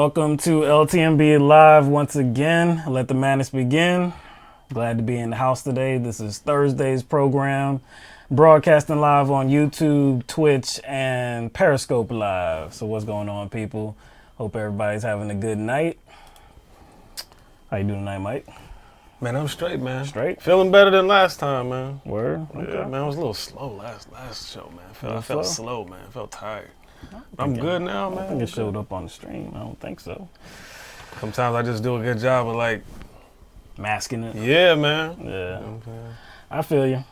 Welcome to LTMB Live once again. Let the madness begin. Glad to be in the house today. This is Thursday's program, broadcasting live on YouTube, Twitch, and Periscope Live. So what's going on, people? Hope everybody's having a good night. How you doing tonight, Mike? Man, I'm straight, man. Straight? Feeling better than last time, man. Word? Okay. Yeah, man, I was a little slow last show, man. I felt slow, man. I felt tired. I'm good now, man. I think it showed up on the stream. I don't think so. Sometimes I just do a good job of like masking it. Yeah, man. Yeah. You know what I'm I feel you.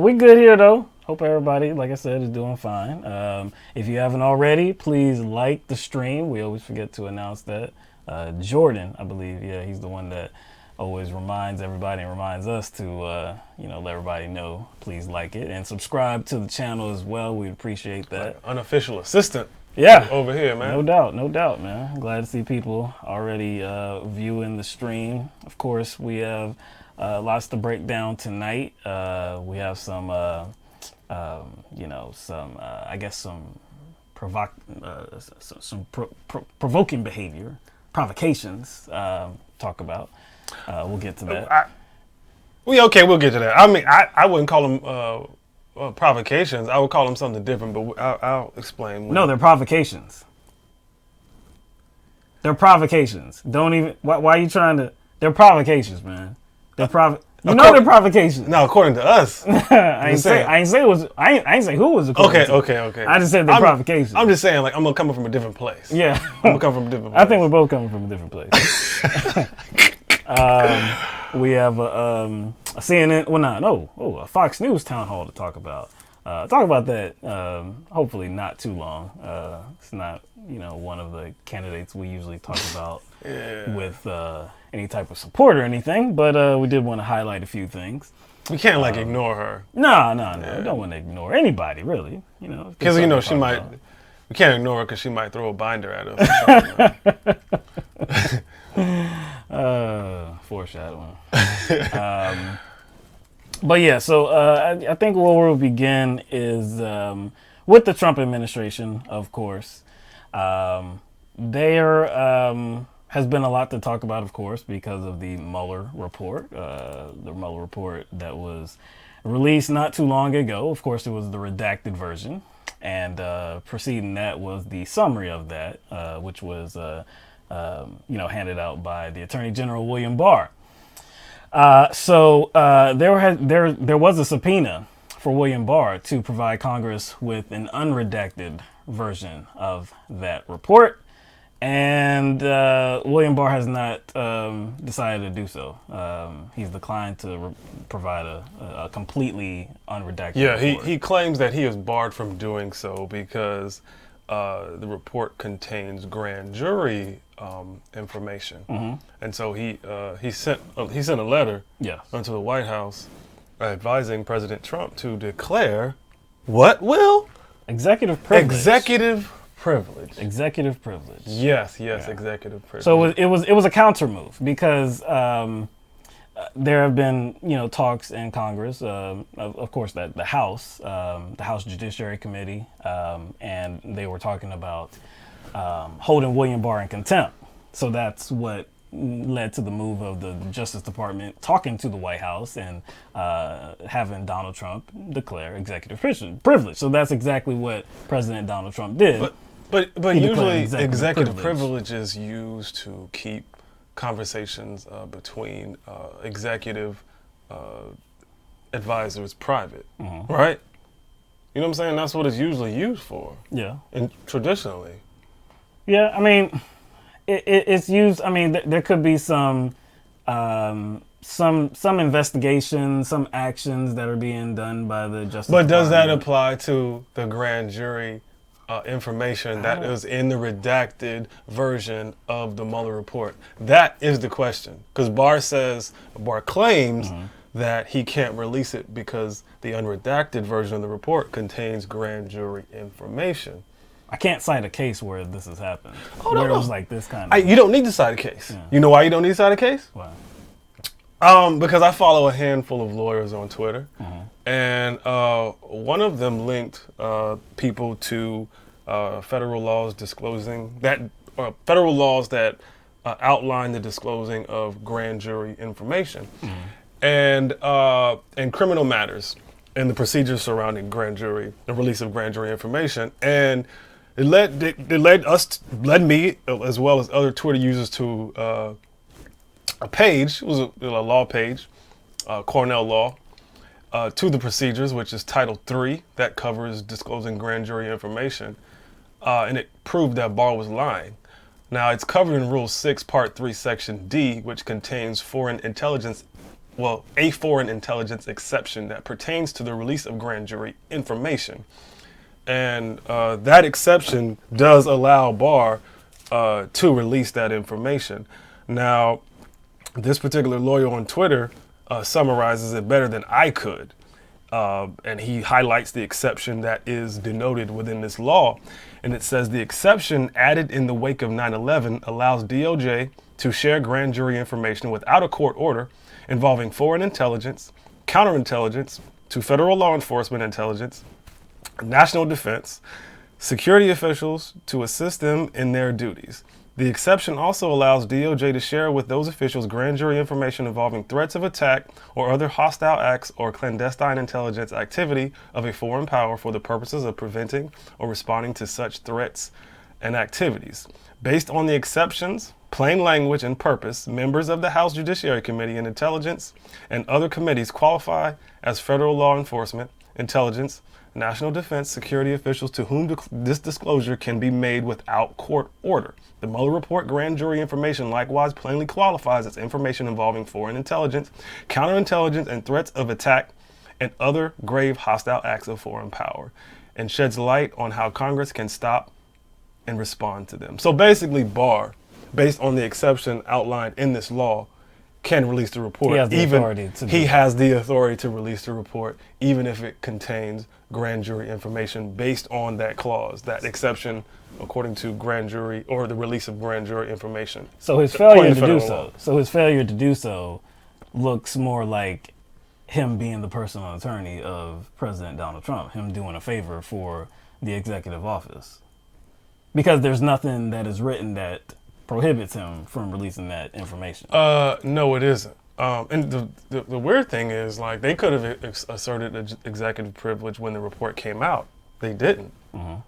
We good here though. Hope everybody, like I said, is doing fine. If you haven't already, please like the stream. We always forget to announce that. Jordan, I believe, he's the one that always reminds everybody and reminds us to, let everybody know. Please like it and subscribe to the channel as well. We'd appreciate that. Like unofficial assistant. Yeah. Over here, man. No doubt, man. Glad to see people already viewing the stream. Of course, we have lots to break down tonight. We have some, provoking behavior, provocations. Talk about. We'll get to that. We'll get to that. I mean, I wouldn't call them provocations. I would call them something different, but I'll explain. No, they're provocations. They're provocations. Don't even. Why are you trying to? They're provocations, man. They're they're provocations. No, according to us. I ain't say who was. Okay. I just said they're provocations. I'm just saying, like, I'm coming from a different place. Yeah, I'm gonna come from a different place. I think we're both coming from a different place. We have a CNN. A Fox News town hall to talk about. Talk about that. Hopefully, not too long. It's not one of the candidates we usually talk about with any type of support or anything. But we did want to highlight a few things. We can't ignore her. No. We don't want to ignore anybody, really. Because she might. We can't ignore her because she might throw a binder at us. Foreshadowing. But yeah, so I think where we'll begin is with the Trump administration, of course. There has been a lot to talk about, of course, because of the Mueller report. The Mueller report that was released not too long ago. Of course, it was the redacted version. And preceding that was the summary of that, which was handed out by the Attorney General William Barr. So there was a subpoena for William Barr to provide Congress with an unredacted version of that report, and William Barr has not decided to do so. He's declined to provide a completely unredacted report. He claims that he is barred from doing so because the report contains grand jury information, and so he sent a letter to the White House advising President Trump to declare what will executive privilege. Executive privilege. Yes, executive privilege. So it was a counter move because there have been talks in Congress, of course, that the House Judiciary Committee, and they were talking about holding William Barr in contempt. So that's what led to the move of the Justice Department talking to the White House and having Donald Trump declare executive privilege. So that's exactly what President Donald Trump did. But usually executive privilege is used to keep conversations between executive advisors private, right? You know what I'm saying? That's what it's usually used for. Yeah. And traditionally. Yeah, I mean, it's used. I mean, there could be some investigation, some actions that are being done by the Justice Department. But does that apply to the grand jury information that is in the redacted version of the Mueller report? That is the question. Because Barr claims that he can't release it because the unredacted version of the report contains grand jury information. I can't cite a case where this has happened. It was like this kind of... You don't need to cite a case. Yeah. You know why you don't need to cite a case? Why? Because I follow a handful of lawyers on Twitter, and one of them linked people to federal laws disclosing that or federal laws that outline the disclosing of grand jury information, and criminal matters and the procedures surrounding grand jury, the release of grand jury information, and it led me as well as other Twitter users to a page. It was a law page, Cornell Law, to the procedures, which is Title III, that covers disclosing grand jury information, and it proved that Barr was lying. Now, it's covered in Rule 6, Part 3, Section D, which contains a foreign intelligence exception that pertains to the release of grand jury information. And that exception does allow Barr to release that information. Now, this particular lawyer on Twitter summarizes it better than I could. And he highlights the exception that is denoted within this law. And it says the exception added in the wake of 9/11 allows DOJ to share grand jury information without a court order involving foreign intelligence, counterintelligence, to federal law enforcement intelligence, national defense, security officials to assist them in their duties. The exception also allows DOJ to share with those officials grand jury information involving threats of attack or other hostile acts or clandestine intelligence activity of a foreign power for the purposes of preventing or responding to such threats and activities. Based on the exceptions, plain language, and purpose, members of the House Judiciary Committee and Intelligence and other committees qualify as federal law enforcement, intelligence, national defense, security officials to whom this disclosure can be made without court order. The Mueller report grand jury information likewise plainly qualifies as information involving foreign intelligence, counterintelligence, and threats of attack and other grave hostile acts of foreign power, and sheds light on how Congress can stop and respond to them. So basically, Barr, based on the exception outlined in this law, can release the report. He has the authority to release the report, even if it contains grand jury information based on that clause, that exception, according to grand jury or the release of grand jury information. So his failure to do so looks more like him being the personal attorney of President Donald Trump, him doing a favor for the executive office. Because there's nothing that is written that prohibits him from releasing that information. No, it isn't. And the weird thing is, like, they could have asserted executive privilege when the report came out. They didn't.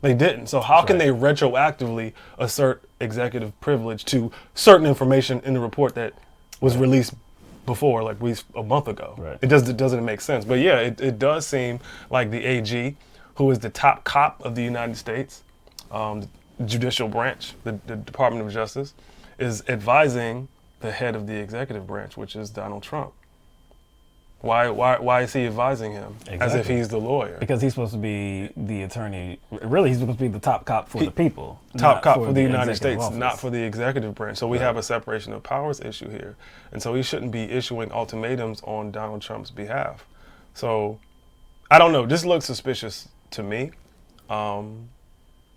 They didn't. So how can they retroactively assert executive privilege to certain information in the report that was released before, like a month ago? Right. It doesn't make sense. But yeah, it does seem like the AG, who is the top cop of the United States, judicial branch, the Department of Justice, is advising the head of the executive branch, which is Donald Trump. Why is he advising him? Exactly. As if he's the lawyer? Because he's supposed to be the attorney. Really, he's supposed to be the top cop for the people. Top cop for the United States, not for the executive branch. So we have a separation of powers issue here. And so he shouldn't be issuing ultimatums on Donald Trump's behalf. So I don't know. This looks suspicious to me.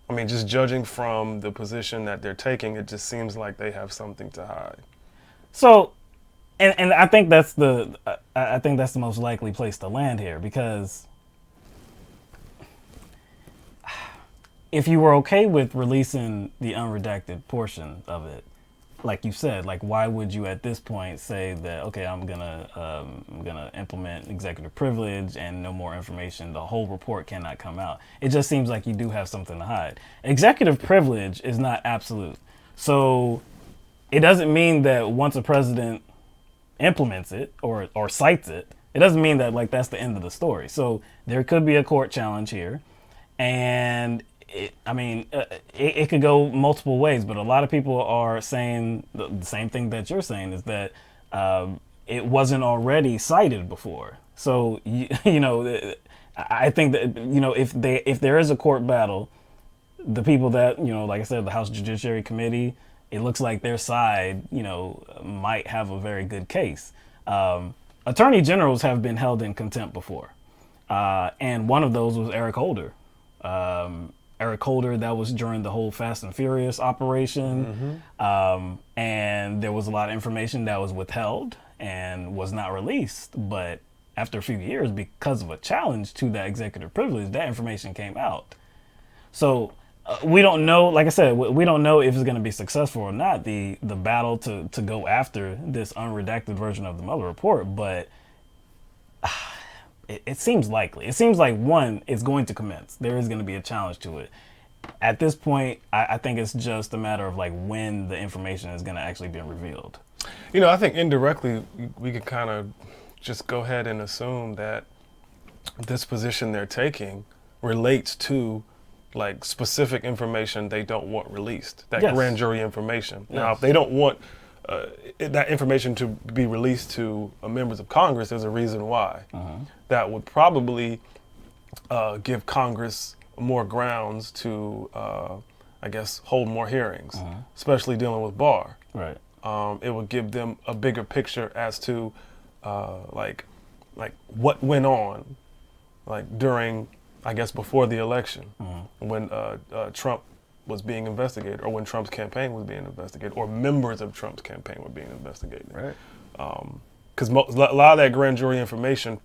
I mean, just judging from the position that they're taking, it just seems like they have something to hide. So, and I think that's the most likely place to land here, because if you were okay with releasing the unredacted portion of it, like you said, like, why would you at this point say that, okay, I'm gonna implement executive privilege and no more information, the whole report cannot come out? It just seems like you do have something to hide. Executive privilege is not absolute. So it doesn't mean that once a president implements it or cites it, it doesn't mean that, like, that's the end of the story. So there could be a court challenge here, and it could go multiple ways, but a lot of people are saying the same thing that you're saying, is that it wasn't already cited before. So, I think that, if there is a court battle, the people that, like I said, the House Judiciary Committee, it looks like their side, might have a very good case. Attorney generals have been held in contempt before. And one of those was Eric Holder. Eric Holder, that was during the whole Fast and Furious operation. And there was a lot of information that was withheld and was not released. But after a few years, because of a challenge to that executive privilege, that information came out. So We don't know. Like I said, we don't know if it's going to be successful or not. The battle to go after this unredacted version of the Mueller report, but it seems likely. It seems like one, it's going to commence. There is going to be a challenge to it. At this point, I think it's just a matter of like when the information is going to actually be revealed. You know, I think indirectly we could kind of just go ahead and assume that this position they're taking relates to like specific information they don't want released, that Yes. grand jury information. Now, Yes. if they don't want that information to be released to members of Congress, there's a reason why. That would probably give Congress more grounds to, I guess, hold more hearings, especially dealing with Barr. Right. It would give them a bigger picture as to like what went on, like during, I guess, before the election, when Trump was being investigated, or when Trump's campaign was being investigated, or members of Trump's campaign were being investigated. Right. Because a lot of that grand jury information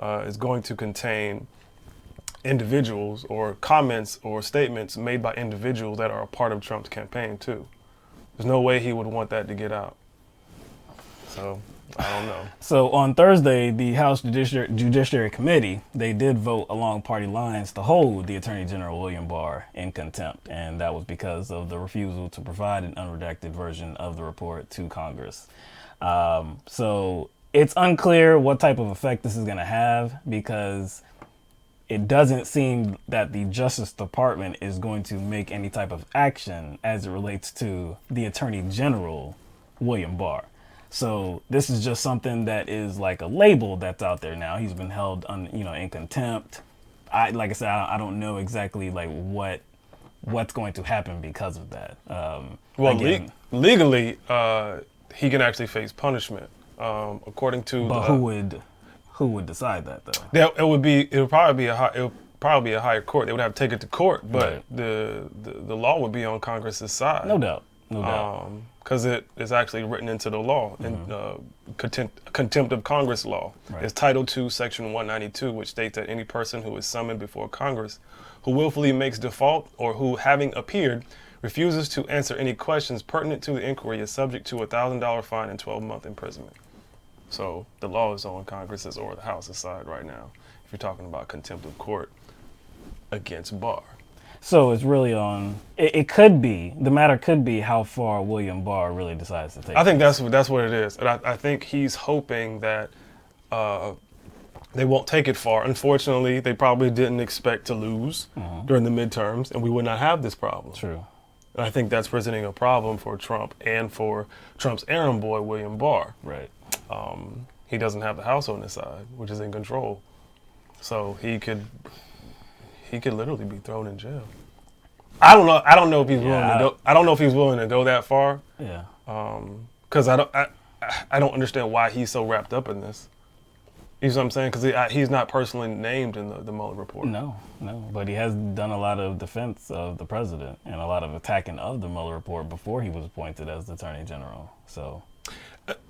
is going to contain individuals or comments or statements made by individuals that are a part of Trump's campaign too. There's no way he would want that to get out. So I don't know. So on Thursday, the House Judiciary Committee, they did vote along party lines to hold the Attorney General William Barr in contempt. And that was because of the refusal to provide an unredacted version of the report to Congress. So it's unclear what type of effect this is going to have, because it doesn't seem that the Justice Department is going to make any type of action as it relates to the Attorney General, William Barr. So this is just something that is like a label that's out there now. He's been held in contempt. Like I said, I don't know exactly like what's going to happen because of that. Well, again, legally, he can actually face punishment, according to. but who would decide that though? It would probably be a higher court. They would have to take it to court, but Right. the law would be on Congress's side. No doubt. No doubt. Because it is actually written into the law, in contempt of Congress law. Right. It's Title II, Section 192, which states that any person who is summoned before Congress who willfully makes default, or who, having appeared, refuses to answer any questions pertinent to the inquiry, is subject to a $1,000 fine and 12-month imprisonment. So the law is on Congress's or the House's side right now, if you're talking about contempt of court against Barr. So it's really on. It could be, the matter could be how far William Barr really decides to take. I think that's what it is, and I think he's hoping that they won't take it far. Unfortunately, they probably didn't expect to lose during the midterms, and we would not have this problem. True. And I think that's presenting a problem for Trump and for Trump's errand boy, William Barr. Right. He doesn't have the House on his side, which is in control, so he could literally be thrown in jail. I don't know if he's willing to go. I don't know if he's willing to go that far. Yeah. Because I don't understand why he's so wrapped up in this. You know what I'm saying? Because he's not personally named in the Mueller report. No, but he has done a lot of defense of the president and a lot of attacking of the Mueller report before he was appointed as the Attorney General. So,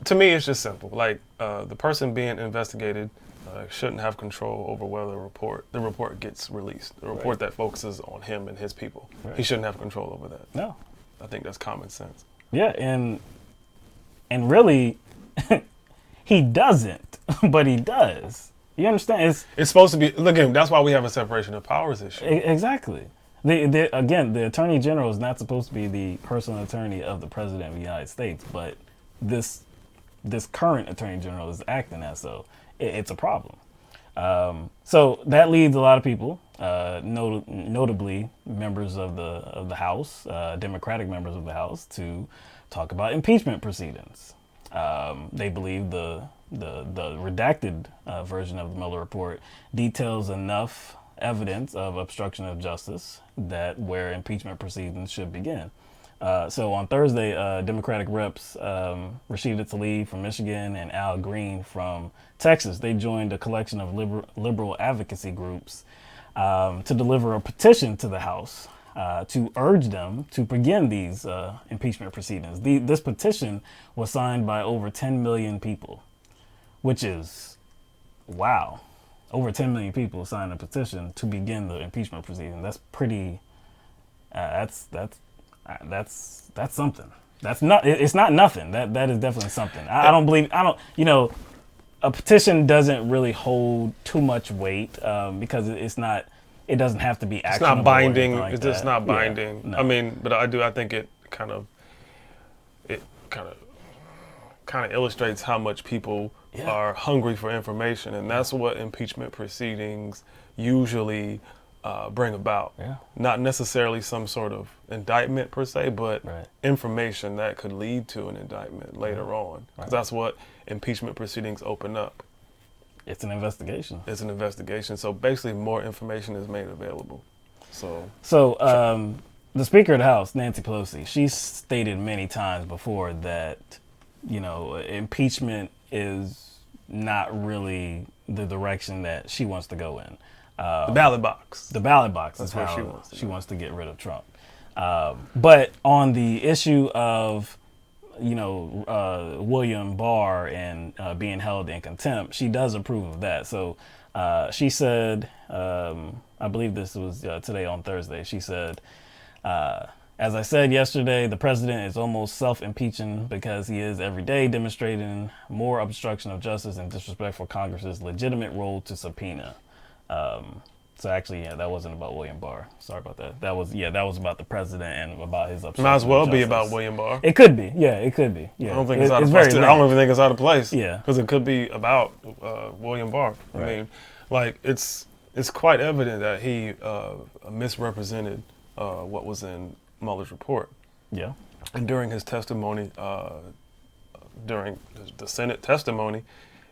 to me, it's just simple. Like the person being investigated shouldn't have control over whether the report gets released. The report that focuses on him and his people. Right. He shouldn't have control over that. no. I think that's common sense. Yeah, and really, he doesn't, but he does. You understand? It's supposed to be. Look, again, that's why we have a separation of powers issue. Exactly. The Attorney General is not supposed to be the personal attorney of the President of the United States, but this current Attorney General is acting as so. It's a problem. So that leads a lot of people, notably members of the House, Democratic members of the House, to talk about impeachment proceedings. They believe the redacted version of the Mueller report details enough evidence of obstruction of justice that where impeachment proceedings should begin. So on Thursday, Democratic reps Rashida Tlaib from Michigan and Al Green from Texas, they joined a collection of liberal advocacy groups to deliver a petition to the House to urge them to begin these impeachment proceedings. This petition was signed by over 10 million people, which is, wow. Over 10 million people signed a petition to begin the impeachment proceeding. That's pretty That's something. That's not. It's not nothing. That is definitely something. I don't believe. I don't. A petition doesn't really hold too much weight because it's not. It doesn't have to be actionable. It's not binding. Like it's just not binding. Yeah, no. I mean, but I think it kind of illustrates how much people are hungry for information, and that's what impeachment proceedings usually bring about. Yeah. Not necessarily some sort of indictment per se, but Right. information that could lead to an indictment later on. Because that's what impeachment proceedings open up. It's an investigation. It's an investigation. So basically more information is made available. So the Speaker of the House, Nancy Pelosi, she stated many times before that, impeachment is not really the direction that she wants to go in. The ballot box. The ballot box That's is where how she wants to get rid of Trump. But on the issue of, William Barr and being held in contempt, she does approve of that. So she said, I believe this was today on Thursday, she said, as I said yesterday, the president is almost self-impeaching because he is every day demonstrating more obstruction of justice and disrespect for Congress's legitimate role to subpoena. So actually, that wasn't about William Barr. Sorry about that. That was about the president and about his obstruction. Might as well of be justice. about William Barr. It could be. Yeah, it could be. Yeah. I don't think it's out of very place. I lame. don't even think it's out of place. Yeah. Because it could be about William Barr. Right. I mean, like it's quite evident that he misrepresented what was in Mueller's report. Yeah. And during his testimony, during the Senate testimony,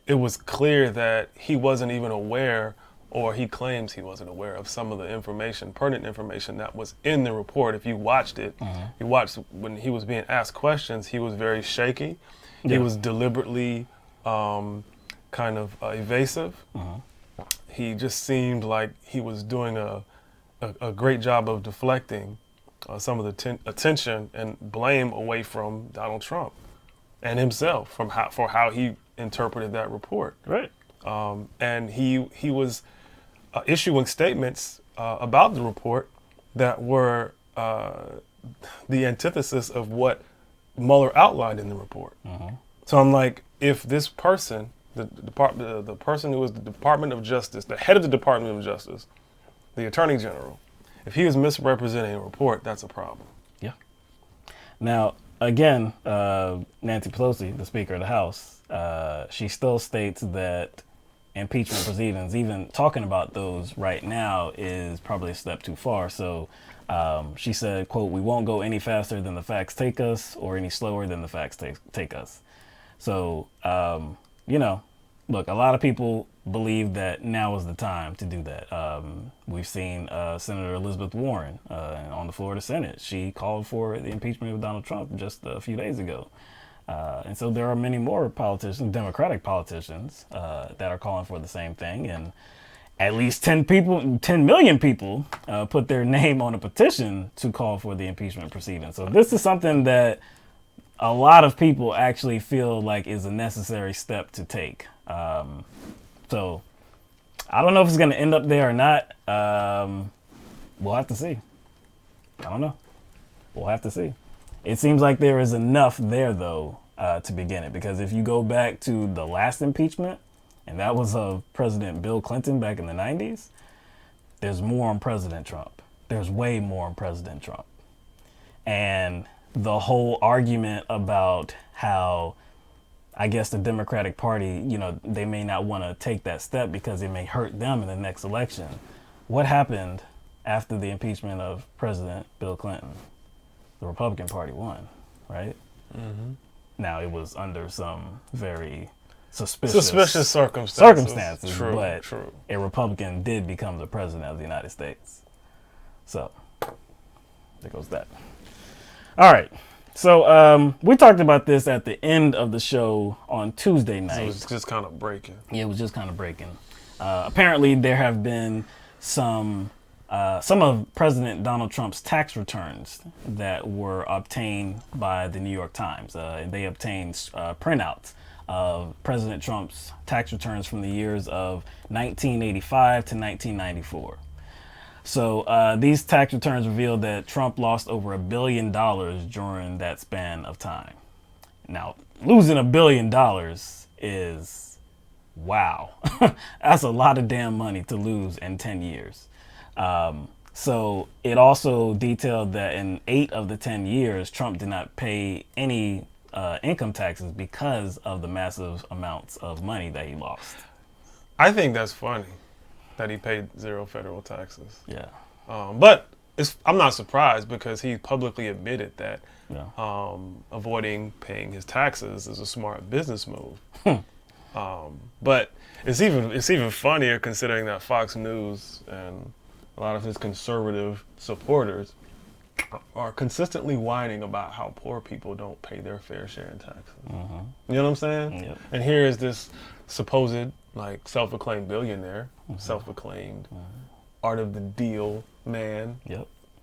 it was clear that he wasn't even aware, or he claims he wasn't aware of some of the information, pertinent information that was in the report. If you watched it, you watched when he was being asked questions, he was very shaky. Yeah. He was deliberately kind of evasive. He just seemed like he was doing a great job of deflecting some of the attention and blame away from Donald Trump and himself for how he interpreted that report. Right. And he was issuing statements about the report that were the antithesis of what Mueller outlined in the report. So I'm like, if this person, the person who was the Department of Justice, the head of the Department of Justice, the Attorney General, if he is misrepresenting a report, that's a problem. Yeah. Now, again, Nancy Pelosi, the Speaker of the House, she still states that impeachment proceedings, even talking about those right now, is probably a step too far. So she said, quote, "We won't go any faster than the facts take us or any slower than the facts take us." So, look, a lot of people believe that now is the time to do that. We've seen Senator Elizabeth Warren on the floor of the Senate. She called for the impeachment of Donald Trump just a few days ago. And so there are many more politicians, Democratic politicians, that are calling for the same thing. And at least 10 million people put their name on a petition to call for the impeachment proceeding. So this is something that a lot of people actually feel like is a necessary step to take. So I don't know if it's going to end up there or not. We'll have to see. I don't know. We'll have to see. It seems like there is enough there, though, to begin it. Because if you go back to the last impeachment, and that was of President Bill Clinton back in the 90s, there's more on President Trump. There's way more on President Trump. And the whole argument about how, I guess, the Democratic Party, they may not want to take that step because it may hurt them in the next election. What happened after the impeachment of President Bill Clinton? The Republican Party won, right? Now, it was under some very suspicious circumstances, True, but true. A Republican did become the president of the United States. So, there goes that. All right. So, we talked about this at the end of the show on Tuesday night. So it was just kind of breaking. Yeah, it was just kind of breaking. Apparently, there have been some of President Donald Trump's tax returns that were obtained by the New York Times. They obtained printouts of President Trump's tax returns from the years of 1985 to 1994. So these tax returns revealed that Trump lost over $1 billion during that span of time. Now, losing $1 billion is, wow. That's a lot of damn money to lose in 10 years. So it also detailed that in 8 of the 10 years, Trump did not pay any income taxes because of the massive amounts of money that he lost. I think that's funny that he paid 0 federal taxes. Yeah. But I'm not surprised because he publicly admitted that avoiding paying his taxes is a smart business move. But it's even funnier considering that Fox News and a lot of his conservative supporters are consistently whining about how poor people don't pay their fair share in taxes. You know what I'm saying? Yep. And here is this supposed like self-acclaimed billionaire, self-acclaimed art of the deal man,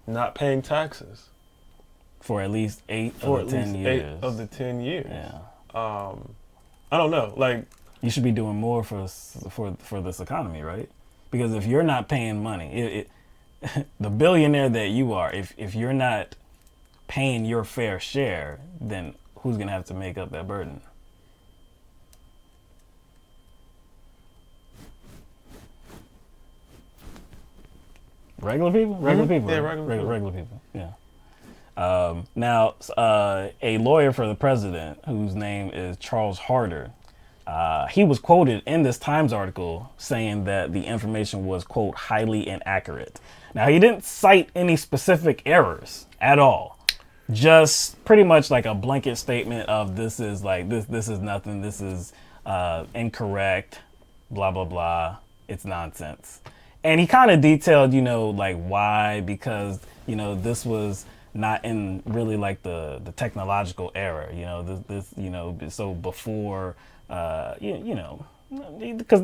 not paying taxes For at least 8 of the 10 years. 8 of the 10 years. Yeah. I don't know. Like, you should be doing more for this economy, right? Because if you're not paying money, the billionaire that you are, if you're not paying your fair share, then who's gonna have to make up that burden? Regular people? Regular people. Yeah, right? Regular people. Yeah. Now, a lawyer for the president, whose name is Charles Harder, he was quoted in this Times article saying that the information was, quote, highly inaccurate. Now, he didn't cite any specific errors at all. Just pretty much like a blanket statement of this is nothing, this is incorrect, blah, blah, blah, it's nonsense. And he kind of detailed, like why, because, this was not in really like the technological era, so before, because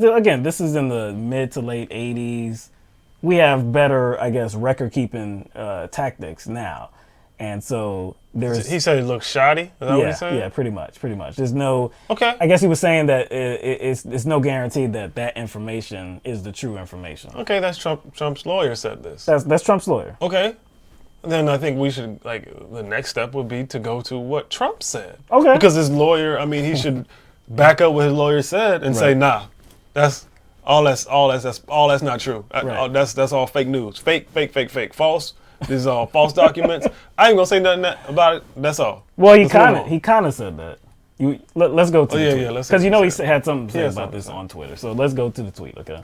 again, this is in the mid to late 80s. We have better, I guess, record keeping tactics now. And so there's... He said it looked shoddy? Is that what he said? Yeah, pretty much. There's no... Okay. I guess he was saying that it's no guarantee that information is the true information. Okay, that's Trump's lawyer said this. That's Trump's lawyer. Okay. Then I think we should, the next step would be to go to what Trump said. Okay. Because his lawyer, he should back up what his lawyer said and say, nah, that's not true. Right. That's all fake news. Fake, false. This is all false documents. I ain't gonna say nothing about it. That's all. Well, he kind of said that. Let's go to the tweet. Because he had something to say about this on Twitter. So let's go to the tweet, okay?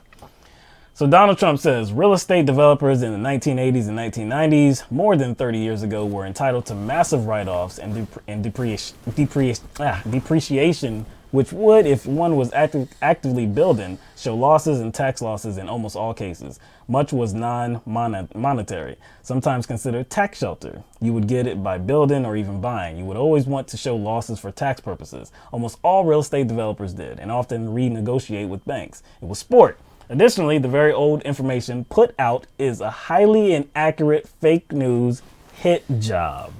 So Donald Trump says, real estate developers in the 1980s and 1990s, more than 30 years ago, were entitled to massive write-offs and depreciation, which would, if one was actively building, show losses and tax losses in almost all cases. Much was non-monetary, sometimes considered tax shelter. You would get it by building or even buying. You would always want to show losses for tax purposes. Almost all real estate developers did, and often renegotiate with banks. It was sport. Additionally, the very old information put out is a highly inaccurate fake news hit job.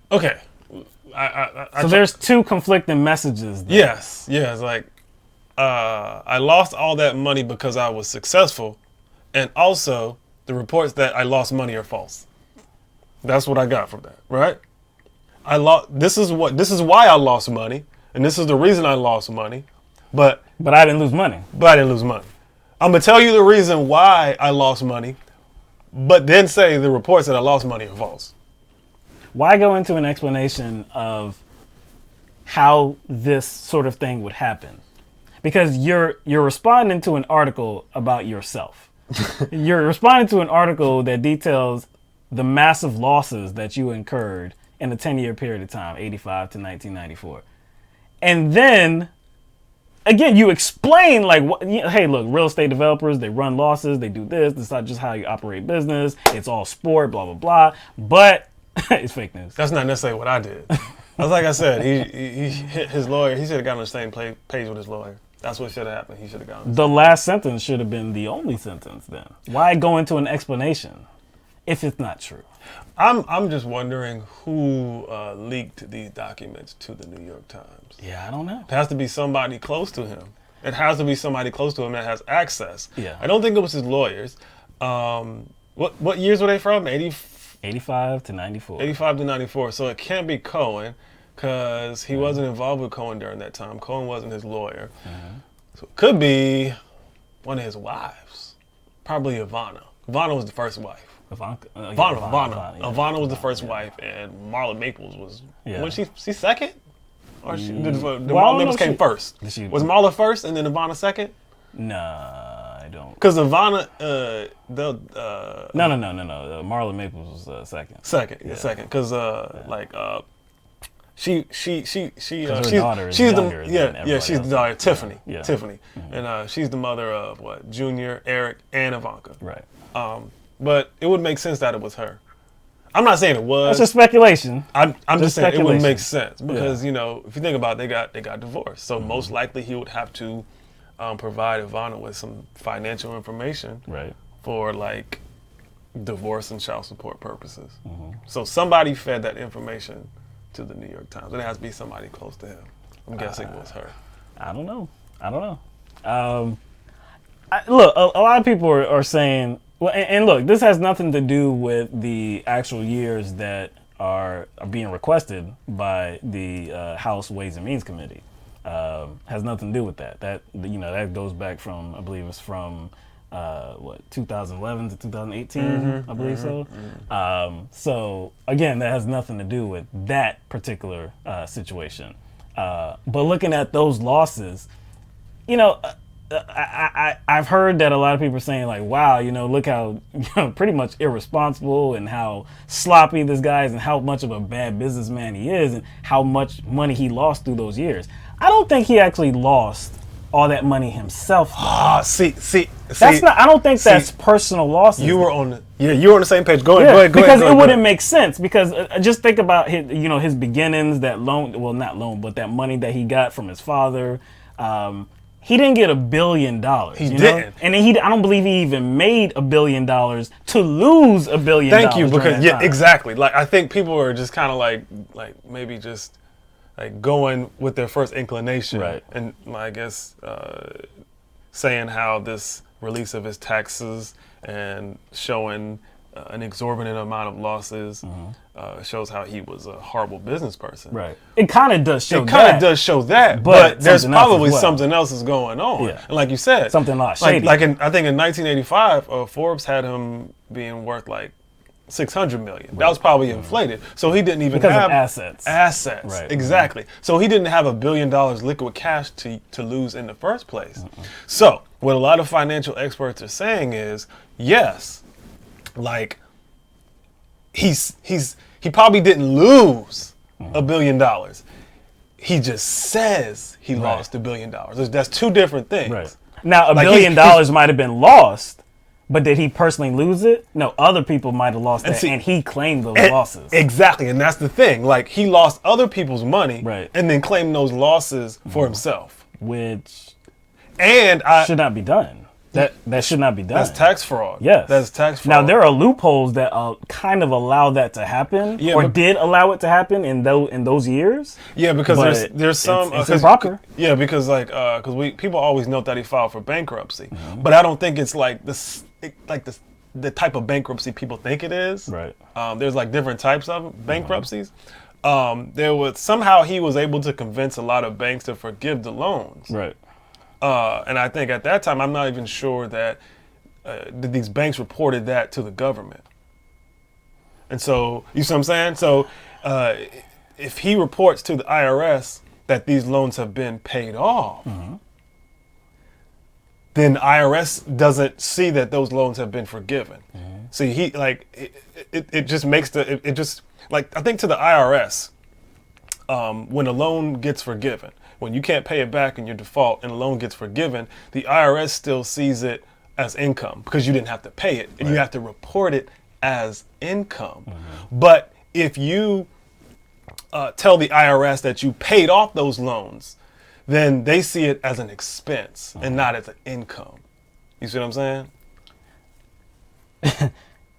Okay. So there's two conflicting messages there. Yes. Like, I lost all that money because I was successful, and also the reports that I lost money are false. That's what I got from that, right? This is why I lost money, and this is the reason I lost money, but I didn't lose money. I'm gonna tell you the reason why I lost money, but then say the reports that I lost money are false. Why go into an explanation of how this sort of thing would happen? Because you're responding to an article about yourself. You're responding to an article that details the massive losses that you incurred in a 10-year period of time, 85 to 1994. And then, again, you explain hey, look, real estate developers, they run losses, they do this. It's not just how you operate business. It's all sport, blah, blah, blah. But it's fake news. That's not necessarily what I did. That's like I said, he hit his lawyer. He should have gotten on the same page with his lawyer. That's what should have happened. He should have gotten. The last sentence should have been the only sentence then. Why go into an explanation if it's not true? I'm just wondering who leaked these documents to the New York Times. Yeah, I don't know. It has to be somebody close to him. It has to be somebody close to him that has access. Yeah. I don't think it was his lawyers. What years were they from? 85 to 94. 85 to 94. So it can't be Cohen because he wasn't involved with Cohen during that time. Cohen wasn't his lawyer. So it could be one of his wives. Probably Ivana. Ivana was the first wife. Ivana was the first wife, and Marla Maples was. Was she second? Or did Marla Maples came first? Was Marla first and then Ivana second? Nah, I don't. Because Ivana, No. Marla Maples was second. Second. Because she's the daughter Tiffany. Tiffany, and she's the mother of what? Junior, Eric, and Ivanka. Right. But it would make sense that it was her. I'm not saying it was. That's just speculation. I'm just saying it would make sense because if you think about it, they got divorced. So most likely he would have to provide Ivana with some financial information, right, for like divorce and child support purposes. So somebody fed that information to the New York Times. It has to be somebody close to him. I'm guessing it was her. I don't know. Look, a lot of people are saying. Well, and look, this has nothing to do with the actual years that are being requested by the House Ways and Means Committee. Has nothing to do with that. That goes back from, I believe it's from 2011 to 2018, I believe so. So again, that has nothing to do with that particular situation. But looking at those losses, I've heard that a lot of people are saying like, wow, look how pretty much irresponsible and how sloppy this guy is and how much of a bad businessman he is and how much money he lost through those years. I don't think he actually lost all that money himself. See. That's not. I don't think that's personal losses. You were on the same page. Go ahead. Because it wouldn't make sense. Because just think about his beginnings. That loan, well, not loan, but that money that he got from his father. He didn't get $1 billion. He didn't. And then I don't believe he even made $1 billion to lose $1 billion. Thank you, because exactly. Like I think people are just kind of like maybe just like going with their first inclination, right? And I guess saying how this release of his taxes and showing an exorbitant amount of losses shows how he was a horrible business person. Right. It kind of does show that. It kind of does show that, but there's probably something else is going on. Yeah. And like you said, something a lot shady. I think in 1985, Forbes had him being worth like $600 million. Right. That was probably inflated. So he didn't even have assets. Right. Exactly. So he didn't have $1 billion liquid cash to lose in the first place. So what a lot of financial experts are saying is, yes, like he probably didn't lose $1 billion. He just says he lost $1 billion. That's two different things. Right. Now, $1 billion might have been lost, but did he personally lose it? No, other people might have lost that, and he claimed those losses. Exactly, and that's the thing. Like, he lost other people's money, right, and then claimed those losses for himself. Which should not be done. That should not be done. That's tax fraud. Yes. That's tax fraud. Now, there are loopholes that kind of allow that to happen, did allow it to happen in those years. Yeah, because there's some... It's improper. Yeah, because people always note that he filed for bankruptcy. But I don't think it's like the type of bankruptcy people think it is. Right. There's like different types of bankruptcies. Somehow he was able to convince a lot of banks to forgive the loans. Right. And I think at that time, I'm not even sure that these banks reported that to the government. And so, you see what I'm saying? So if he reports to the IRS that these loans have been paid off, then the IRS doesn't see that those loans have been forgiven. See, it just makes I think to the IRS, when a loan gets forgiven, when you can't pay it back and you default and the loan gets forgiven, the IRS still sees it as income because you didn't have to pay it and you have to report it as income. But if you tell the IRS that you paid off those loans, then they see it as an expense and not as an income. You see what I'm saying?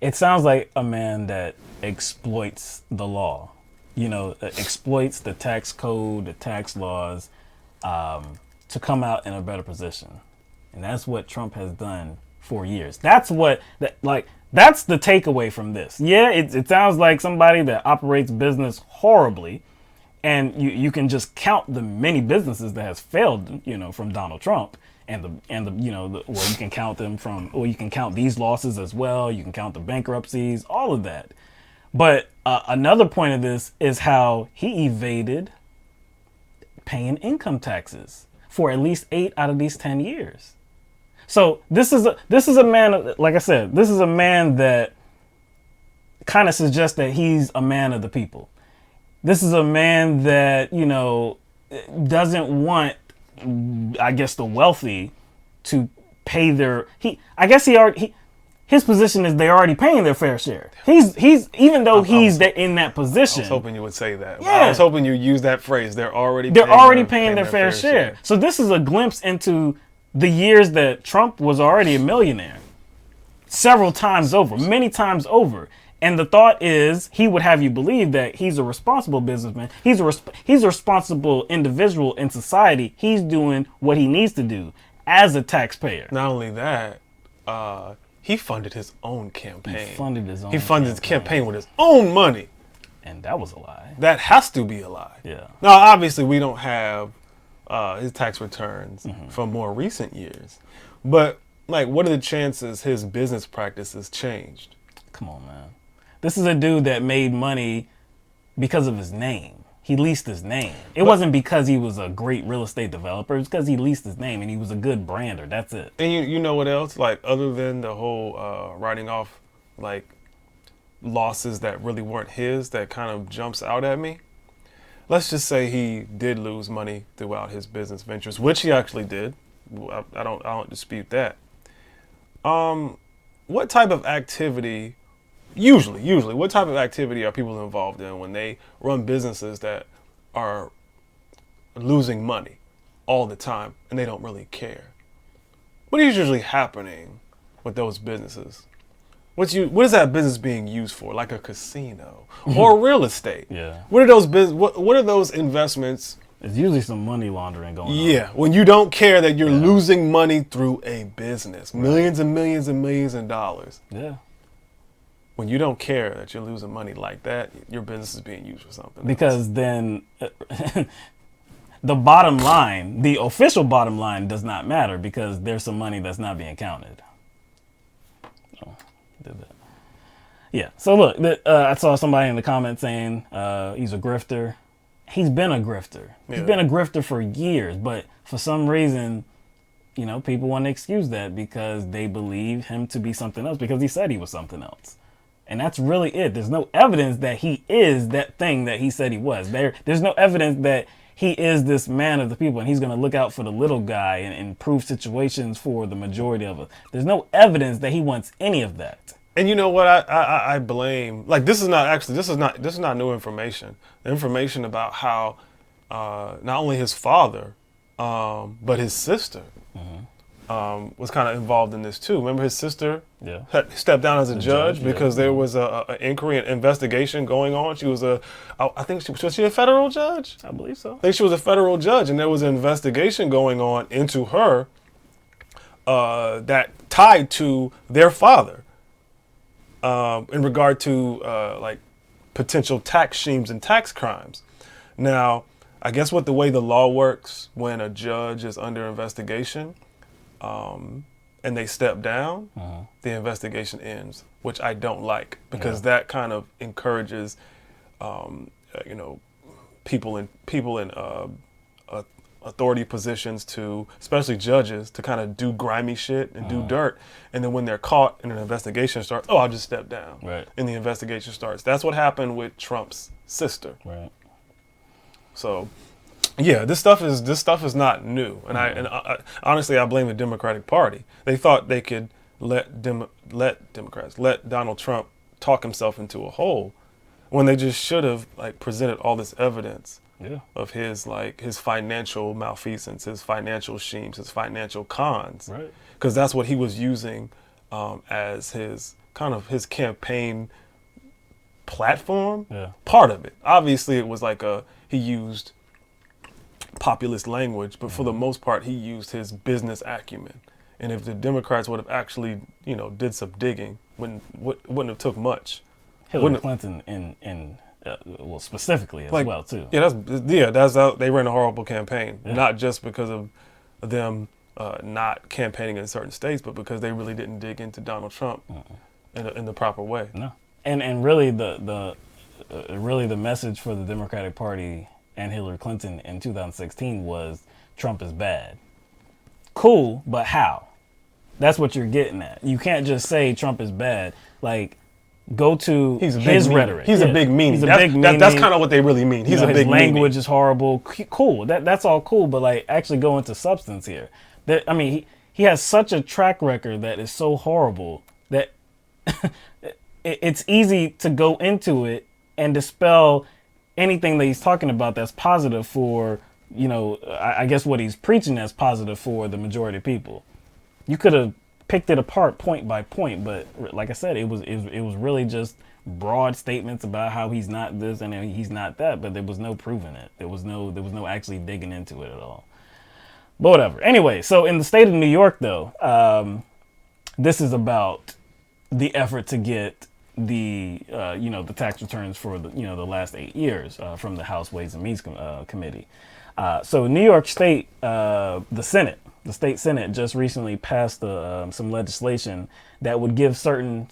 It sounds like a man that exploits the law. Exploits the tax code, the tax laws, to come out in a better position. And that's what Trump has done for years. That's that's the takeaway from this. Yeah, it sounds like somebody that operates business horribly, and you can just count the many businesses that has failed, from Donald Trump, and you can count them from, or you can count these losses as well. You can count the bankruptcies, all of that. But another point of this is how he evaded paying income taxes for at least 8 out of these 10 years. So this is a man, like I said, this is a man that kind of suggests that he's a man of the people. This is a man that, doesn't want, I guess, the wealthy to pay his position is they're already paying their fair share. He's in that position. I was hoping you would say that. Yeah. I was hoping you use that phrase. They're already paying their fair share. So this is a glimpse into the years that Trump was already a millionaire. Several times over, many times over. And the thought is he would have you believe that he's a responsible businessman. He's a responsible individual in society. He's doing what he needs to do as a taxpayer. Not only that, he funded his own campaign. He funded his campaign with his own money. And that was a lie. That has to be a lie. Yeah. Now, obviously, we don't have his tax returns from more recent years. But, what are the chances his business practices changed? Come on, man. This is a dude that made money because of his name. He leased his name. It wasn't because he was a great real estate developer. It's because he leased his name and he was a good brander. That's it. And you know what else? Other than the whole writing off, losses that really weren't his, that kind of jumps out at me. Let's just say he did lose money throughout his business ventures, which he actually did. I don't dispute that. What type of activity... Usually, what type of activity are people involved in when they run businesses that are losing money all the time and they don't really care? What is usually happening with those businesses? What is that business being used for? Like a casino or real estate? Yeah. What are those investments? There's usually some money laundering going on. Yeah, when you don't care that you're losing money through a business, millions and millions and millions of dollars. Yeah. When you don't care that you're losing money like that, your business is being used for something because else. Then the bottom line, the official bottom line does not matter because there's some money that's not being counted. Oh, did that. Yeah. So look, I saw somebody in the comments saying he's a grifter. He's been a grifter. Yeah. He's been a grifter for years, but for some reason, people want to excuse that because they believe him to be something else because he said he was something else. And that's really it. There's no evidence that he is that thing that he said he was. There's no evidence that he is this man of the people and he's going to look out for the little guy and improve situations for the majority of us. There's no evidence that he wants any of that. And you know what I blame? This is not new information. The information about how not only his father, but his sister was kind of involved in this too. Remember his sister had stepped down as a judge because there was an inquiry and investigation going on. She was was she a federal judge? I believe so. I think she was a federal judge, and there was an investigation going on into her that tied to their father in regard to potential tax schemes and tax crimes. Now, I guess the way the law works when a judge is under investigation, and they step down, the investigation ends, which I don't like because that kind of encourages, people in authority positions to, especially judges, to kind of do grimy shit and do dirt, and then when they're caught and an investigation starts, I'll just step down, right? And the investigation starts. That's what happened with Trump's sister, right? So. Yeah, this stuff is not new, and I honestly I blame the Democratic Party. They thought they could let Donald Trump talk himself into a hole, when they just should have presented all this evidence of his financial malfeasance, his financial schemes, his financial cons, right? Because that's what he was using as his campaign platform. Yeah, part of it. Obviously, it was he used populist language, but for the most part, he used his business acumen and if the Democrats would have actually, did some digging, wouldn't have took much. Hillary Clinton in well, specifically as well too. That's how they ran a horrible campaign, not just because of them not campaigning in certain states, but because they really didn't dig into Donald Trump in the proper way. No, and really the message for the Democratic Party and Hillary Clinton in 2016 was Trump is bad. Cool, but how? That's what you're getting at. You can't just say Trump is bad. Like, go to his rhetoric. He's a big meanie. He's a big meanie. That's kind of what they really mean. He's a big meanie. His language is horrible. Cool. That's all cool. But like, actually go into substance here. He has such a track record that is so horrible that it's easy to go into it and dispel anything that he's talking about that's positive for, I guess what he's preaching as positive for the majority of people. You could have picked it apart point by point, but like I said, it was really just broad statements about how he's not this and he's not that, but there was no proving it. There was no actually digging into it at all. But whatever. Anyway, so in the state of New York, though, this is about the effort to get the tax returns for the last 8 years from the House Ways and Means Committee. So New York State, the state Senate just recently passed some legislation that would give certain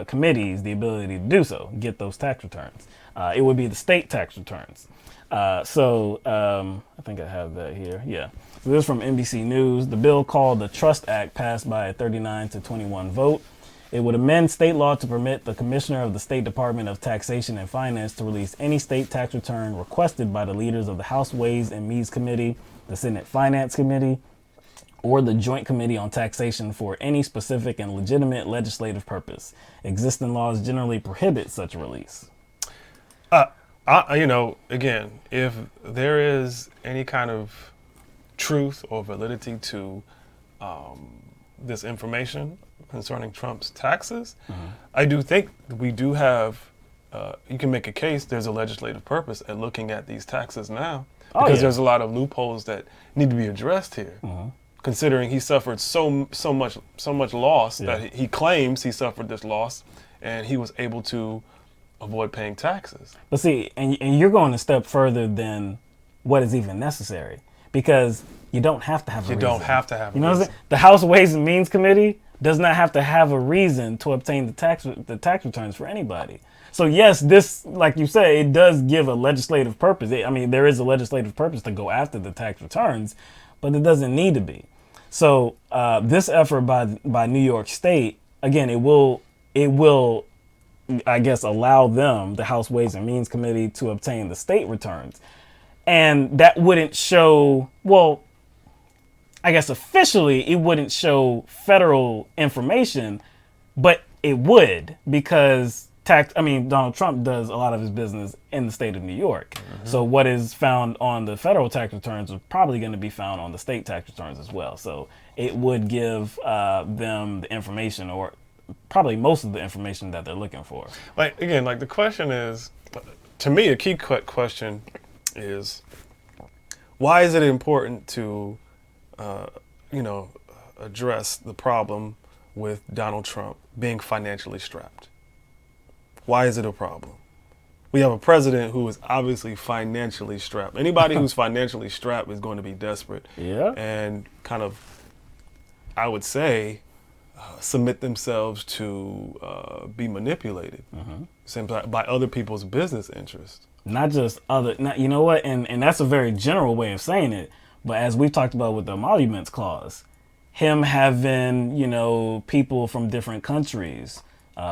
committees the ability to do so, get those tax returns. It would be the state tax returns. I think I have that here. Yeah. So this is from NBC News. The bill, called the Trust Act, passed by a 39-21 vote. It would amend state law to permit the Commissioner of the State Department of Taxation and Finance to release any state tax return requested by the leaders of the House Ways and Means Committee, the Senate Finance Committee, or the Joint Committee on Taxation for any specific and legitimate legislative purpose. Existing laws generally prohibit such a release. Again, if there is any kind of truth or validity to this information concerning Trump's taxes, I do think we do have, you can make a case there's a legislative purpose at looking at these taxes now, because there's a lot of loopholes that need to be addressed here. Considering he suffered so much loss that he claims he suffered this loss, and he was able to avoid paying taxes. But see, and you're going a step further than what is even necessary, because you don't have to have a reason. You don't have to have a reason. What I'm saying? The House Ways and Means Committee does not have to have a reason to obtain the tax returns for anybody. So yes, this, like you say, it does give a legislative purpose. There is a legislative purpose to go after the tax returns, but it doesn't need to be. So this effort by New York State, again, it will, I guess, allow them, the House Ways and Means Committee, to obtain the state returns. And that wouldn't show, well, I guess officially it wouldn't show federal information, but it would, because Donald Trump does a lot of his business in the state of New York. So what is found on the federal tax returns is probably going to be found on the state tax returns as well. So it would give them the information, or probably most of the information that they're looking for. The question is, to me, a key question is, why is it important to, address the problem with Donald Trump being financially strapped? Why is it a problem? We have a president who is obviously financially strapped. Anybody who's financially strapped is going to be desperate. Yeah. And kind of, I would say, submit themselves to be manipulated by other people's business interests. Not just you know what? And that's a very general way of saying it. But as we've talked about with the emoluments clause, him having, people from different countries,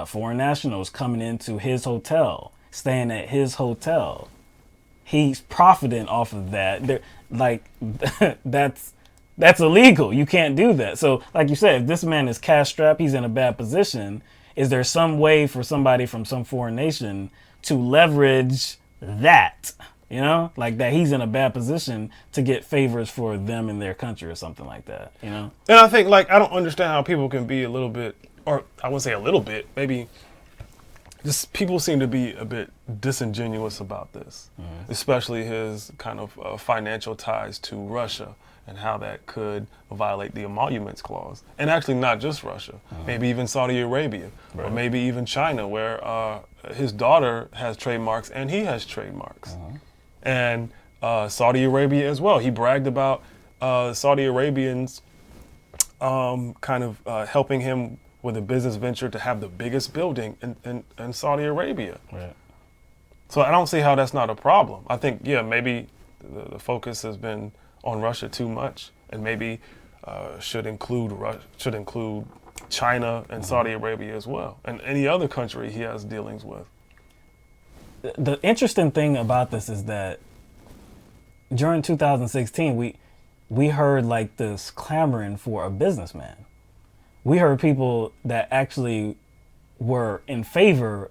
foreign nationals coming into his hotel, staying at his hotel, he's profiting off of that. That's illegal. You can't do that. So like you said, if this man is cash strapped, he's in a bad position. Is there some way for somebody from some foreign nation to leverage that, that he's in a bad position to get favors for them in their country or something like that, And I think, I don't understand how people can be a little bit, or I wouldn't say a little bit, maybe just people seem to be a bit disingenuous about this, especially his kind of financial ties to Russia and how that could violate the Emoluments Clause. And actually not just Russia, maybe even Saudi Arabia, or maybe even China, where his daughter has trademarks and he has trademarks. And Saudi Arabia as well. He bragged about Saudi Arabians kind of helping him with a business venture to have the biggest building in Saudi Arabia. Right. So I don't see how that's not a problem. I think, yeah, maybe the focus has been on Russia too much, and maybe should include China and Saudi Arabia as well, and any other country he has dealings with. The interesting thing about this is that during 2016, we heard like this clamoring for a businessman. We heard people that actually were in favor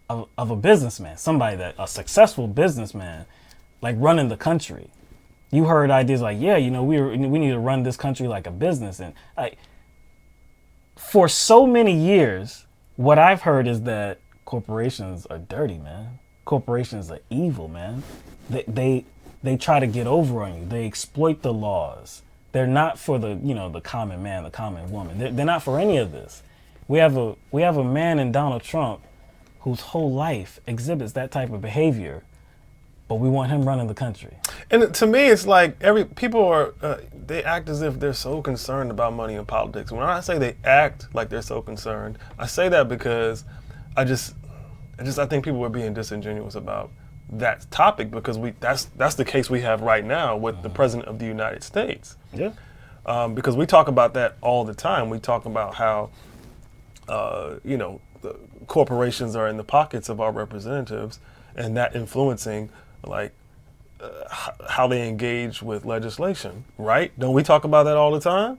of a businessman, a successful businessman, like running the country. You heard ideas like, yeah, you know, we need to run this country like a business. And for so many years, what I've heard is that corporations are dirty, man. Corporations are evil, man. They try to get over on you. They exploit the laws. They're not for the common man, the common woman. They're not for any of this. We have a man in Donald Trump whose whole life exhibits that type of behavior, but we want him running the country. And to me, it's like people are they act as if they're so concerned about money and politics. When I say they act like they're so concerned, I say that because I think people are being disingenuous about that topic, because that's the case we have right now with the President of the United States. Yeah. Because we talk about that all the time. We talk about how the corporations are in the pockets of our representatives, and that influencing how they engage with legislation, right? Don't we talk about that all the time?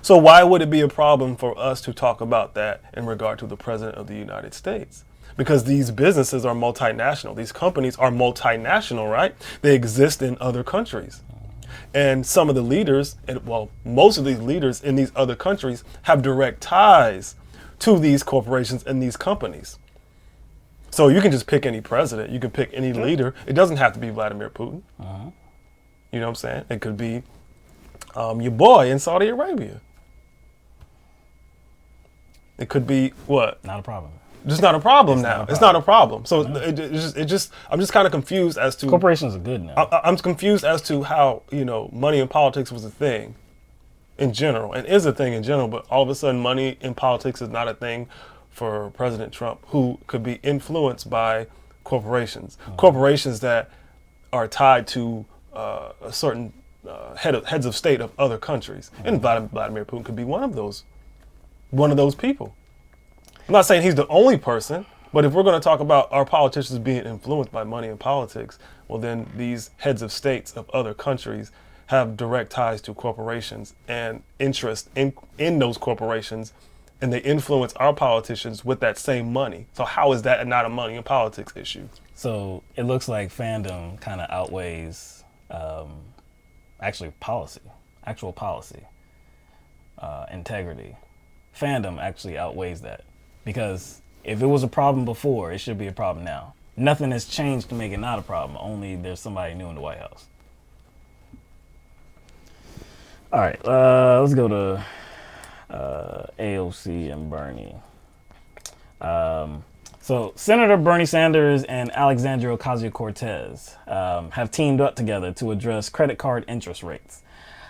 So why would it be a problem for us to talk about that in regard to the President of the United States? Because these businesses are multinational. These companies are multinational, right? They exist in other countries. And some of the leaders, most of these leaders in these other countries have direct ties to these corporations and these companies. So you can just pick any president. You can pick any leader. It doesn't have to be Vladimir Putin. You know what I'm saying? It could be your boy in Saudi Arabia. It could be what? Not a problem. Just not a problem now. It's not a problem. So I'm just kind of confused as to corporations are good now. I'm confused as to how money in politics was a thing in general, and is a thing in general, but all of a sudden money in politics is not a thing for President Trump, who could be influenced by corporations, corporations that are tied to a certain heads of state of other countries, and Vladimir Putin could be one of those people. I'm not saying he's the only person, but if we're going to talk about our politicians being influenced by money in politics, well, then these heads of states of other countries have direct ties to corporations and interest in those corporations, and they influence our politicians with that same money. So how is that not a money in politics issue? So it looks like fandom kind of outweighs actual policy, integrity. Fandom actually outweighs that. Because if it was a problem before, it should be a problem now. Nothing has changed to make it not a problem. Only there's somebody new in the White House. All right, let's go to AOC and Bernie. So Senator Bernie Sanders and Alexandria Ocasio-Cortez have teamed up together to address credit card interest rates.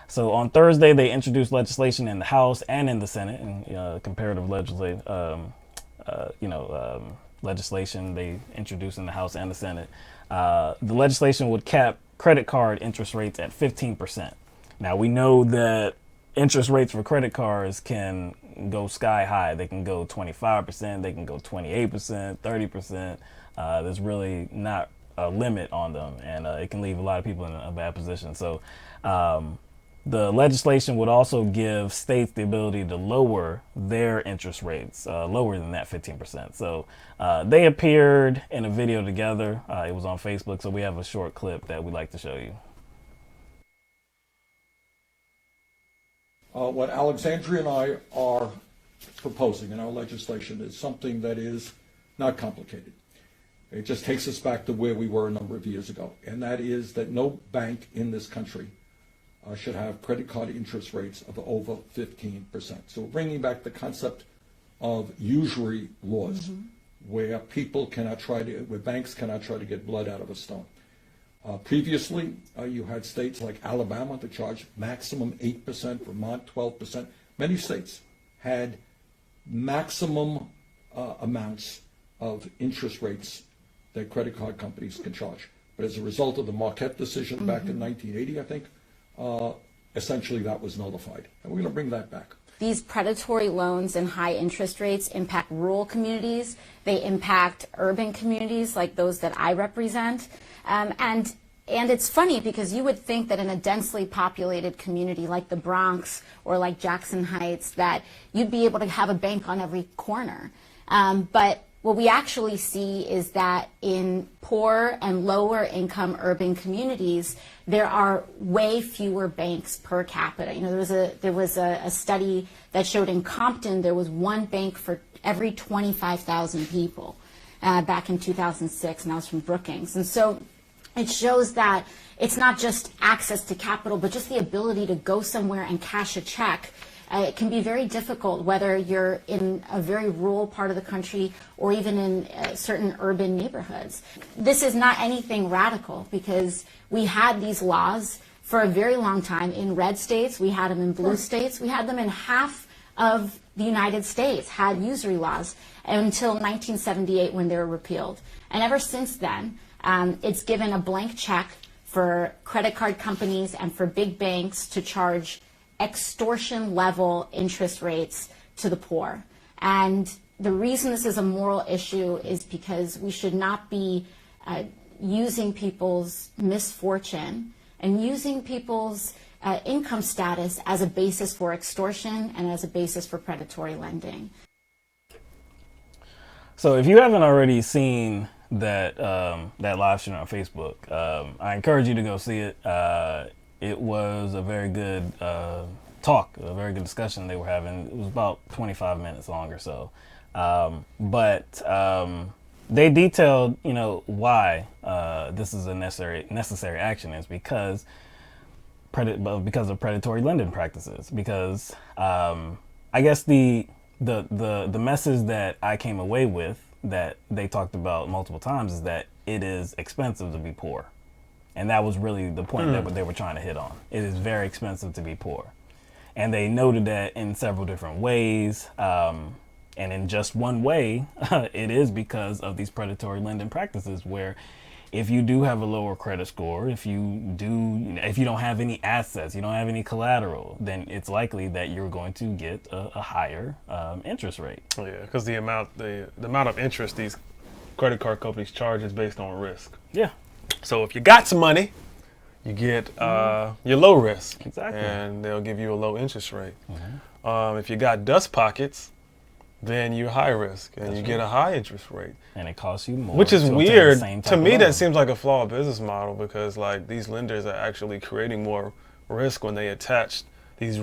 So on Thursday, they introduced legislation in the House and in the Senate, and comparative legislation they introduced in the House and the Senate. The legislation would cap credit card interest rates at 15%. Now, we know that interest rates for credit cards can go sky high. They can go 25%, they can go 28%, 30%. There's really not a limit on them, and it can leave a lot of people in a bad position. So the legislation would also give states the ability to lower their interest rates, lower than that 15%. So they appeared in a video together. It was on Facebook, so we have a short clip that we'd like to show you. What Alexandria and I are proposing in our legislation is something that is not complicated. It just takes us back to where we were a number of years ago, and that is that no bank in this country should have credit card interest rates of over 15%. So we're bringing back the concept of usury laws, where banks cannot try to get blood out of a stone. Previously, you had states like Alabama that charged maximum 8%, Vermont 12%. Many states had maximum amounts of interest rates that credit card companies can charge. But as a result of the Marquette decision back in 1980, I think, essentially that was nullified. And we're going to bring that back. These predatory loans and high interest rates impact rural communities. They impact urban communities like those that I represent. And it's funny because you would think that in a densely populated community like the Bronx or like Jackson Heights that you'd be able to have a bank on every corner. But what we actually see is that in poor and lower income urban communities, there are way fewer banks per capita. You know, there was a study that showed in Compton there was one bank for every 25,000 people back in 2006, and that was from Brookings. And so it shows that it's not just access to capital, but just the ability to go somewhere and cash a check. It can be very difficult whether you're in a very rural part of the country or even in certain urban neighborhoods. This is not anything radical because we had these laws for a very long time in red states. We had them in blue states. We had them in half of the United States had usury laws until 1978 when they were repealed. And ever since then, it's given a blank check for credit card companies and for big banks to charge extortion level interest rates to the poor. And the reason this is a moral issue is because we should not be using people's misfortune and using people's income status as a basis for extortion and as a basis for predatory lending. So if you haven't already seen that live stream on Facebook, I encourage you to go see it. It was a very good talk, a very good discussion they were having. It was about 25 minutes long or so. But they detailed, why this is a necessary action is because of predatory lending practices. Because I guess the message that I came away with that they talked about multiple times is that it is expensive to be poor. And that was really the point that they were trying to hit on. It is very expensive to be poor. And they noted that in several different ways. And in just one way, it is because of these predatory lending practices where if you do have a lower credit score, if you don't have any assets, you don't have any collateral, then it's likely that you're going to get a higher interest rate. Oh, yeah, because the amount of interest these credit card companies charge is based on risk. Yeah. So if you got some money, you get your low risk. Exactly. And they'll give you a low interest rate. If you got dust pockets, then you're high risk and you get a high interest rate. And it costs you more. Which is to weird. obtain the same To type me, of that loan. seems like a flawed business model because like these lenders are actually creating more risk when they attach these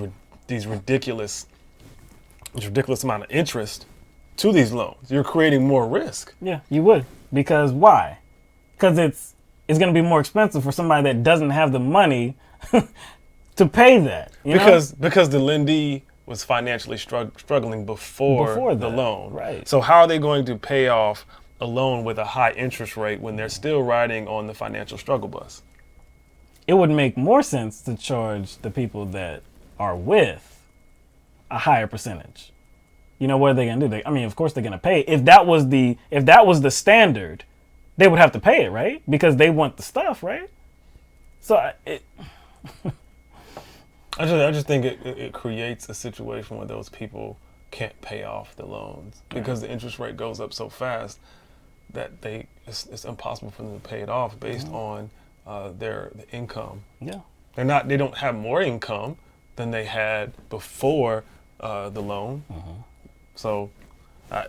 ridiculous amount of interest to these loans. You're creating more risk. Yeah, you would. Because why? Because it's going to be more expensive for somebody that doesn't have the money to pay that. Because the lendee was financially struggling before the that, loan. right. So how are they going to pay off a loan with a high interest rate when they're still riding on the financial struggle bus? It would make more sense to charge the people that are with a higher percentage. What are they going to do? Of course they're going to pay. If that was the standard, they would have to pay it, right? Because they want the stuff, right? So I just think it creates a situation where those people can't pay off the loans because the interest rate goes up so fast that it's impossible for them to pay it off based on their income. Yeah, they don't have more income than they had before the loan. So I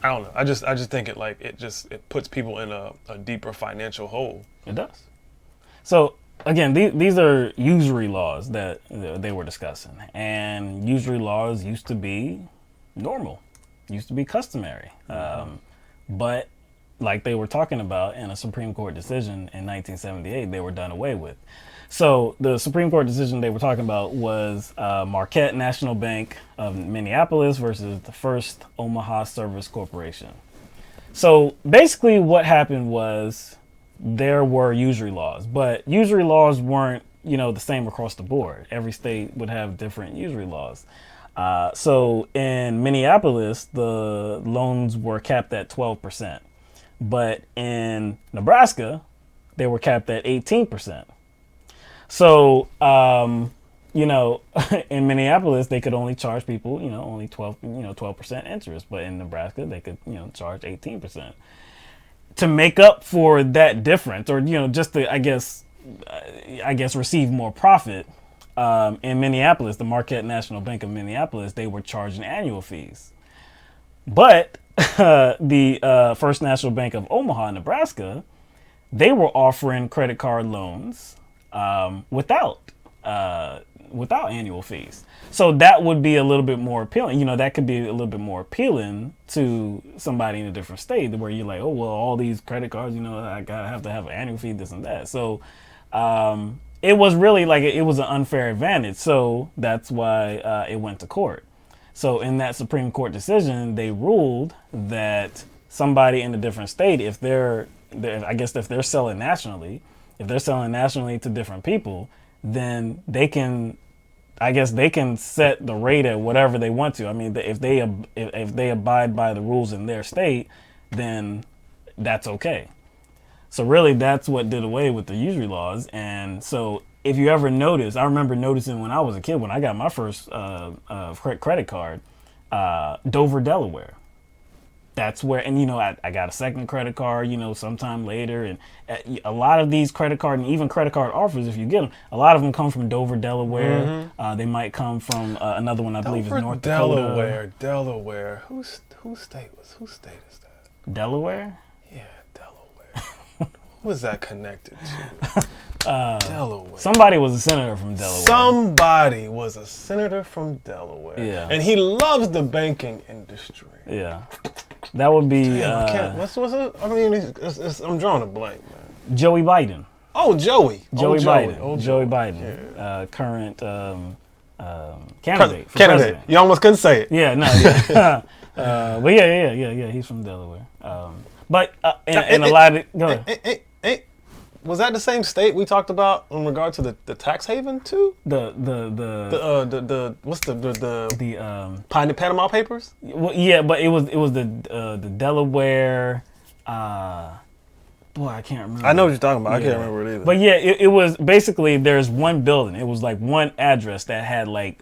don't know. I just think it puts people in a deeper financial hole. it does. So again, these are usury laws that they were discussing, and usury laws used to be normal, used to be customary. but like they were talking about in a Supreme Court decision in 1978, they were done away with. So the Supreme Court decision they were talking about was Marquette National Bank of Minneapolis versus the First Omaha Service Corporation. So basically what happened was there were usury laws, but usury laws weren't, the same across the board. Every state would have different usury laws. So in Minneapolis, the loans were capped at 12%, but in Nebraska, they were capped at 18%. So, in Minneapolis, they could only charge people, only 12% interest, but in Nebraska, they could, charge 18% to make up for that difference, or, just to, I guess, receive more profit. In Minneapolis, the Marquette National Bank of Minneapolis, they were charging annual fees. But the First National Bank of Omaha, Nebraska, they were offering credit card loans without annual fees. So that would be a little bit more appealing. That could be a little bit more appealing to somebody in a different state where you're like, oh, well, all these credit cards, I gotta have to have an annual fee, this and that. So it was really like it was an unfair advantage. So that's why it went to court. So in that Supreme Court decision, they ruled that somebody in a different state, if they're selling nationally, to different people, then they can set the rate at whatever they want to. I mean, if they abide by the rules in their state, then that's okay. So really, that's what did away with the usury laws. And so if you ever notice, I remember noticing when I was a kid, when I got my first credit card, Dover, Delaware. That's where, and I got a second credit card, sometime later, and a lot of these credit card and even credit card offers, if you get them, a lot of them come from Dover, Delaware. Mm-hmm. They might come from another one, I believe, is North Dakota. Delaware. Whose state is that? Delaware? Yeah, Delaware. Who is that connected to? Delaware. Somebody was a senator from Delaware. Somebody was a senator from Delaware. Yeah. And he loves the banking industry. Yeah. That would be. Damn, what's it? I mean, I'm drawing a blank, man. Joey Biden. Oh, Joey. Biden. Joey Biden. Yeah. Current candidate. Candidate. You almost couldn't say it. Yeah, no. Yeah. But yeah. He's from Delaware. But and a lot of. Go ahead. Was that the same state we talked about in regard to the tax haven too? The Panama Papers? Well, yeah, but it was the Delaware. Boy, I can't remember. I know what you're talking about. Yeah. I can't remember it either. But yeah, it was basically there's one building. It was like one address that had like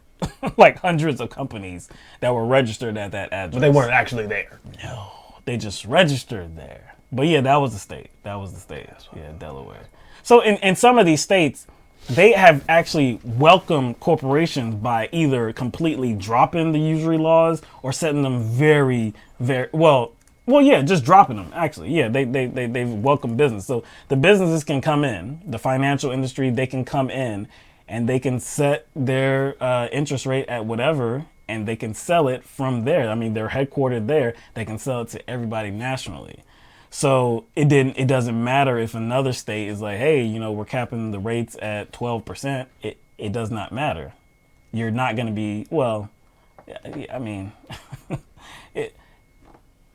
hundreds of companies that were registered at that address. But they weren't actually there. No, they just registered there. But yeah, that was the state. Yeah, Delaware. So in some of these states, they have actually welcomed corporations by either completely dropping the usury laws or setting them very, very well, just dropping them. Actually, yeah, they've welcomed business. So the businesses can come in, the financial industry, they can come in, and they can set their interest rate at whatever, and they can sell it from there. I mean, they're headquartered there. They can sell it to everybody nationally. So it doesn't matter if another state is like, hey, we're capping the rates at 12%. It does not matter. You're not going to be, I mean,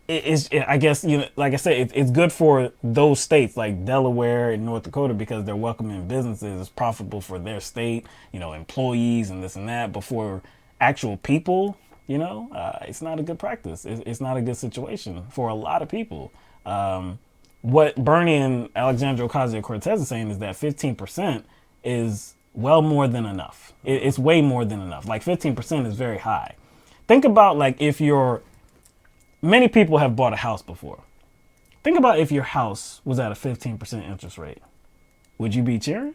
I guess, like I said, it's good for those states like Delaware and North Dakota because they're welcoming businesses. It's profitable for their state, employees and this and that. But for actual people, it's not a good practice. It's not a good situation for a lot of people. What Bernie and Alexandria Ocasio-Cortez is saying is that 15% is well more than enough. It's way more than enough. Like 15% is very high. Think about many people have bought a house before. Think about if your house was at a 15% interest rate. Would you be cheering?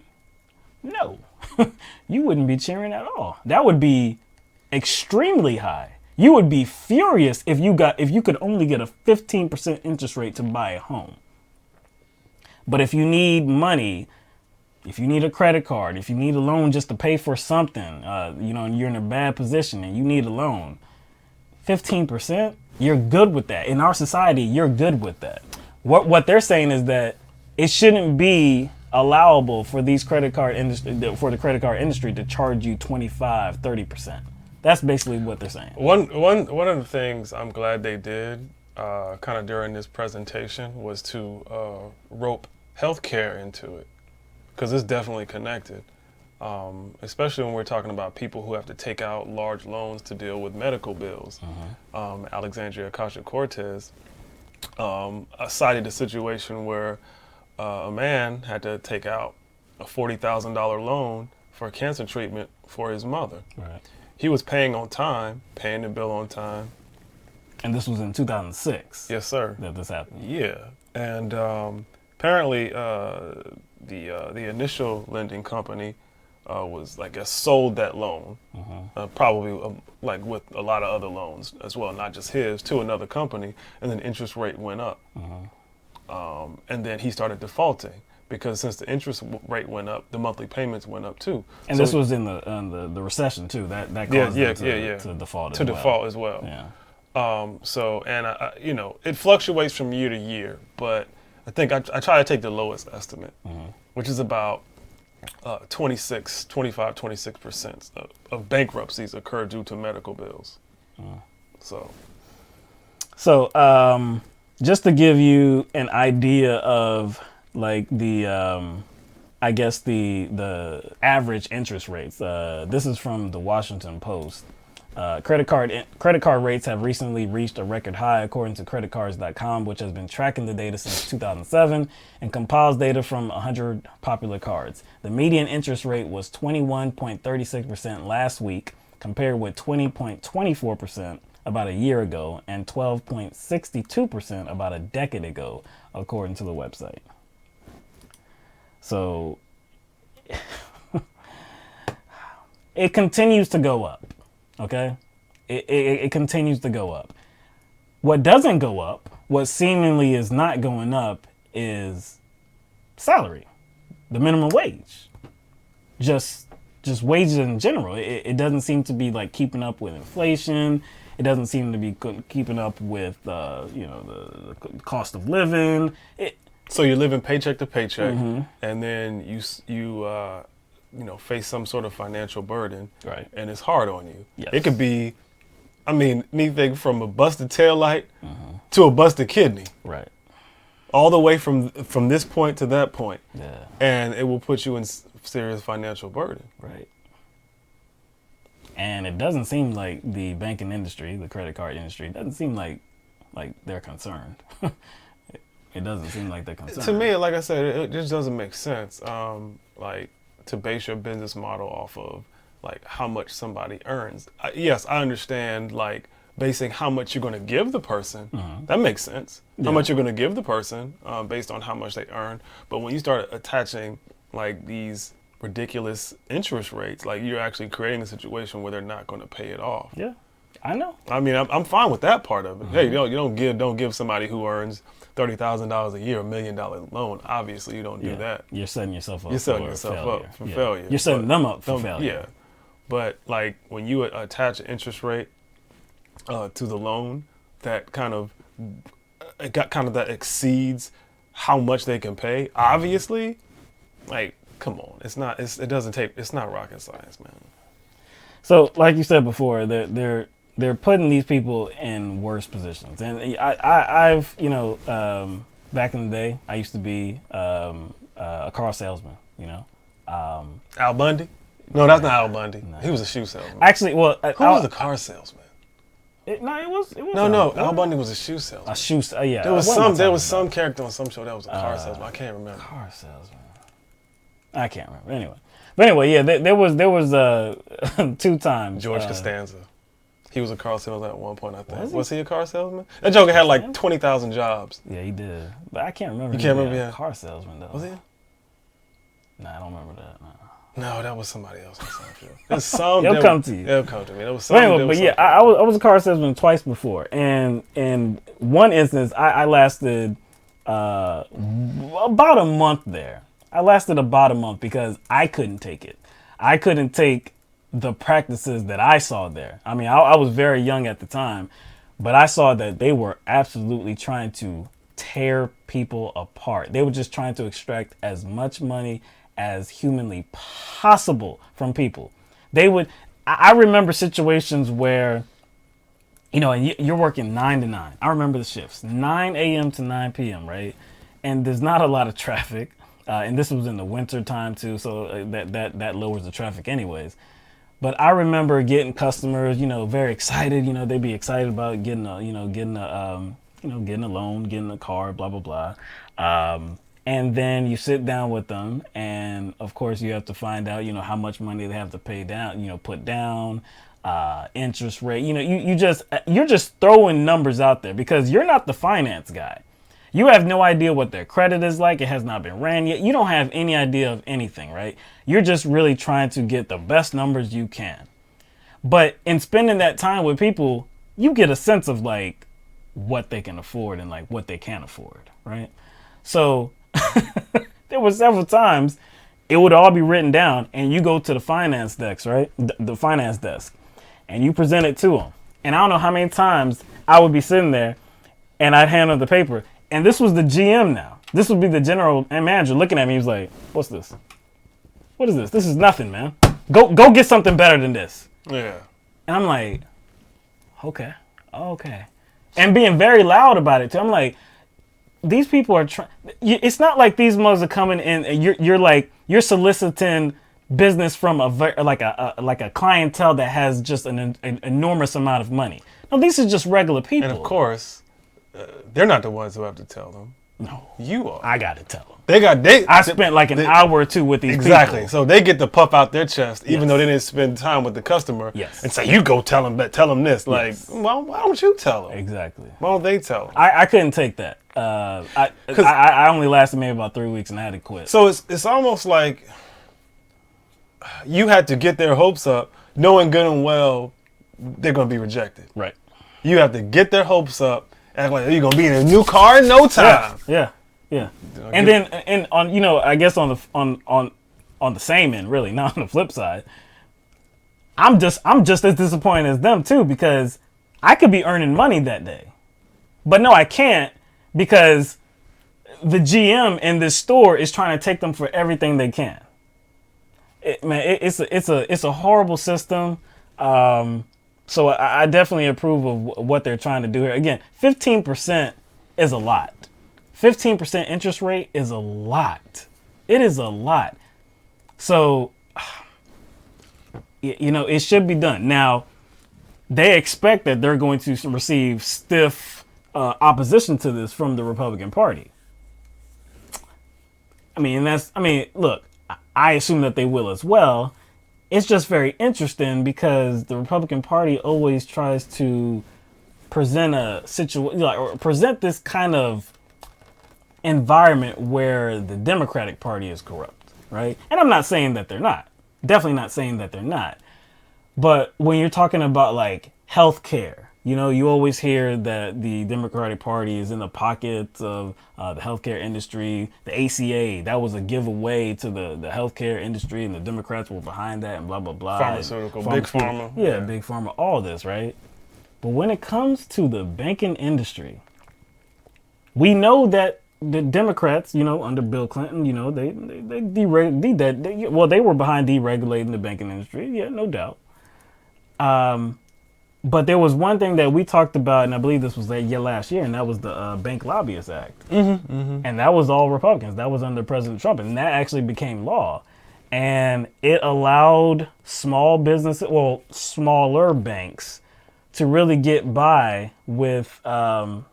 No, you wouldn't be cheering at all. That would be extremely high. You would be furious if you could only get a 15% interest rate to buy a home. But if you need money, if you need a credit card, if you need a loan just to pay for something, and you're in a bad position and you need a loan, 15%, You're good with that. In our society, you're good with that. What they're saying is that it shouldn't be allowable for these credit card industry for the credit card industry to charge you 25-30%. That's basically what they're saying. One of the things I'm glad they did kind of during this presentation was to rope healthcare into it, because it's definitely connected, especially when we're talking about people who have to take out large loans to deal with medical bills. Alexandria Ocasio-Cortez cited a situation where a man had to take out a $40,000 loan for cancer treatment for his mother. Right. He was paying on time, paying the bill on time. And this was in 2006. Yes, sir. That this happened. Yeah, and apparently the initial lending company was, I guess, sold that loan, probably like with a lot of other loans as well, not just his, to another company, and then interest rate went up. And then he started defaulting, because since the interest rate went up, the monthly payments went up too. And so this was in the recession too. That caused him to default as well. Yeah. So, and you know, it fluctuates from year to year, but I think I try to take the lowest estimate, which is about 26% of bankruptcies occur due to medical bills. So, just to give you an idea of like the, I guess the average interest rates. This is from the Washington Post. Credit card rates have recently reached a record high, according to creditcards.com, which has been tracking the data since 2007 and compiles data from 100 popular cards. The median interest rate was 21.36% last week, compared with 20.24% about a year ago and 12.62% about a decade ago, according to the website. So it continues to go up. Okay, it continues to go up. What doesn't go up, what seemingly is not going up, is salary, the minimum wage, just wages in general. It doesn't seem to be like keeping up with inflation. It doesn't seem to be keeping up with the cost of living. So you're living paycheck to paycheck, and then you face some sort of financial burden, right? And it's hard on you. Yes. It could be, anything from a busted taillight to a busted kidney, right? All the way from this point to that point. Yeah. And it will put you in serious financial burden. Right. And it doesn't seem like the banking industry, the credit card industry, doesn't seem like they're concerned. It doesn't seem like they're concerned. To me, like I said, it just doesn't make sense. To base your business model off of like how much somebody earns. Yes, I understand like basing how much you're going to give the person. That makes sense. Yeah. How much you're going to give the person based on how much they earn. But when you start attaching like these ridiculous interest rates, like you're actually creating a situation where they're not going to pay it off. Yeah, I know. I'm fine with that part of it. Hey, you don't give somebody who earns $30,000 a year $1 million loan. Obviously, you don't do that. You're setting yourself up. You're setting yourself up for failure. You're setting them up for failure. Yeah, but like when you attach an interest rate to the loan that that exceeds how much they can pay. Obviously, like come on, it's not rocket science, man. So, like you said before, they're putting these people in worse positions, and I've back in the day, I used to be a car salesman. Al Bundy? No, that's not Al Bundy. No. He was a shoe salesman. Actually, well, who was a car salesman? It was. No. Al Bundy was a shoe salesman. Yeah. There was some character on some show that was a car salesman. I can't remember. Car salesman. I can't remember. Anyway, yeah. There was 2 times. George Costanza. He was a car salesman at one point, I think. Was he a car salesman? That joker had like 20,000 jobs. Yeah, he did. But I can't remember. You can't remember? Yeah. Car salesman though. Was he? Nah, I don't remember that. No, that was somebody else. There's some. It'll come to you. It'll come to me. There was some. I was a car salesman twice before, and in one instance, I lasted about a month there. I lasted about a month because I couldn't take it. I couldn't take the practices that I saw there. I was very young at the time, But I saw that they were absolutely trying to tear people apart. They were just trying to extract as much money as humanly possible from people. I remember situations where, and you're working 9 to 9. I remember the shifts, 9 a.m. to 9 p.m., right? And there's not a lot of traffic. And this was in the winter time too, so that lowers the traffic anyways. But I remember getting customers, very excited. They'd be excited about getting a loan, getting a car, blah blah blah. And then you sit down with them, and of course you have to find out, how much money they have to pay down, put down, interest rate. You're just throwing numbers out there because you're not the finance guy. You have no idea what their credit is like. It has not been ran yet. You don't have any idea of anything, right? You're just really trying to get the best numbers you can. But in spending that time with people, you get a sense of like what they can afford and like what they can't afford, right? So there were several times it would all be written down, and you go to the finance desk, right? The finance desk, and you present it to them. And I don't know how many times I would be sitting there and I'd hand them the paper. And this was the GM now. This would be the general manager looking at me. He was like, "What's this? What is this? This is nothing, man. Go get something better than this." Yeah. And I'm like, okay. And being very loud about it too. I'm like, these people are trying. It's not like these mothers are coming in and you're soliciting business from a clientele that has just an enormous amount of money. No, these are just regular people. And of course, they're not the ones who have to tell them. No, you are. I got to tell them. I spent like an hour or two with these people. Exactly. So they get to puff out their chest, even though they didn't spend time with the customer. Yes. And say, you go tell them this. Like, Yes. well, why don't you tell them? Exactly. Why don't they tell them? I couldn't take that. I only lasted maybe about 3 weeks and I had to quit. So it's almost like you had to get their hopes up, knowing good and well they're going to be rejected. Right. You have to get their hopes up, act like you're going to be in a new car in no time. Yeah. And then, on I guess on the same end, really, not on the flip side, I'm just as disappointed as them too, because I could be earning money that day, but no, I can't, because the GM in this store is trying to take them for everything they can. It's a horrible system. So I definitely approve of what they're trying to do here. Again, 15% is a lot. 15% interest rate is a lot. It is a lot. So, it should be done. Now, they expect that they're going to receive stiff opposition to this from the Republican Party. Look, I assume that they will as well. It's just very interesting because the Republican Party always tries to present a situation, or present this kind of environment where the Democratic Party is corrupt, right? And I'm not saying that they're not. Definitely not saying that they're not. But when you're talking about like healthcare, you always hear that the Democratic Party is in the pockets of the healthcare industry. The ACA, that was a giveaway to the healthcare industry, and the Democrats were behind that, and blah, blah, blah. Pharmaceutical, big pharma. Yeah, big pharma, all this, right? But when it comes to the banking industry, we know that the Democrats, under Bill Clinton, they were behind deregulating the banking industry. Yeah, no doubt. But there was one thing that we talked about, and I believe this was last year, and that was the Bank Lobbyist Act. And that was all Republicans. That was under President Trump, and that actually became law. And it allowed small businesses, smaller banks, to really get by with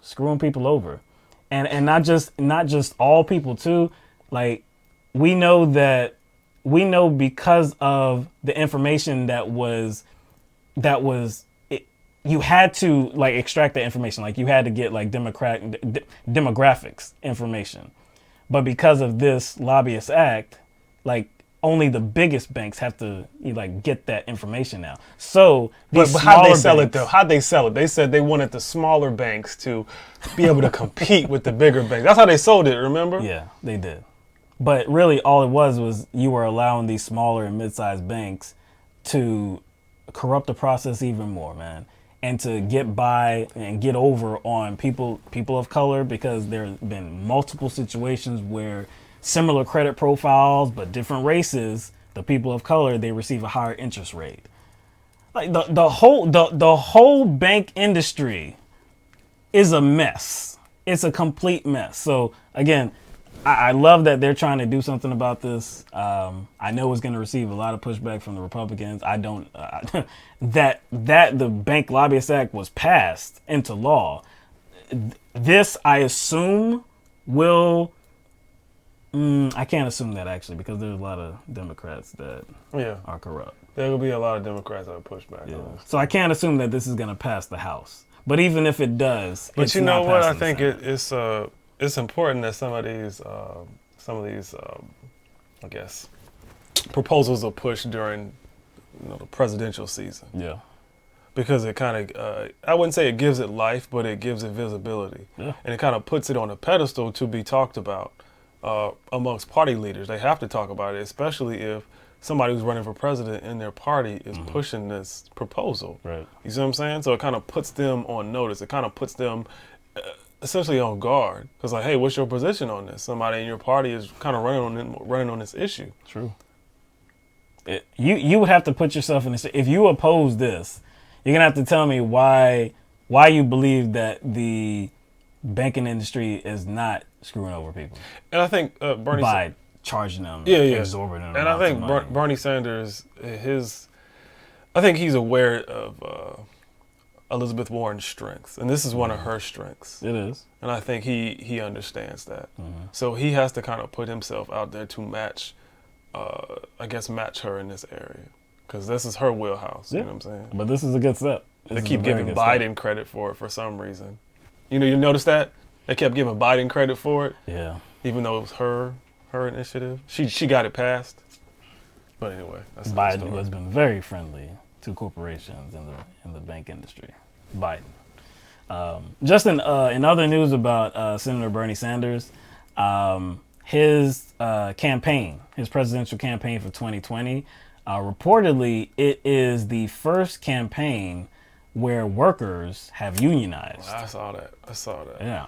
screwing people over. And not just all people too. Like, we know because of the information that was you had to like extract that information. Like, you had to get like demographics information. But because of this Lobbyist Act, like, only the biggest banks have to get that information now. So, but how'd they sell it though? How'd they sell it? They said they wanted the smaller banks to be able to compete with the bigger banks. That's how they sold it, remember? Yeah, they did. But really, all it was you were allowing these smaller and mid-sized banks to corrupt the process even more, man. and to get by and get over on people of color, because there have been multiple situations where similar credit profiles but different races, the people of color, they receive a higher interest rate. Like the whole bank industry is a mess. It's a complete mess. So again, I love that they're trying to do something about this. I know it's going to receive a lot of pushback from the Republicans. I don't that the Bank Lobbyist Act was passed into law. This, I assume, will. I can't assume that, actually, because there's a lot of Democrats that are corrupt. There will be a lot of Democrats that will push back on this. So I can't assume that this is going to pass the House. But even if it does, but it's you know not what? I passing the think Senate. it's important that some of these I guess proposals are pushed during the presidential season. Yeah. Because it kind of, I wouldn't say it gives it life, but it gives it visibility. Yeah. And it kind of puts it on a pedestal to be talked about amongst party leaders. They have to talk about it, especially if somebody who's running for president in their party is pushing this proposal. Right. You see what I'm saying? So it kind of puts them on notice. It kind of puts them essentially on guard. Because like, hey, what's your position on this? Somebody in your party is kind of running on this issue. True. You would have to put yourself in this. If you oppose this, you're gonna have to tell me why you believe that the banking industry is not screwing over people. And I think Bernie by charging them exorbitant and I think Bernie Sanders, I think he's aware of Elizabeth Warren's strengths, and this is one of her strengths. It is. And I think he understands that. So he has to kind of put himself out there to match her in this area, because this is her wheelhouse. You know what I'm saying? But this is a good step. They keep giving Biden credit for it for some reason. You notice that? They kept giving Biden credit for it. Yeah. Even though it was her initiative. She got it passed. But anyway, that's Biden, who has been very friendly to corporations in the bank industry. Biden. Just in other news about Senator Bernie Sanders, his campaign, his presidential campaign for 2020, reportedly it is the first campaign where workers have unionized. I saw that. Yeah.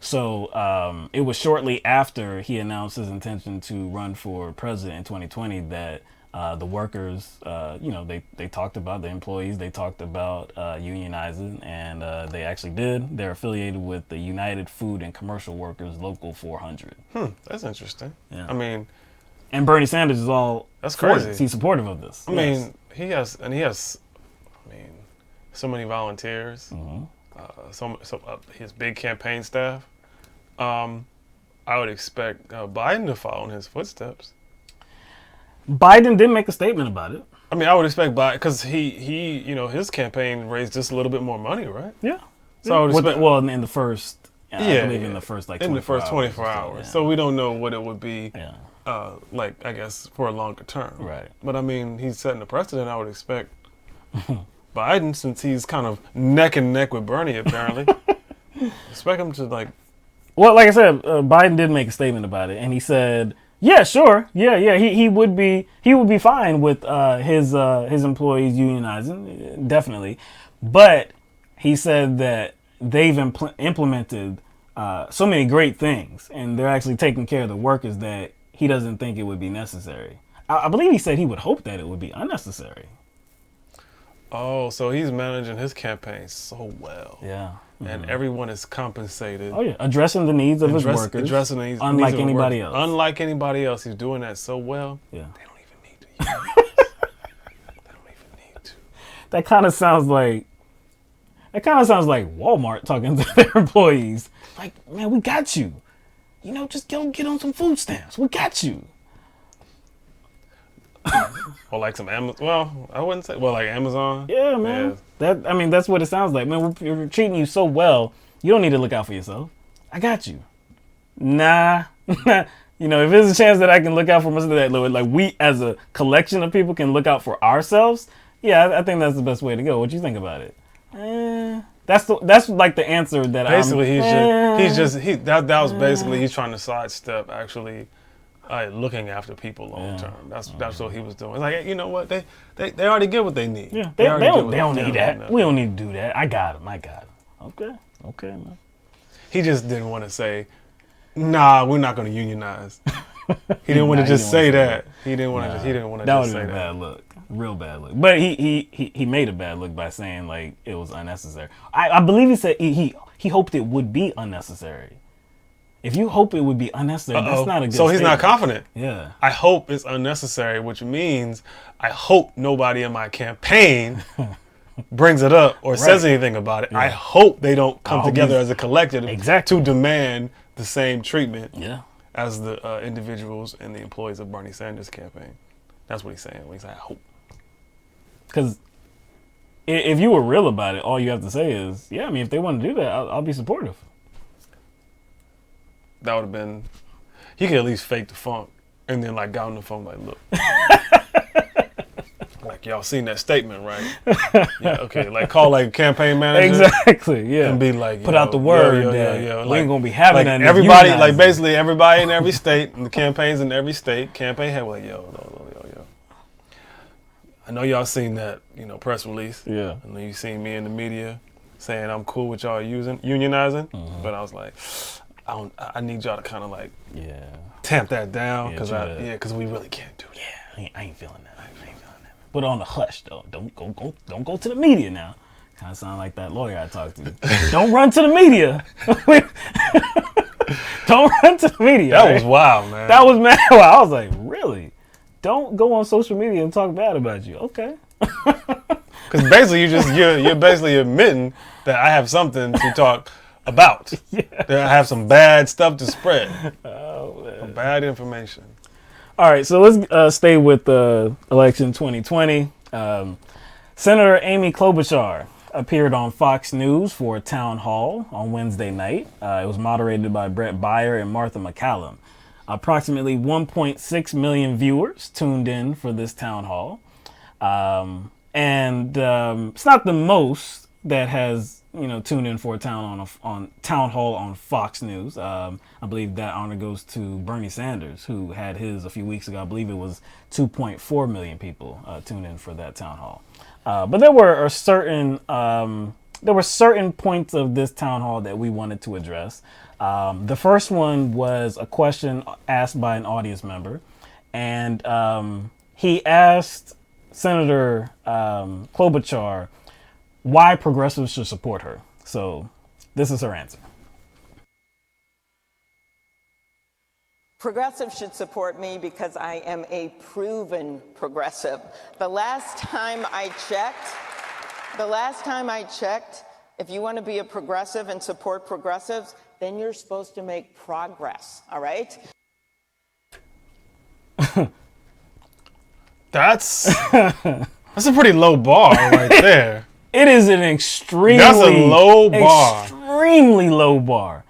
So it was shortly after he announced his intention to run for president in 2020 that the workers, they talked about, the employees, they talked about unionizing, and they actually did. They're affiliated with the United Food and Commercial Workers Local 400. That's interesting. Yeah. I mean, and Bernie Sanders is all that's for crazy. it. He's supportive of this. I mean, he has so many volunteers, his big campaign staff. I would expect Biden to follow in his footsteps. Biden did make a statement about it. I mean, I would expect Biden, because he his campaign raised just a little bit more money, right? Yeah. So I would expect, in the first, I believe in the first 24 hours. So we don't know what it would be. Yeah. I guess for a longer term. Right. But I mean, he's setting a precedent. I would expect Biden, since he's kind of neck and neck with Bernie, apparently, expect him to like. Well, like I said, Biden did make a statement about it, and he said, "Yeah, sure, yeah, he would be fine with his employees unionizing, definitely," but he said that they've implemented so many great things, and they're actually taking care of the workers that he doesn't think it would be necessary. I believe he said he would hope that it would be unnecessary. Oh, so he's managing his campaign so well. Yeah. And everyone is compensated. Oh, yeah. Addressing the needs of his workers. Addressing the needs unlike of anybody else. Unlike anybody else. He's doing that so well. Yeah. They don't even need to unionize. They don't even need to. That kind of sounds like Walmart talking to their employees. Like, man, we got you. Just go get on some food stamps. We got you. Or like some Amazon. Well, I wouldn't say. Well, like Amazon. Yeah, man. Yeah. That's what it sounds like. Man, we're treating you so well. You don't need to look out for yourself. I got you. Nah. If there's a chance that I can look out for myself, like we as a collection of people can look out for ourselves. Yeah, I think that's the best way to go. What do you think about it? That's like the answer that basically that was basically he's trying to sidestep actually looking after people long term. That's what he was doing. It's like, you know what? They already get what they need. Yeah, they don't need that. We don't need to do that. I got him. Okay, man. He just didn't want to say, nah, we're not going to unionize. He didn't want to just say that. He didn't want to just say that. That would have been a bad look. Real bad look. But he made a bad look by saying like it was unnecessary. I believe he said he hoped it would be unnecessary. If you hope it would be unnecessary, that's not a good So he's statement. not confident. Yeah. I hope it's unnecessary, which means I hope nobody in my campaign brings it up or says anything about it. Yeah. I hope they don't come together as a collective to demand the same treatment as the individuals and the employees of Bernie Sanders' campaign. That's what he's saying. When he's like, I hope. Because if you were real about it, all you have to say is, yeah, I mean, if they want to do that, I'll be supportive. That would have been, he could at least fake the funk and then like got on the phone like, look. Like, y'all seen that statement, right? Yeah, okay. Like, call like a campaign manager. Exactly, yeah. And be like, put out the word that we ain't going to be having that. Everybody, like basically everybody in every state, and the campaigns in every state, campaign head like, yo. I know y'all seen that, press release. Yeah. I know you seen me in the media saying I'm cool with y'all unionizing, but I was like, I need y'all to kind of like tamp that down because we really can't do that. Yeah, I ain't feeling that. But on the hush though, don't go to the media now. Kind of sound like that lawyer I talked to. Don't run to the media. Don't run to the media. That was wild, man. That was mad wild. I was like, really? Don't go on social media and talk bad about you. Okay. Because basically you're basically admitting that I have something to talk about. That I have some bad stuff to spread. Oh, man. Some bad information. All right, so let's stay with election 2020. Senator Amy Klobuchar appeared on Fox News for a town hall on Wednesday night. It was moderated by Brett Baier and Martha McCallum. Approximately 1.6 million viewers tuned in for this town hall. And it's not the most that has tuned in for a town hall on Fox News. I believe that honor goes to Bernie Sanders, who had his a few weeks ago. I believe it was 2.4 million people tuned in for that town hall. But there were certain points of this town hall that we wanted to address. The first one was a question asked by an audience member, and he asked Senator Klobuchar why progressives should support her. So this is her answer. Progressives should support me because I am a proven progressive. The last time I checked, if you want to be a progressive and support progressives, then you're supposed to make progress, all right? That's a pretty low bar right there. It is an extremely low bar. Extremely low bar.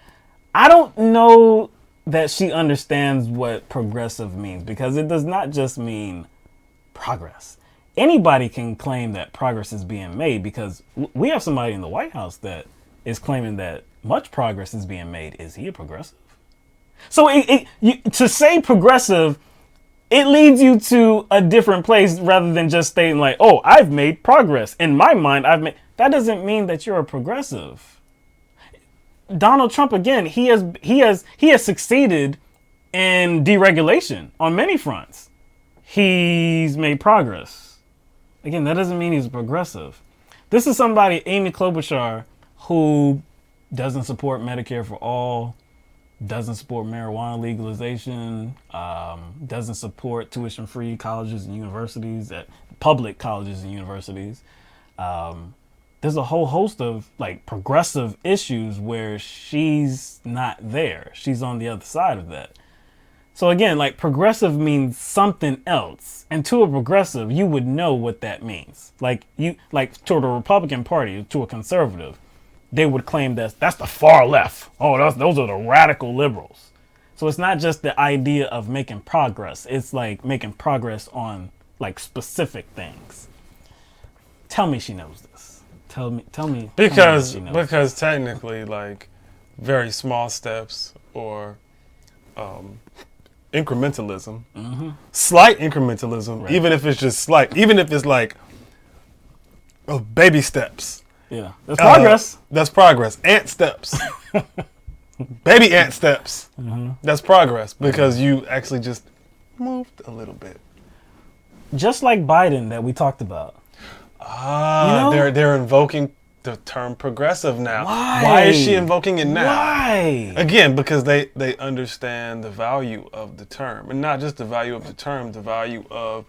I don't know that she understands what progressive means, because it does not just mean progress. Anybody can claim that progress is being made, because we have somebody in the White House that is claiming that much progress is being made. Is he a progressive? So to say progressive, it leads you to a different place rather than just stating like, oh, I've made progress. In my mind, that doesn't mean that you're a progressive. Donald Trump, again, he has succeeded in deregulation on many fronts. He's made progress. Again, that doesn't mean he's a progressive. This is somebody, Amy Klobuchar, who doesn't support Medicare for all, doesn't support marijuana legalization, doesn't support tuition-free colleges and universities, public colleges and universities. There's a whole host of like progressive issues where she's not there. She's on the other side of that. So again, like progressive means something else. And to a progressive, you would know what that means. Like to the Republican Party, to a conservative, they would claim that's the far left. Oh, those are the radical liberals. So it's not just the idea of making progress. It's like making progress on like specific things. Tell me she knows this. Tell me. Because technically, like very small steps or incrementalism, slight incrementalism, even if it's just slight, even if it's like baby steps. Yeah, that's progress. That's progress. Ant steps. Baby ant steps. That's progress because you actually just moved a little bit. Just like Biden that we talked about. They're invoking the term progressive now. Why? Why is she invoking it now? Why? Again, because they understand the value of the term. And not just the value of the term, the value of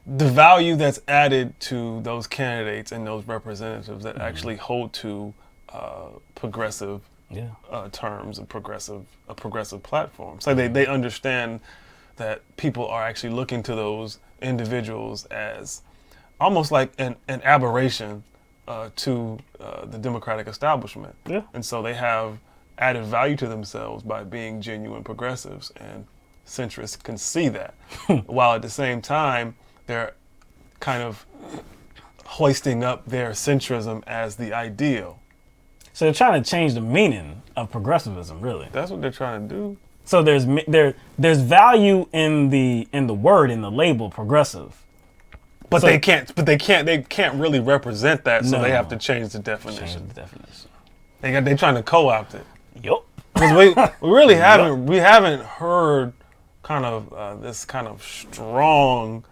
the value that's added to those candidates and those representatives that actually hold to progressive terms, a progressive platform. So they understand that people are actually looking to those individuals as almost like an aberration to the Democratic establishment. Yeah. And so they have added value to themselves by being genuine progressives, and centrists can see that. While at the same time, they're kind of hoisting up their centrism as the ideal. So they're trying to change the meaning of progressivism, really. That's what they're trying to do. So there's value in the word, in the label progressive. But So- they can't really represent that, so No. they have to change the definition. Change the definition. They're trying to co-opt it. Yup. Because we really haven't heard kind of this kind of strong,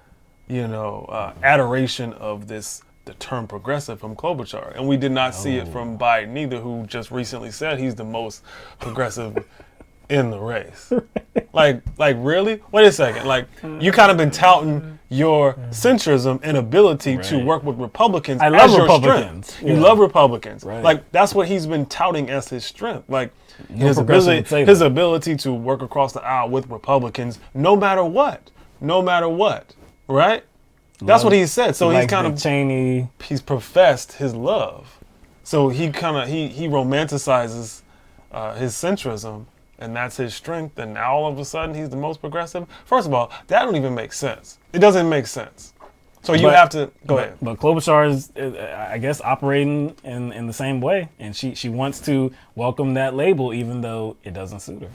adoration of the term progressive from Klobuchar, and we did not see it from Biden either, who just recently said he's the most progressive in the race. Like really? Wait a second. Like, you kind of been touting your centrism and ability to work with Republicans. I love as your Republicans. strength. You Yeah. love Republicans. Right. Like, that's what he's been touting as his strength. Like, his progressive would say his that. ability to work across the aisle with Republicans, no matter what, right? That's what he said. So he's Like kind Dick of Cheney. he's professed his love. So he romanticizes his centrism, and that's his strength. And now all of a sudden he's the most progressive. First of all, that don't even make sense. It doesn't make sense. So you have to go ahead. But Klobuchar is, I guess, operating in the same way, and she wants to welcome that label, even though it doesn't suit her.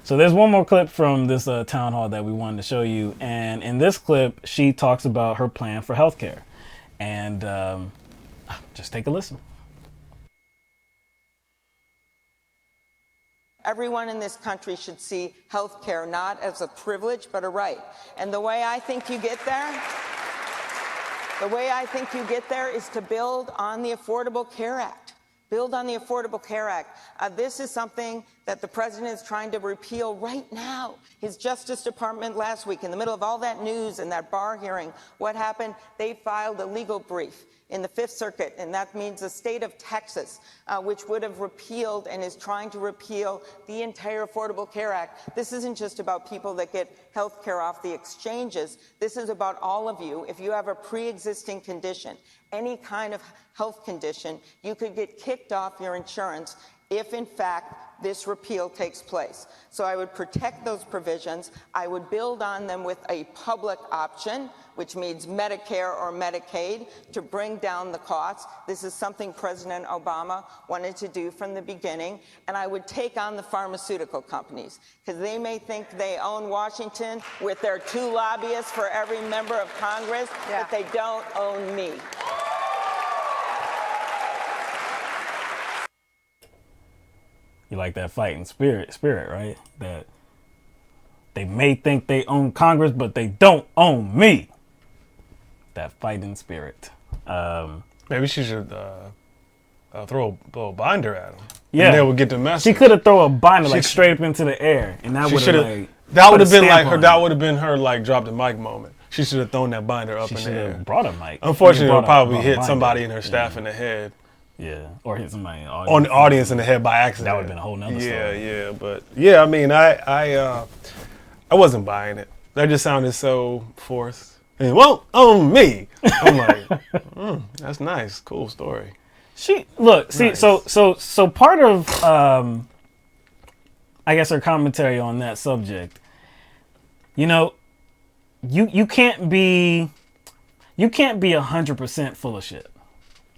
So there's one more clip from this town hall that we wanted to show you, and in this clip, she talks about her plan for healthcare, and just take a listen. Everyone in this country should see health care not as a privilege, but a right. And the way I think you get there is to build on the Affordable Care Act. Build on the Affordable Care Act. This is something that the president is trying to repeal right now. His Justice Department last week, in the middle of all that news and that Barr hearing, what happened? They filed a legal brief in the Fifth Circuit, and that means the state of Texas, which would have repealed and is trying to repeal the entire Affordable Care Act. This isn't just about people that get health care off the exchanges. This is about all of you. If you have a pre-existing condition, any kind of health condition, you could get kicked off your insurance if, in fact, this repeal takes place. So I would protect those provisions. I would build on them with a public option, which means Medicare or Medicaid, to bring down the costs. This is something President Obama wanted to do from the beginning. And I would take on the pharmaceutical companies, because they may think they own Washington with their 2 lobbyists for every member of Congress, but they don't own me. You like that fighting spirit, right? That they may think they own Congress, but they don't own me. That fighting spirit. Maybe she should throw a binder at him. Yeah, and they would get the message. She could have thrown a binder like straight up into the air, and that would have like that would have been like her. That would have been her like drop the mic moment. She should have thrown that binder up in the air. Brought a mic. Unfortunately, it'll probably hit somebody in her staff in the head. Yeah, or hit somebody in the on the audience in the head by accident. That would have been a whole nother story. Yeah, but yeah, I mean, I wasn't buying it. That just sounded so forced. And won't own me. I'm like, that's nice, cool story. Nice. So part of I guess her commentary on that subject, you can't be 100% full of shit.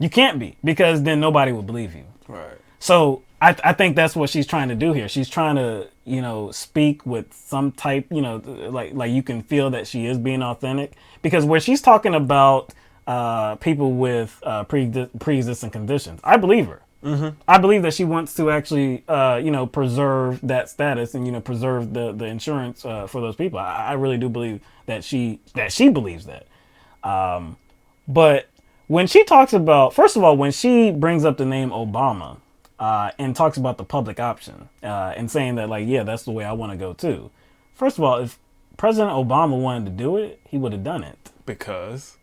You can't be, because then nobody would believe you. Right. So I think that's what she's trying to do here. She's trying to, speak with some type, like you can feel that she is being authentic, because where she's talking about people with pre-existing conditions, I believe her. Mm-hmm. I believe that she wants to actually, preserve that status and, preserve the insurance for those people. I really do believe that she believes that. But when she talks about, first of all, when she brings up the name Obama, and talks about the public option, and saying that, like, yeah, that's the way I want to go too. First of all, if President Obama wanted to do it, he would have done it. Because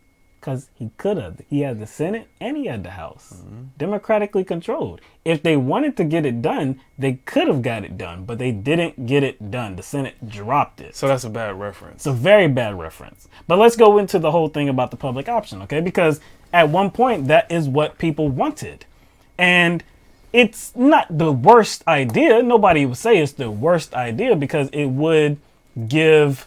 he could have. He had the Senate and he had the House, democratically controlled. If they wanted to get it done, they could have got it done, but they didn't get it done. The Senate dropped it. So that's a bad reference. It's a very bad reference. But let's go into the whole thing about the public option, okay? Because at one point, that is what people wanted. And it's not the worst idea. Nobody would say it's the worst idea, because it would give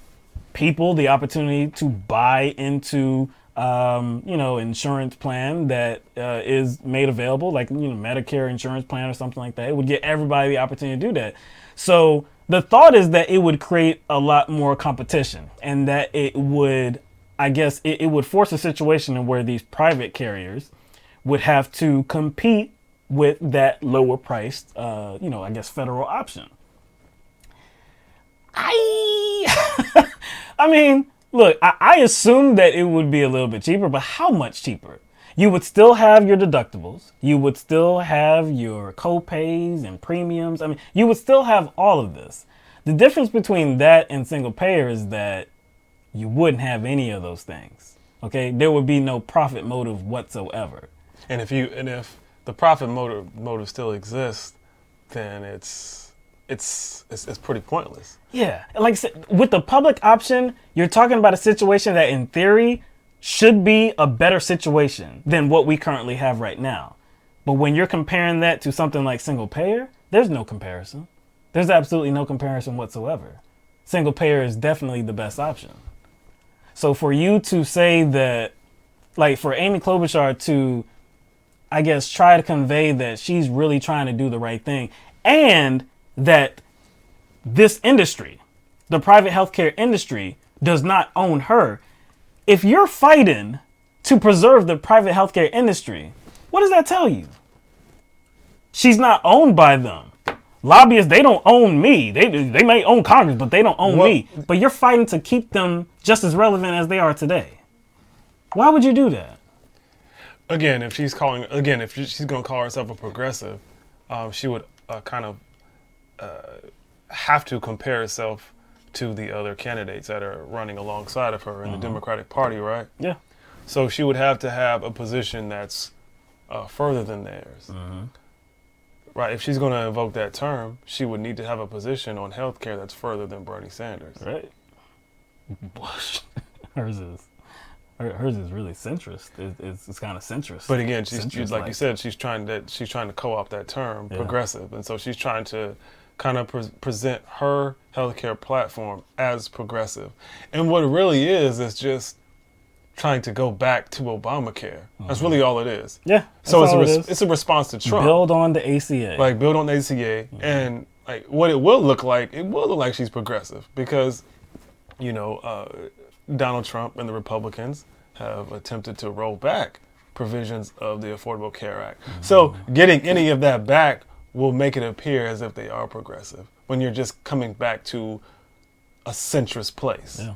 people the opportunity to buy into insurance plan that is made available, like, Medicare insurance plan or something like that. It would get everybody the opportunity to do that. So the thought is that it would create a lot more competition, and that it would, I guess, it would force a situation where these private carriers would have to compete with that lower priced, I guess, federal option. I mean, look, I assume that it would be a little bit cheaper, but how much cheaper? You would still have your deductibles. You would still have your co-pays and premiums. I mean, you would still have all of this. The difference between that and single payer is that you wouldn't have any of those things. Okay? There would be no profit motive whatsoever. And if the profit motive still exists, then it's pretty pointless. Yeah, like I said, with the public option, you're talking about a situation that in theory should be a better situation than what we currently have right now. But when you're comparing that to something like single payer, there's no comparison. There's absolutely no comparison whatsoever. Single payer is definitely the best option. So for you to say that, like for Amy Klobuchar to, I guess, try to convey that she's really trying to do the right thing, and that this industry, the private healthcare industry, does not own her. If you're fighting to preserve the private healthcare industry, what does that tell you? She's not owned by them. Lobbyists, they don't own me. They may own Congress, but they don't own me. But you're fighting to keep them just as relevant as they are today. Why would you do that? Again, if she's going to call herself a progressive, she would kind of have to compare herself to the other candidates that are running alongside of her in the Democratic Party, right? Yeah. So she would have to have a position that's further than theirs. Right? If she's going to invoke that term, she would need to have a position on healthcare that's further than Bernie Sanders. Right. Hers is really centrist. It's kind of centrist. But again, she's like you said, she's trying to co-opt that term, progressive, and so she's trying to kind of present her healthcare platform as progressive. And what it really is just trying to go back to Obamacare. That's really all it is. Yeah. So it's a response to Trump. Build on the ACA. Like build on the ACA, and like what it will look like she's progressive, because Donald Trump and the Republicans have attempted to roll back provisions of the Affordable Care Act. So getting any of that back will make it appear as if they are progressive when you're just coming back to a centrist place. Yeah.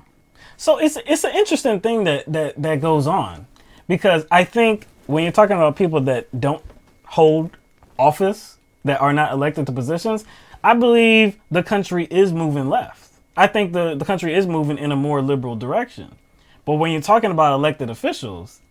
So it's an interesting thing that goes on, because I think when you're talking about people that don't hold office, that are not elected to positions, I believe the country is moving left. I think the country is moving in a more liberal direction. But when you're talking about elected officials,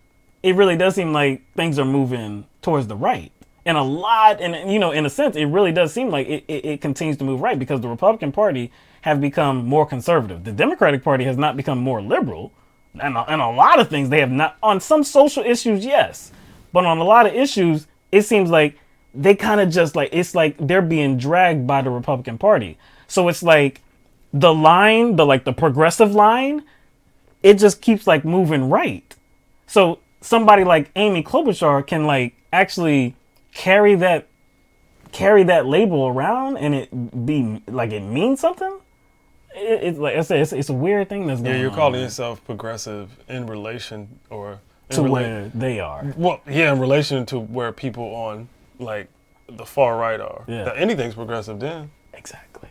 it really does seem like things are moving towards the right. And in a sense, it really does seem like it continues to move right, because the Republican Party have become more conservative. The Democratic Party has not become more liberal. And a lot of things they have not. On some social issues, yes. But on a lot of issues, it seems like they kind of just like, it's like they're being dragged by the Republican Party. So it's like the line, the progressive line, it just keeps like moving right. So somebody like Amy Klobuchar can like actually carry that carry that label around and it be like it means something. It's like I said, it's a weird thing that's going on. Yeah, you're calling yourself progressive in relation or to where they are. Well, yeah, in relation to where people on like the far right are. Yeah. That anything's progressive then. Exactly.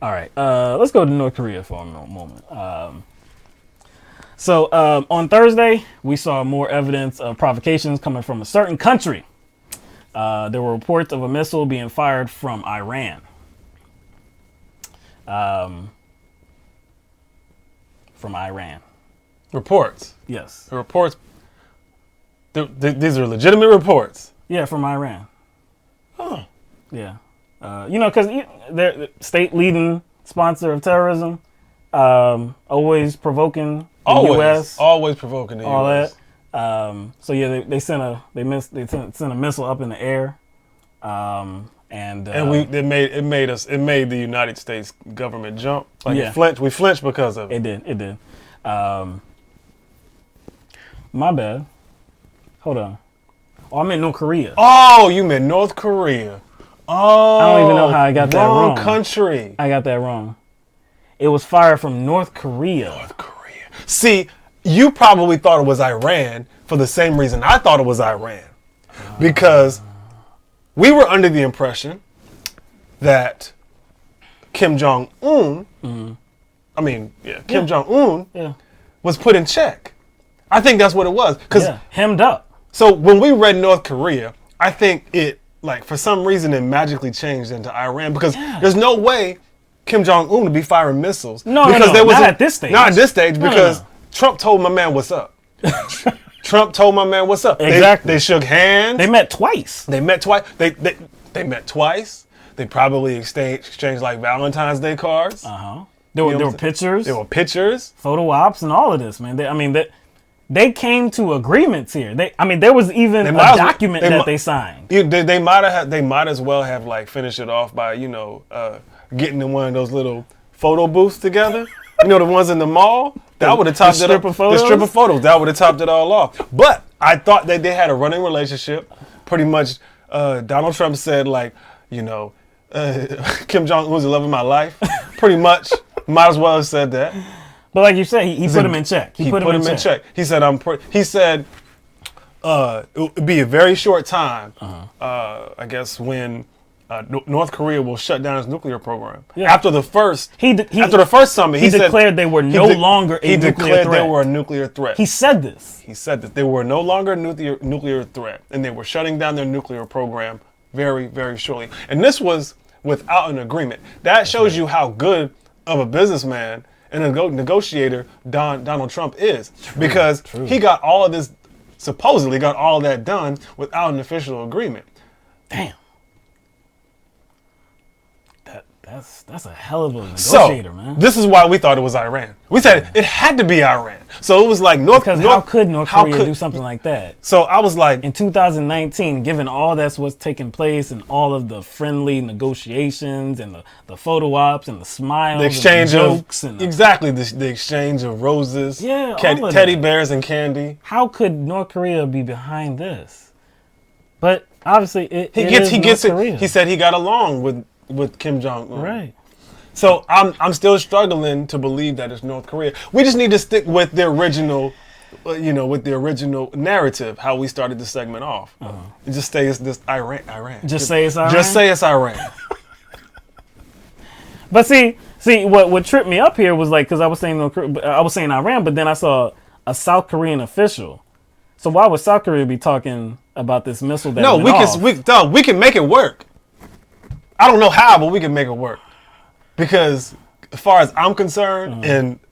All right, let's go to North Korea for a moment. So on Thursday, we saw more evidence of provocations coming from a certain country. There were reports of a missile being fired from Iran. From Iran. Reports. Yes. The reports. These are legitimate reports. Yeah, from Iran. Huh. Yeah. Because they're the state leading sponsor of terrorism, always provoking the U.S. Always provoking the all U.S. that. So yeah, they sent a missile up in the air, and it made the United States government jump. Like Yeah. it flinched. We flinched because of it. It did. My bad. Hold on. Oh, I meant North Korea. Oh, you meant North Korea. Oh, I don't even know how I got that wrong. Country. I got that wrong. It was fired from North Korea. North Korea. See, you probably thought it was Iran for the same reason I thought it was Iran. Because we were under the impression that Kim Jong-un, Kim Jong-un was put in check. I think that's what it was. Hemmed up. So when we read North Korea, I think it, for some reason, it magically changed into Iran because there's no way Kim Jong-un would be firing missiles. Not at this stage. Not at this stage because Trump told my man what's up. Trump told my man what's up. Exactly. They shook hands. They met twice. They met twice. They probably exchanged like Valentine's Day cards. There were pictures. There were pictures. Photo ops and all of this, man. They came to agreements here. There was even a document that they signed. They might as well have finished it off by getting in one of those little photo booths together. The ones in the mall. That would have topped it up. The strip of photos. That would have topped it all off. But I thought that they had a running relationship. Pretty much, Donald Trump said Kim Jong-un's the love of my life. Pretty much, might as well have said that. But like you said, he put him in check. He put him in check. He said, it would be a very short time, I guess, when North Korea will shut down its nuclear program. Yeah. After the first summit, he declared they were no longer a nuclear threat. He declared they were a nuclear threat. He said this. They were no longer a nuclear threat, and they were shutting down their nuclear program very, very shortly. And this was without an agreement. That shows you how good of a businessman and a negotiator Donald Trump is. Because he got all of this, supposedly got all of that done without an official agreement. Damn. That's a hell of a negotiator, man. This is why we thought it was Iran. We said it had to be Iran. So it was like how could North Korea do something like that? So I was like, in 2019, given all that's what's taking place and all of the friendly negotiations and the photo ops and the smiles, the exchange and the jokes the exchange of roses, teddy bears and candy. How could North Korea be behind this? But obviously, he gets it. He said he got along with Kim Jong-un. Right. So I'm still struggling to believe that it's North Korea. We just need to stick with the original, with the original narrative, how we started the segment off. Just say it's this Iran. Just say it's Iran? Just say it's Iran. But see, what tripped me up here was because I was saying Iran, but then I saw a South Korean official. So why would South Korea be talking about this missile that went off? We can make it work. I don't know how, but we can make it work. Because as far as I'm concerned,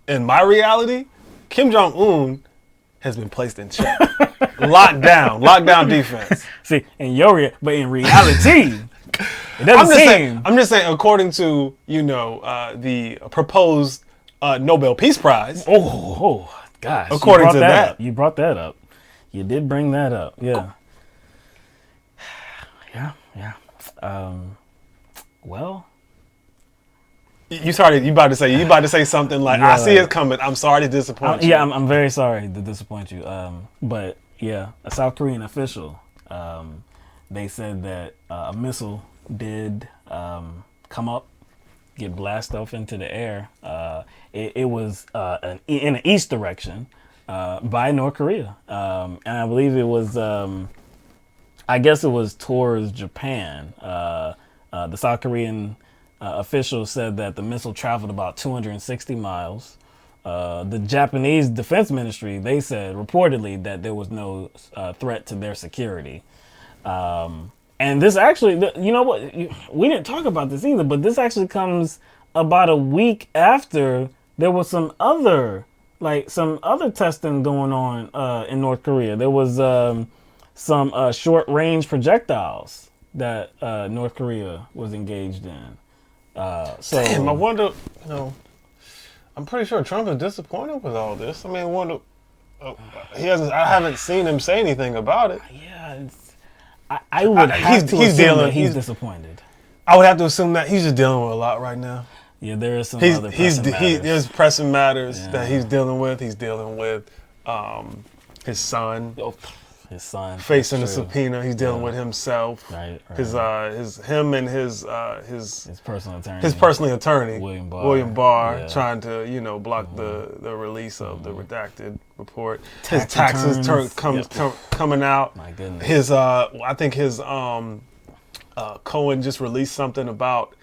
in my reality, Kim Jong-un has been placed in check. Lockdown defense. See, but in reality, it doesn't seem. I'm just saying, according to, the proposed Nobel Peace Prize. Oh, gosh. According to that. You brought that up. You did bring that up. Yeah. Yeah. Well, you about to say something like, I see it coming. I'm sorry to disappoint you. Yeah, I'm very sorry to disappoint you. But yeah, a South Korean official they said that a missile did come up, get blasted off into the air. It was in an east direction by North Korea, and I believe it was. I guess it was towards Japan. The South Korean officials said that the missile traveled about 260 miles. The Japanese Defense Ministry, they said reportedly that there was no threat to their security. And this actually, you know what, we didn't talk about this either, but this actually comes about a week after there was some other testing going on in North Korea. There was some short range projectiles that North Korea was engaged in. Damn, I wonder, I'm pretty sure Trump is disappointed with all this. I mean, I haven't seen him say anything about it. Yeah, I would have to assume that he's disappointed. I would have to assume that he's just dealing with a lot right now. Yeah, there is some other pressing matters. There's pressing matters that he's dealing with. He's dealing with his son. His son facing a subpoena. He's dealing with himself. Right. His personal attorney, William Barr, trying to block the release of the redacted report. His taxes coming out. My goodness. His I think his Cohen just released something about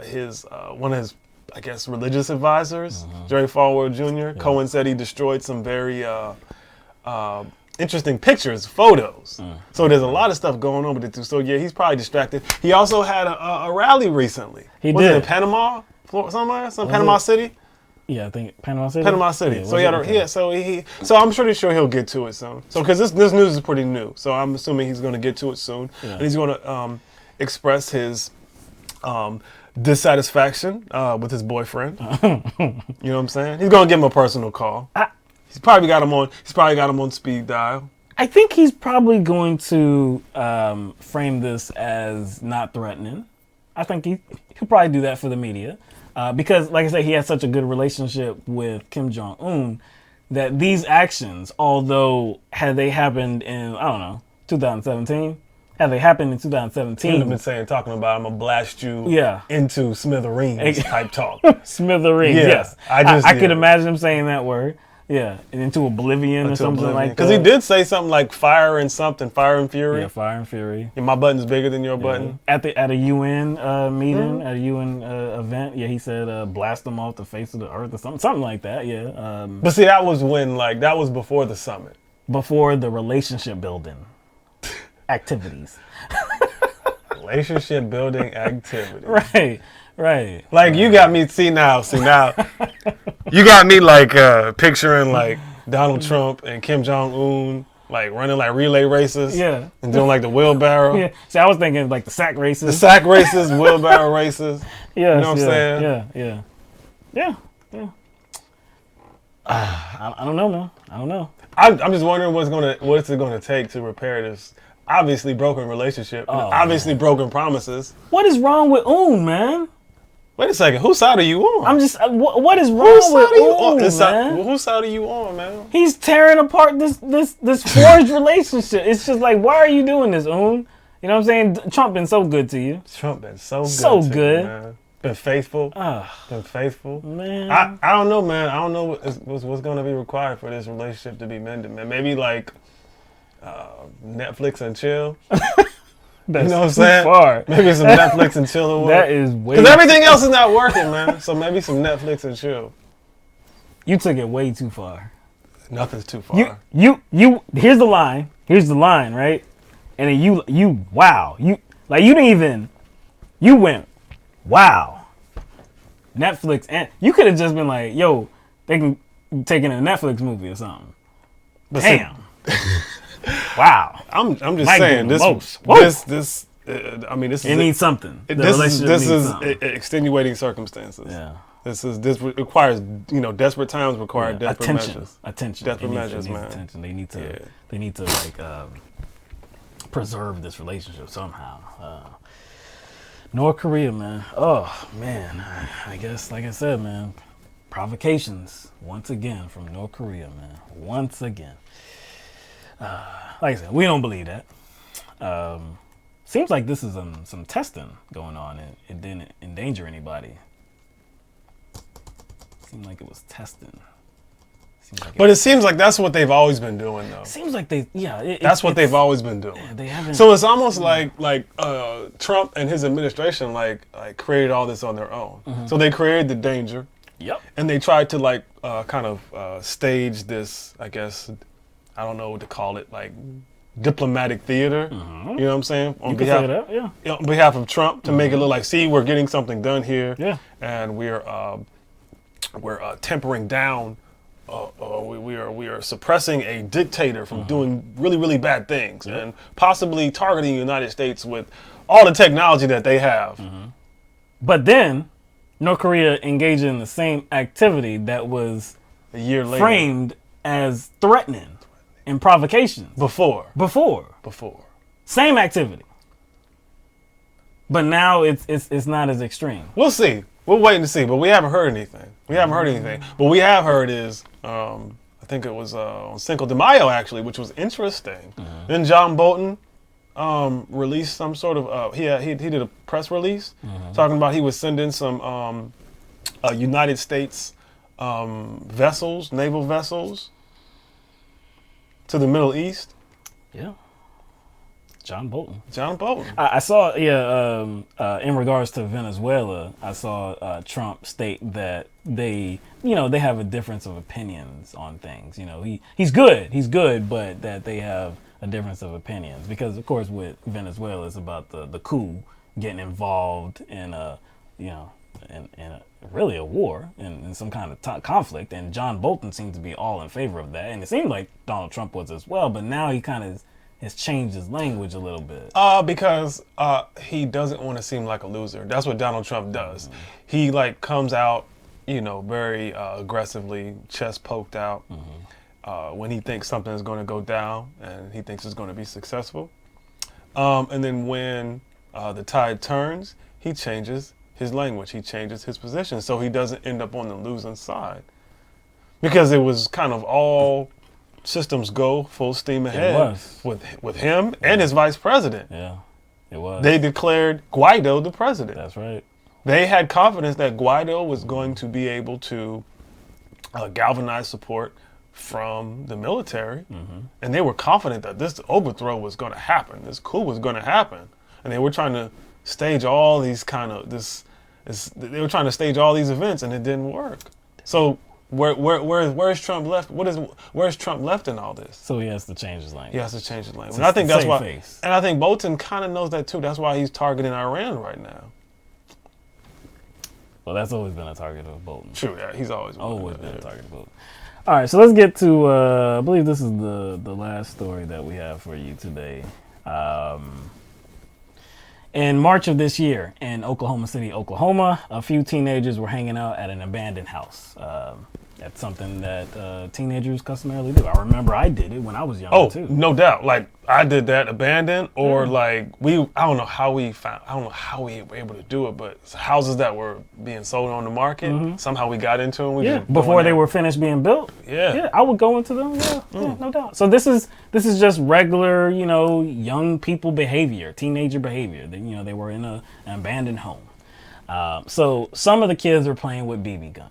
his one of his, I guess, religious advisors, Jerry Falwell Jr. Yeah. Cohen said he destroyed some very interesting pictures, photos. So there's a lot of stuff going on with it too. So yeah, he's probably distracted. He also had a rally recently. Was it in Panama? Somewhere? Panama City? Yeah, I think Panama City. Panama City. Yeah, so I'm pretty sure he'll get to it soon. So because this news is pretty new, so I'm assuming he's going to get to it soon, and he's going to express his dissatisfaction with his boyfriend. You know what I'm saying? He's going to give him a personal call. He's probably got him on speed dial. I think he's probably going to frame this as not threatening. I think he'll probably do that for the media. Because, like I said, he has such a good relationship with Kim Jong-un that these actions, although had they happened in, 2017, had they happened in 2017. He would have been talking about, I'm going to blast you into smithereens type talk. Smithereens, yes. I could imagine him saying that word. Yeah, into oblivion or something like that. Because he did say something like fire and fury. Yeah, fire and fury. Yeah, my button's bigger than your button. At a UN meeting, at a UN event, he said blast them off the face of the earth or something like that. Yeah. But see, that was that was before the summit. Before the relationship building activities. Relationship building activities. Right. Like you got me. See now. You got me picturing Donald Trump and Kim Jong-un running relay races. Yeah. And doing the wheelbarrow. Yeah. See, I was thinking the sack races. The sack races, wheelbarrow races. Yeah. You know what I'm saying? Yeah. I don't know, man. I don't know. I'm just wondering what's it gonna take to repair this obviously broken relationship, and obviously broken promises. What is wrong with man? Wait a second. Whose side are you on? I'm just. What is wrong with man? Whose side are you on, man? He's tearing apart this forged relationship. It's just why are you doing this, You know what I'm saying? Trump been so good to you. Trump been so good. So to good. You, man. Been faithful. Been faithful. Man. I don't know, man. I don't know what's going to be required for this relationship to be mended, man. Maybe Netflix and chill. That's you know what I'm saying? Far. Maybe some Netflix and chill. That is way. Because everything else is not working, man. So maybe some Netflix and chill. You took it way too far. Nothing's too far. You. Here's the line. Here's the line, right? And then wow. You didn't even. You went, wow. Netflix, and you could have just been yo, they can take in a Netflix movie or something. Damn. Wow. I'm just saying this. It needs something. This is extenuating circumstances. Yeah. This requires desperate times require desperate measures. Attention. Desperate measures, man. Attention. They need to preserve this relationship somehow. North Korea, man. Oh man. I guess like I said, man, provocations once again from North Korea, man. Once again. Like I said, we don't believe that. Seems like this is some testing going on, and it didn't endanger anybody. Seemed like it was testing. But it seems like that's what they've always been doing, though. Seems like they, yeah. That's what they've always been doing. Yeah, they haven't. So it's almost like Trump and his administration like created all this on their own. So they created the danger. Yep. And they tried to kind of stage this, I guess, I don't know what to call it, like diplomatic theater. You know what I'm saying? You can say that, yeah. On behalf of Trump to make it look like, see, we're getting something done here. Yeah. And we're tempering down. We are suppressing a dictator from doing really, really bad things and possibly targeting the United States with all the technology that they have. But then North Korea engaged in the same activity that was a year later framed as threatening and provocation. Before. Same activity. But now it's not as extreme. We'll see. We're waiting to see, but we haven't heard anything. What we have heard is, I think it was on Cinco de Mayo, actually, which was interesting. Then John Bolton released some sort of, he did a press release talking about he was sending some United States vessels, naval vessels, to the Middle East. Yeah. John Bolton. I saw, in regards to Venezuela, I saw Trump state that they have a difference of opinions on things. He's good, but that they have a difference of opinions because, of course, with Venezuela, it's about the coup getting involved in really a war in some kind of conflict, and John Bolton seemed to be all in favor of that, and it seemed like Donald Trump was as well, but now he kind of has changed his language a little bit. Because he doesn't want to seem like a loser. That's what Donald Trump does. He comes out, very aggressively, chest poked out, when he thinks something is going to go down and he thinks it's going to be successful. And then when the tide turns, he changes his language. He changes his position so he doesn't end up on the losing side. Because it was kind of all systems go, full steam ahead with him and his vice president. Yeah, it was. They declared Guaido the president. That's right. They had confidence that Guaido was going to be able to galvanize support from the military, and they were confident that this overthrow was going to happen. This coup was going to happen, and they were trying to stage all these they were trying to stage all these events, and it didn't work. So. Where's Trump left? Where's Trump left in all this? So he has to change his language. And I think that's why. And I think Bolton kind of knows that too. That's why he's targeting Iran right now. Well, that's always been a target of Bolton. True, yeah, he's always been a target of Bolton. All right, so let's get to. I believe this is the last story that we have for you today. In March of this year, in Oklahoma City, Oklahoma, a few teenagers were hanging out at an abandoned house. That's something that teenagers customarily do. I remember I did it when I was young too. Oh, no doubt. I did that abandoned, or I don't know how we were able to do it, but houses that were being sold on the market, somehow we got into them. Before they were finished being built. Yeah, I would go into them. Yeah, no doubt. So this is just regular, young people behavior, teenager behavior. They were in an abandoned home. So some of the kids are playing with BB guns.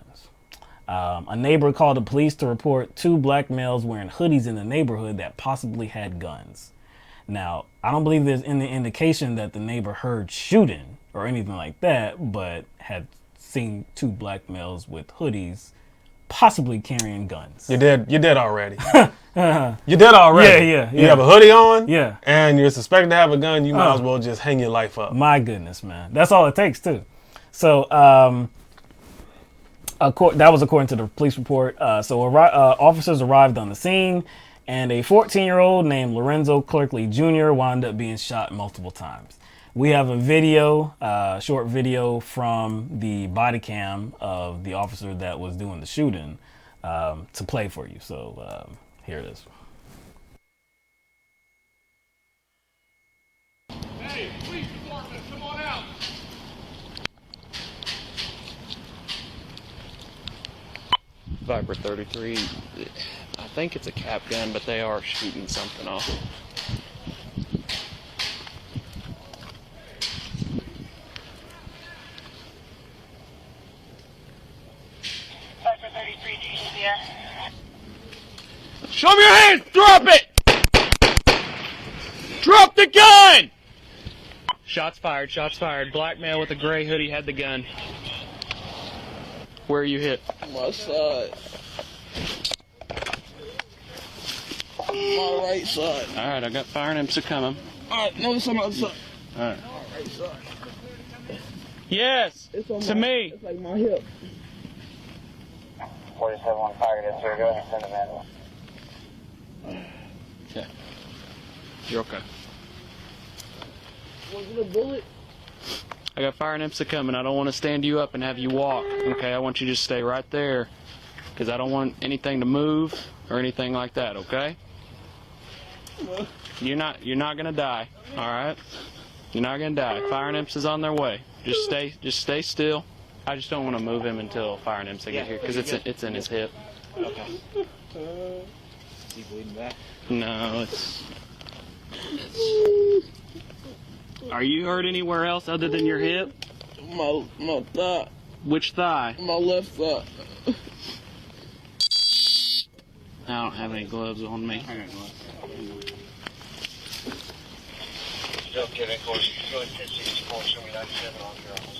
A neighbor called the police to report 2 black males wearing hoodies in the neighborhood that possibly had guns. Now, I don't believe there's any indication that the neighbor heard shooting or anything like that, but had seen 2 black males with hoodies possibly carrying guns. You're dead already. You're dead already. Yeah. You have a hoodie on, yeah, and you're suspected to have a gun, you might as well just hang your life up. My goodness, man. That's all it takes, too. So, that was according to the police report. Officers arrived on the scene, and a 14-year-old named Lorenzo Clerkley Jr. wound up being shot multiple times. We have a video, short video from the body cam of the officer that was doing the shooting to play for you. So here it is. Hey, police department, come on out. Viper 33, I think it's a cap gun, but they are shooting something off. Show me your hands! Drop it! Drop the gun! Shots fired, shots fired. Black male with a gray hoodie had the gun. Where are you hit? My side. My right side. Alright, I got fire and IMSA coming. Alright, no, it's on my side. Alright. My right side. Yes! It's on To my, me! It's like my hip. 47 on fire, sir. Go ahead and send the man. Okay. You're okay. Was it a bullet? I got fire and IMSA coming. I don't want to stand you up and have you walk. Okay, I want you to just stay right there. Because I don't want anything to move or anything like that, okay? You're not gonna die, alright? You're not gonna die. Fire and IMSA's on their way. Just stay still. I just don't want to move him until fire and IMSA get here because it's in his hip. Okay. Is he bleeding back? No, it's. Are you hurt anywhere else other than your hip? My thigh. Which thigh? My left side. I don't have any gloves on me. I got gloves. Still kidding, of course. Go ahead and 1064, show me 97 on your house.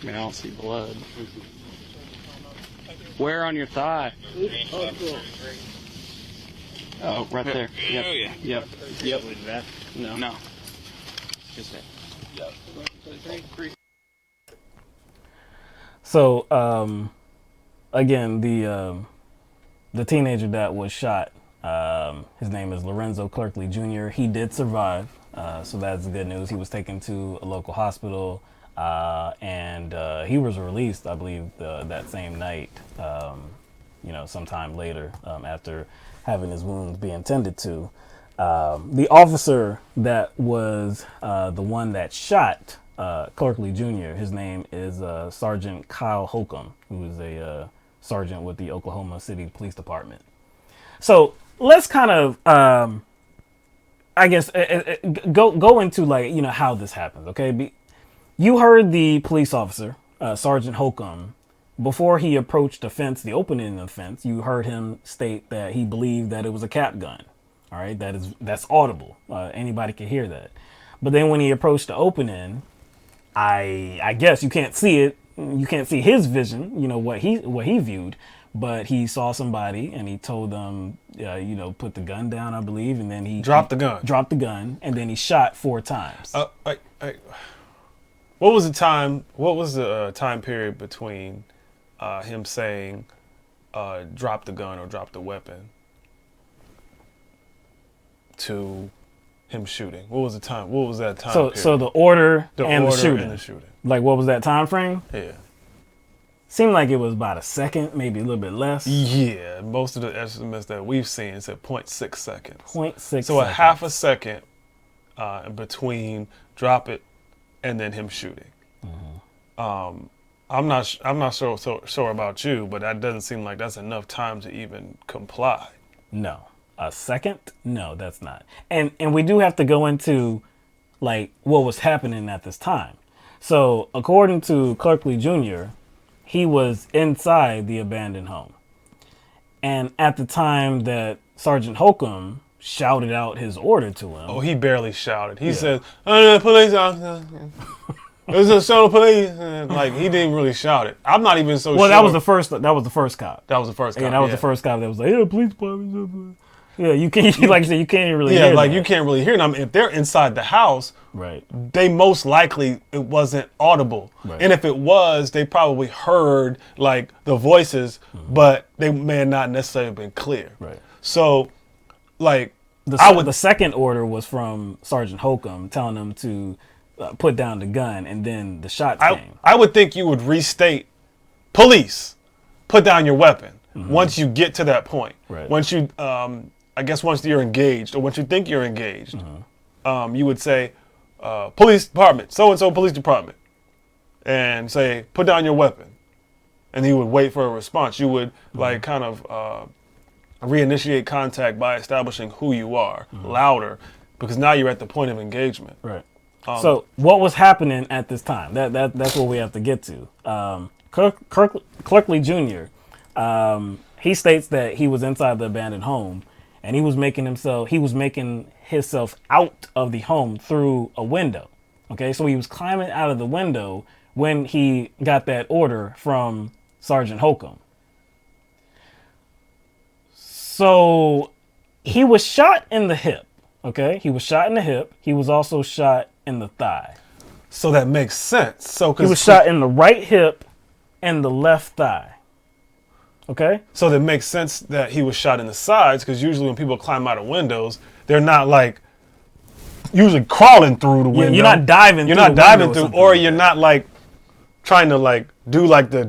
I mean, I don't see blood. Where on your thigh? Oh, right there. Yep. Oh, yeah. Yep. Yep. Bleeding back? No. No. Just that. So, again, the teenager that was shot, his name is Lorenzo Clerkley Jr. He did survive, so that's good news. He was taken to a local hospital, and he was released, I believe, that same night, sometime later, after having his wounds being tended to. The officer that was the one that shot Clerkley Jr., his name is Sergeant Kyle Holcomb, who is a sergeant with the Oklahoma City Police Department. So let's kind of, I guess, go into how this happens. Okay, you heard the police officer, Sergeant Holcomb, before he approached the fence, the opening of the fence. You heard him state that he believed that it was a cap gun. All right, that's audible. Anybody can hear that. But then when he approached the opening, I guess you can't see it. You can't see his vision. What he viewed, but he saw somebody and he told them, put the gun down, I believe, and then he Dropped the gun. Dropped the gun, and then he shot 4 times. What was the time? What was the time period between him saying, "Drop the gun" or "Drop the weapon" to him shooting? What was the time? What was that time period? So the order The and order the shooting. and the shooting. Like, what was that time frame? Yeah. Seemed like it was about a second, maybe a little bit less. Yeah, most of the estimates that we've seen said 0.6 seconds. 0.6 So seconds. a half a second in between drop it and then him shooting. Mm-hmm. I'm not sure about you, but that doesn't seem like that's enough time to even comply. No. A second? No, that's not. And we do have to go into what was happening at this time. So according to Clerkley Jr., he was inside the abandoned home. And at the time that Sergeant Holcomb shouted out his order to him. Oh, he barely shouted. He said, "Oh, police officer. There's a show police." Like, he didn't really shout it. I'm not even so sure. Well, that was the first cop. That was the first cop. Yeah, that was the first cop that was like, "Yeah, police department." Yeah, you can't, like you said, you can't even really hear Yeah, like that. you can't really hear them. If they're inside the house, Right. they most likely, it wasn't audible. Right. And if it was, they probably heard like the voices, but they may not necessarily have been clear. Right. So, like, the second order was from Sergeant Holcomb telling them to put down the gun, and then the shots came. I would think you would restate, police, put down your weapon once you get to that point. Right. Once you, I guess once you're engaged, or once you think you're engaged, you would say, police department, so-and-so police department, and say, put down your weapon. And he would wait for a response. You would like kind of reinitiate contact by establishing who you are, louder, because now you're at the point of engagement. Right. So what was happening at this time? That's what we have to get to. Clerkley Jr. He states that he was inside the abandoned home, and he was making himself out of the home through a window. Okay, so he was climbing out of the window when he got that order from Sergeant Holcomb. So he was shot in the hip. Okay, he was shot in the hip. He was also shot in the thigh. So that makes sense. So He was shot in the right hip and the left thigh. Okay? So that makes sense that he was shot in the sides, because usually when people climb out of windows, they're not like usually crawling through the window. You're not diving You're through not the diving window or through, or something you're like not like trying to like do like the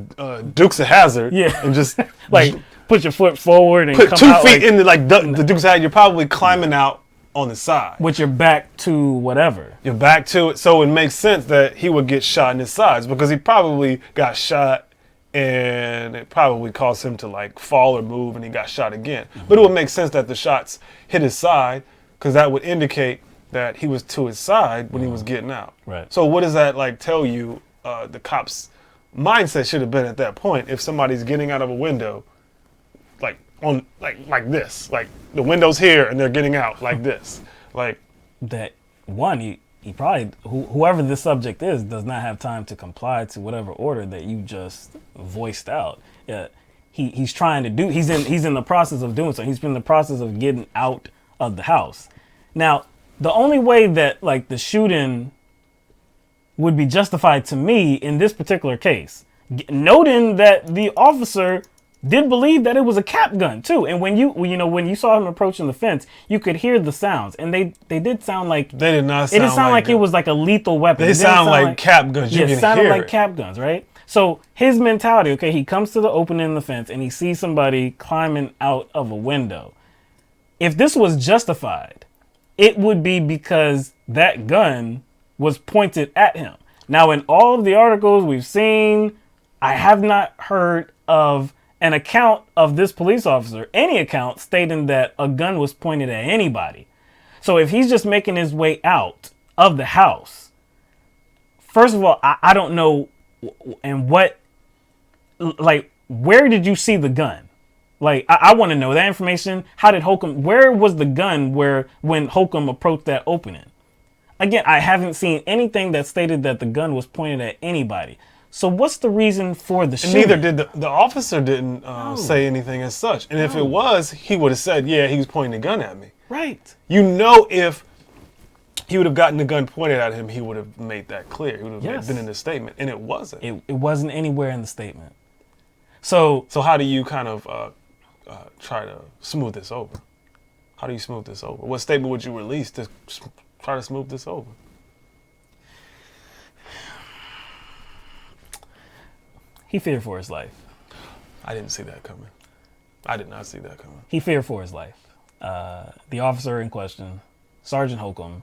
Dukes of Hazzard. Yeah. And just Like, put your foot forward and put come 2 out feet like, into like the Dukes of Hazzard. You're probably climbing out on the side. with your back to whatever. You're back to it. So it makes sense that he would get shot in his sides, because he probably got shot and it probably caused him to like fall or move, and he got shot again. But it would make sense that the shots hit his side, because that would indicate that he was to his side when he was getting out. Right. So what does that like tell you? The cops' mindset should have been at that point, if somebody's getting out of a window, like on like this, like the window's here and they're getting out like this, like That one, he probably, whoever this subject is, does not have time to comply to whatever order that you just voiced out. He's trying to do, he's in the process of doing so. He's in the process of getting out of the house. Now, the only way that like the shooting would be justified to me in this particular case, noting that the officer did believe that it was a cap gun too. And when you saw him approaching the fence, you could hear the sounds, and they did sound like they did not. It didn't sound like it was like a lethal weapon. They sound like cap guns. Yeah, it sounded like cap guns, right? So his mentality, okay, he comes to the opening in the fence and he sees somebody climbing out of a window. If this was justified, it would be because that gun was pointed at him. Now, in all of the articles we've seen, I have not heard of an account of this police officer, any account stating that a gun was pointed at anybody. So if he's just making his way out of the house, first of all, I don't know, and what, like, where did you see the gun? Like, I want to know that information. How did Holcomb, where was the gun when Holcomb approached that opening? Again, I haven't seen anything that stated that the gun was pointed at anybody. So what's the reason for the shooting? Neither did the officer didn't say anything as such. And if it was, he would have said, yeah, he was pointing the gun at me. Right. You know, if he would have gotten the gun pointed at him, he would have made that clear. He would have been in the statement, and it wasn't. It wasn't anywhere in the statement. So how do you kind of try to smooth this over? How do you smooth this over? What statement would you release to try to smooth this over? He feared for his life. I didn't see that coming. I did not see that coming. He feared for his life. The officer in question, Sergeant Holcomb,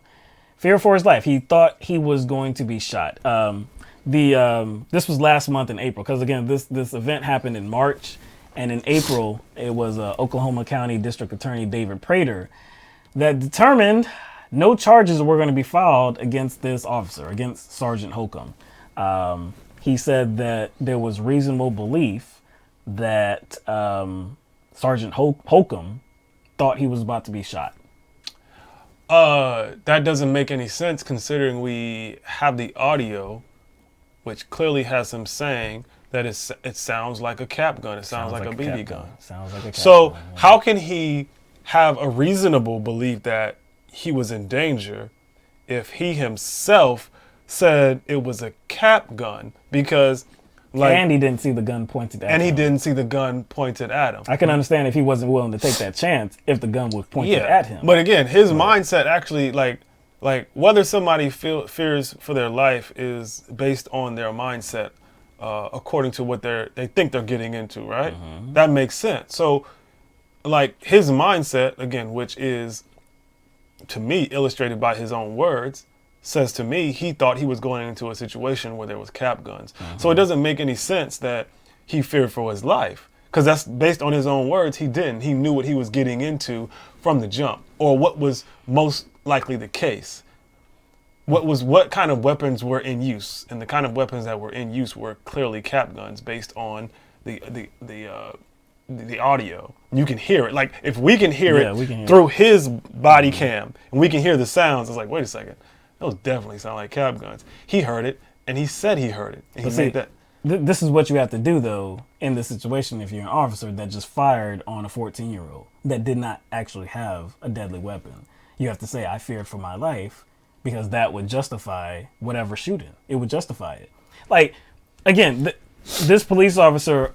feared for his life. He thought he was going to be shot. This was last month in April, because again, this event happened in March, and in April it was Oklahoma County District Attorney David Prater that determined no charges were going to be filed against this officer, against Sergeant Holcomb. He said that there was reasonable belief that Sergeant Holcomb thought he was about to be shot. That doesn't make any sense, considering we have the audio, which clearly has him saying that it sounds like a cap gun. It sounds like a BB gun. Sounds like a cap so gun. Yeah. How can he have a reasonable belief that he was in danger if he himself said it was a cap gun? Because and he didn't see the gun pointed at him. And he didn't see the gun pointed at him. I can understand if he wasn't willing to take that chance if the gun was pointed at him. But again, his mindset actually, like whether somebody fears for their life is based on their mindset, according to what they think they're getting into, right? Mm-hmm. That makes sense. So, like, his mindset, again, which is, to me, illustrated by his own words, says to me he thought he was going into a situation where there was cap guns. Mm-hmm. So it doesn't make any sense that he feared for his life, because that's based on his own words. He didn't. He knew what he was getting into from the jump, or what was most likely the case. What kind of weapons were in use, and the kind of weapons that were in use were clearly cap guns, based on the the audio. You can hear it. Like if we can hear Yeah, it we can hear through his body cam, and we can hear the sounds, it's like, wait a second, those definitely sound like cap guns. He heard it, and he said he heard it, and he made that. This is what you have to do, though, in this situation if you're an officer that just fired on a 14-year-old that did not actually have a deadly weapon. You have to say, I feared for my life, because that would justify whatever shooting. It would justify it. Like, again, this police officer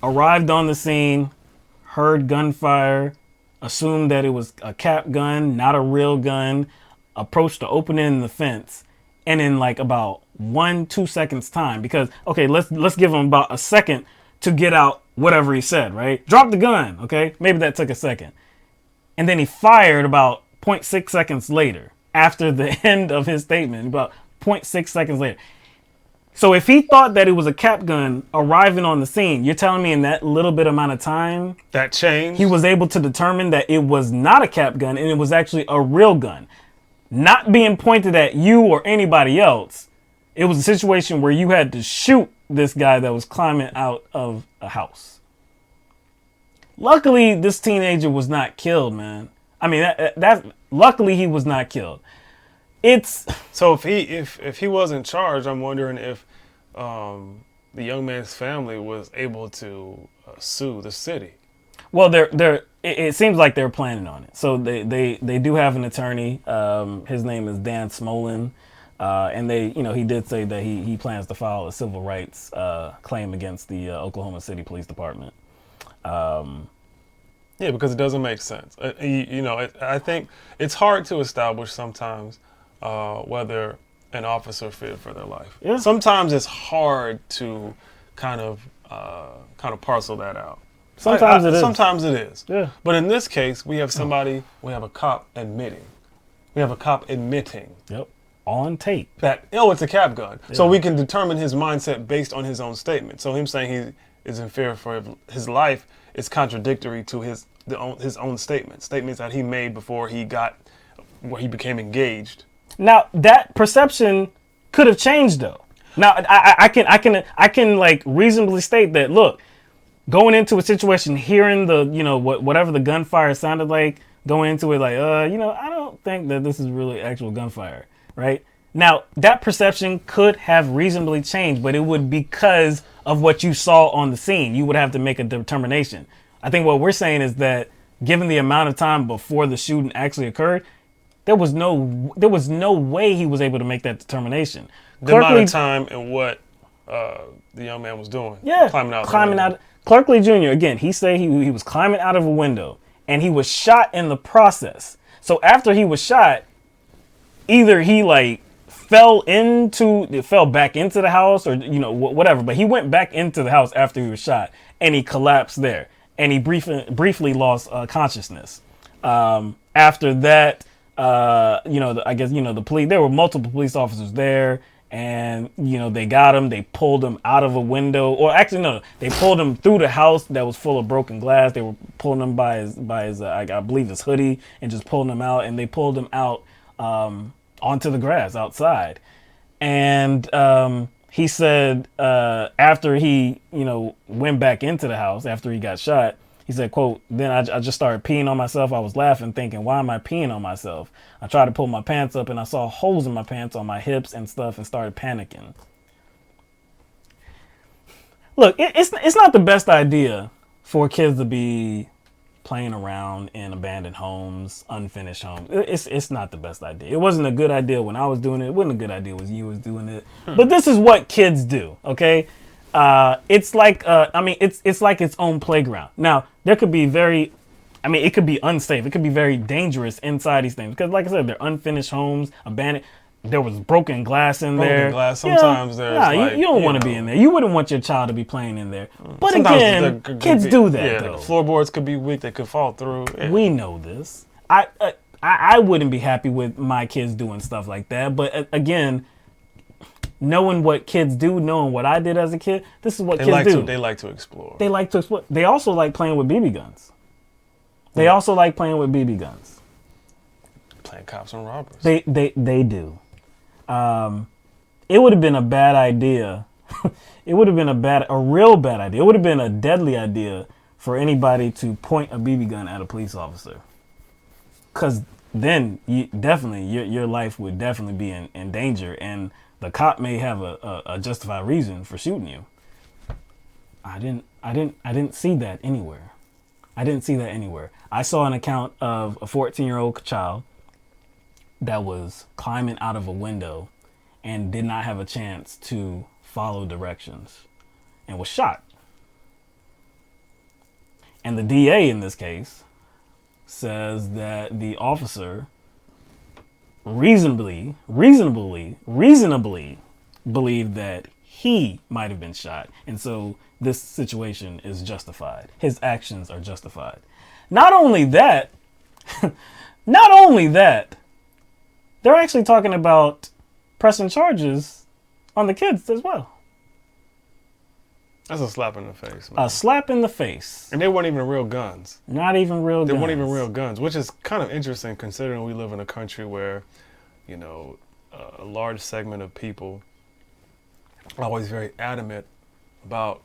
arrived on the scene, heard gunfire, assumed that it was a cap gun, not a real gun, approached the opening in the fence, and in like about 1-2 seconds time, because okay, let's give him about a second to get out whatever he said, right? Drop the gun, okay? Maybe that took a second. And then he fired about 0.6 seconds later, after the end of his statement, about 0.6 seconds later. So if he thought that it was a cap gun arriving on the scene, you're telling me in that little bit amount of time, That changed. he was able to determine that it was not a cap gun and it was actually a real gun, not being pointed at you or anybody else. It was a situation where you had to shoot this guy that was climbing out of a house. Luckily, this teenager was not killed, man. I mean, luckily he was not killed. It's So if he wasn't charged, I'm wondering if the young man's family was able to sue the city. well, it seems like they're planning on it. So they do have an attorney. His name is Dan Smolin. And he did say that he plans to file a civil rights claim against the Oklahoma City Police Department. Yeah, because it doesn't make sense. I think it's hard to establish sometimes whether an officer feared for their life. Yeah. Sometimes it's hard to kind of parcel that out. Sometimes it is. Sometimes it is. Yeah. But in this case, we have a cop admitting. We have a cop admitting. Yep. On tape. That, it's a cap gun. Yeah. So we can determine his mindset based on his own statement. So him saying he is in fear for his life is contradictory to his own statements that he made before he became engaged. Now that perception could have changed though. Now I can like reasonably state that, look, going into a situation, hearing the whatever the gunfire sounded like, going into it like I don't think that this is really actual gunfire. Right? Now, that perception could have reasonably changed, but it would because of what you saw on the scene. You would have to make a determination. I think what we're saying is that given the amount of time before the shooting actually occurred, there was no way he was able to make that determination. The amount of time and what the young man was doing. Yeah, climbing out. Clarkley Jr., again, he said he was climbing out of a window and he was shot in the process. So after he was shot, either he fell back into the house or whatever, but he went back into the house after he was shot and he collapsed there and he briefly lost consciousness. After that, the police, there were multiple police officers there, and they got him. They pulled him out of a window, or actually no, they pulled him through the house that was full of broken glass. They were pulling him by his I believe his hoodie and just pulling him out, and they pulled him out onto the grass outside. And he said after he went back into the house after he got shot, he said, quote, then I just started peeing on myself. I was laughing, thinking, why am I peeing on myself? I tried to pull my pants up and I saw holes in my pants on my hips and stuff and started panicking. Look, it's not the best idea for kids to be playing around in abandoned homes, unfinished homes. It's not the best idea. It wasn't a good idea when I was doing it. It wasn't a good idea when you was doing it. But this is what kids do, okay? It's like it's like its own playground. Now, there could be it could be unsafe. It could be very dangerous inside these things because, like I said, they're unfinished homes, abandoned. There was broken glass in there. Glass. Sometimes you don't want to be in there. You wouldn't want your child to be playing in there. But sometimes again, kids do that. Yeah, though. The floorboards could be weak. They could fall through. Yeah. We know this. I wouldn't be happy with my kids doing stuff like that. But again, knowing what kids do, knowing what I did as a kid, this is what kids do. They like to explore. They like to explore. They also like playing with BB guns. They also like playing with BB guns. Playing cops and robbers. They do. It would have been a bad idea. It would have been a real bad idea. It would have been a deadly idea for anybody to point a BB gun at a police officer. Because then your life would definitely be in danger, and the cop may have a justified reason for shooting you. I didn't see that anywhere. I saw an account of a 14-year-old child that was climbing out of a window and did not have a chance to follow directions and was shot. And the DA in this case says that the officer reasonably believed that he might have been shot. And so this situation is justified. His actions are justified. Not only that, they're actually talking about pressing charges on the kids as well. That's a slap in the face, man. A slap in the face. And they weren't even real guns. Not even real guns. They weren't even real guns, which is kind of interesting considering we live in a country where, a large segment of people are always very adamant about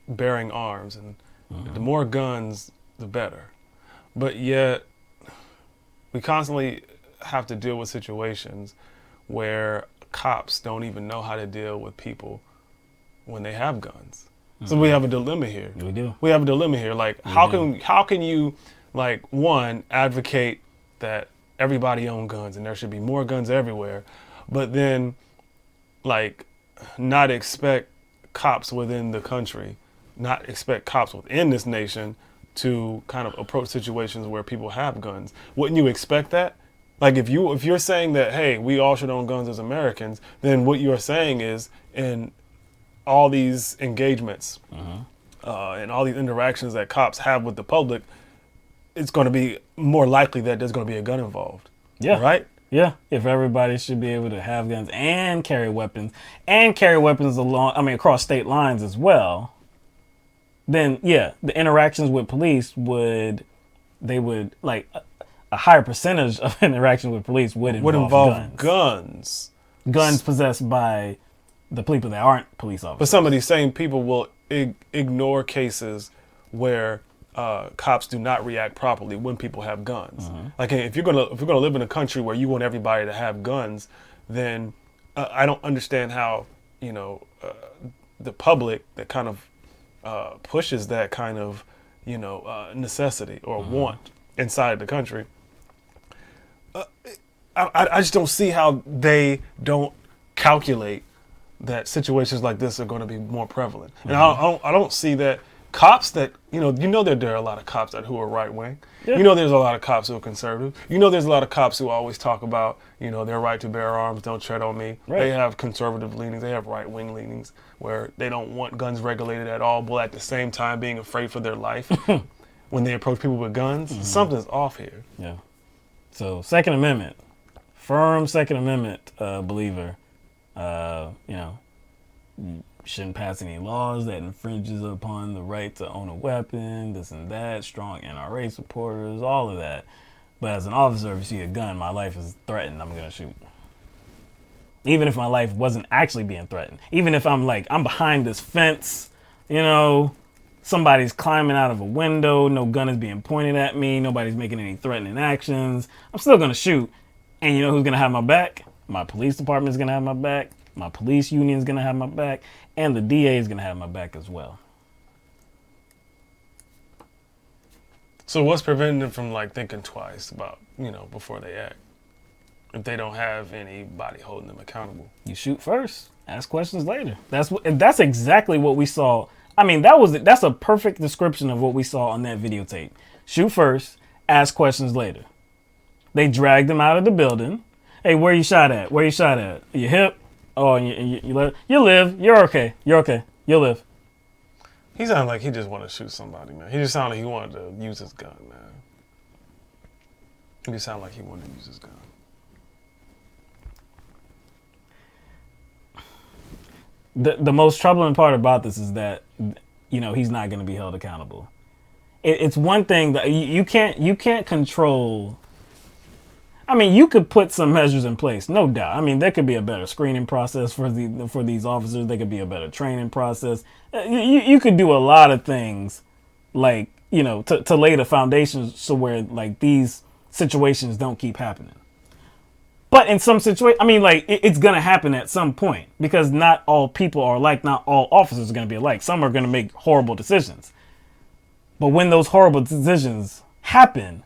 bearing arms. And the more guns, the better. But yet, we constantly have to deal with situations where cops don't even know how to deal with people when they have guns. So we have a dilemma here. We do. We have a dilemma here. Like, how can you, like, one, advocate that everybody own guns and there should be more guns everywhere, but then, like, not expect cops within the country, not expect cops within this nation to kind of approach situations where people have guns? Wouldn't you expect that? Like, if you're saying that, hey, we all should own guns as Americans, then what you're saying is, in all these engagements and all these interactions that cops have with the public, it's going to be more likely that there's going to be a gun involved. Yeah. Right? Yeah. If everybody should be able to have guns and carry weapons across state lines as well, then yeah, the interactions with police would a higher percentage of interactions with police would involve guns. Guns possessed by the people that aren't police officers. But some of these same people will ignore cases where cops do not react properly when people have guns. Like, if you're gonna live in a country where you want everybody to have guns, then I don't understand how the public that kind of pushes that kind of necessity or want inside the country. I just don't see how they don't calculate that situations like this are going to be more prevalent. And I don't see that cops that, that there are a lot of cops who are right wing. Yeah. There's a lot of cops who are conservative. There's a lot of cops who always talk about, their right to bear arms, don't tread on me. Right. They have conservative leanings. They have right wing leanings where they don't want guns regulated at all, but at the same time being afraid for their life when they approach people with guns. Something's off here. Yeah. So Second Amendment, firm Second Amendment believer. Shouldn't pass any laws that infringes upon the right to own a weapon, this and that, strong NRA supporters, all of that. But as an officer, if you see a gun, my life is threatened, I'm going to shoot. Even if my life wasn't actually being threatened. Even if I'm behind this fence, somebody's climbing out of a window, no gun is being pointed at me, nobody's making any threatening actions, I'm still going to shoot. And you know who's going to have my back? My police department is going to have my back. My police union is going to have my back. And the DA is going to have my back as well. So what's preventing them from thinking twice about, before they act? If they don't have anybody holding them accountable. You shoot first, ask questions later. That's exactly what we saw. I mean, that's a perfect description of what we saw on that videotape. Shoot first, ask questions later. They dragged him out of the building. Hey, where you shot at? Where you shot at? Your hip? Oh, and you live. You live. You're okay. You're okay. You'll live. He sounded like he just wanted to shoot somebody, man. He just sounded like he wanted to use his gun, man. He just sounded like he wanted to use his gun. The most troubling part about this is that, he's not going to be held accountable. It's one thing that you can't control. I mean, you could put some measures in place, no doubt. I mean, there could be a better screening process for these officers. There could be a better training process. You could do a lot of things, like, you know, to lay the foundation so where like these situations don't keep happening. But in some situations, I mean, like, it's going to happen at some point because not all people are alike. Not all officers are going to be alike. Some are going to make horrible decisions. But when those horrible decisions happen,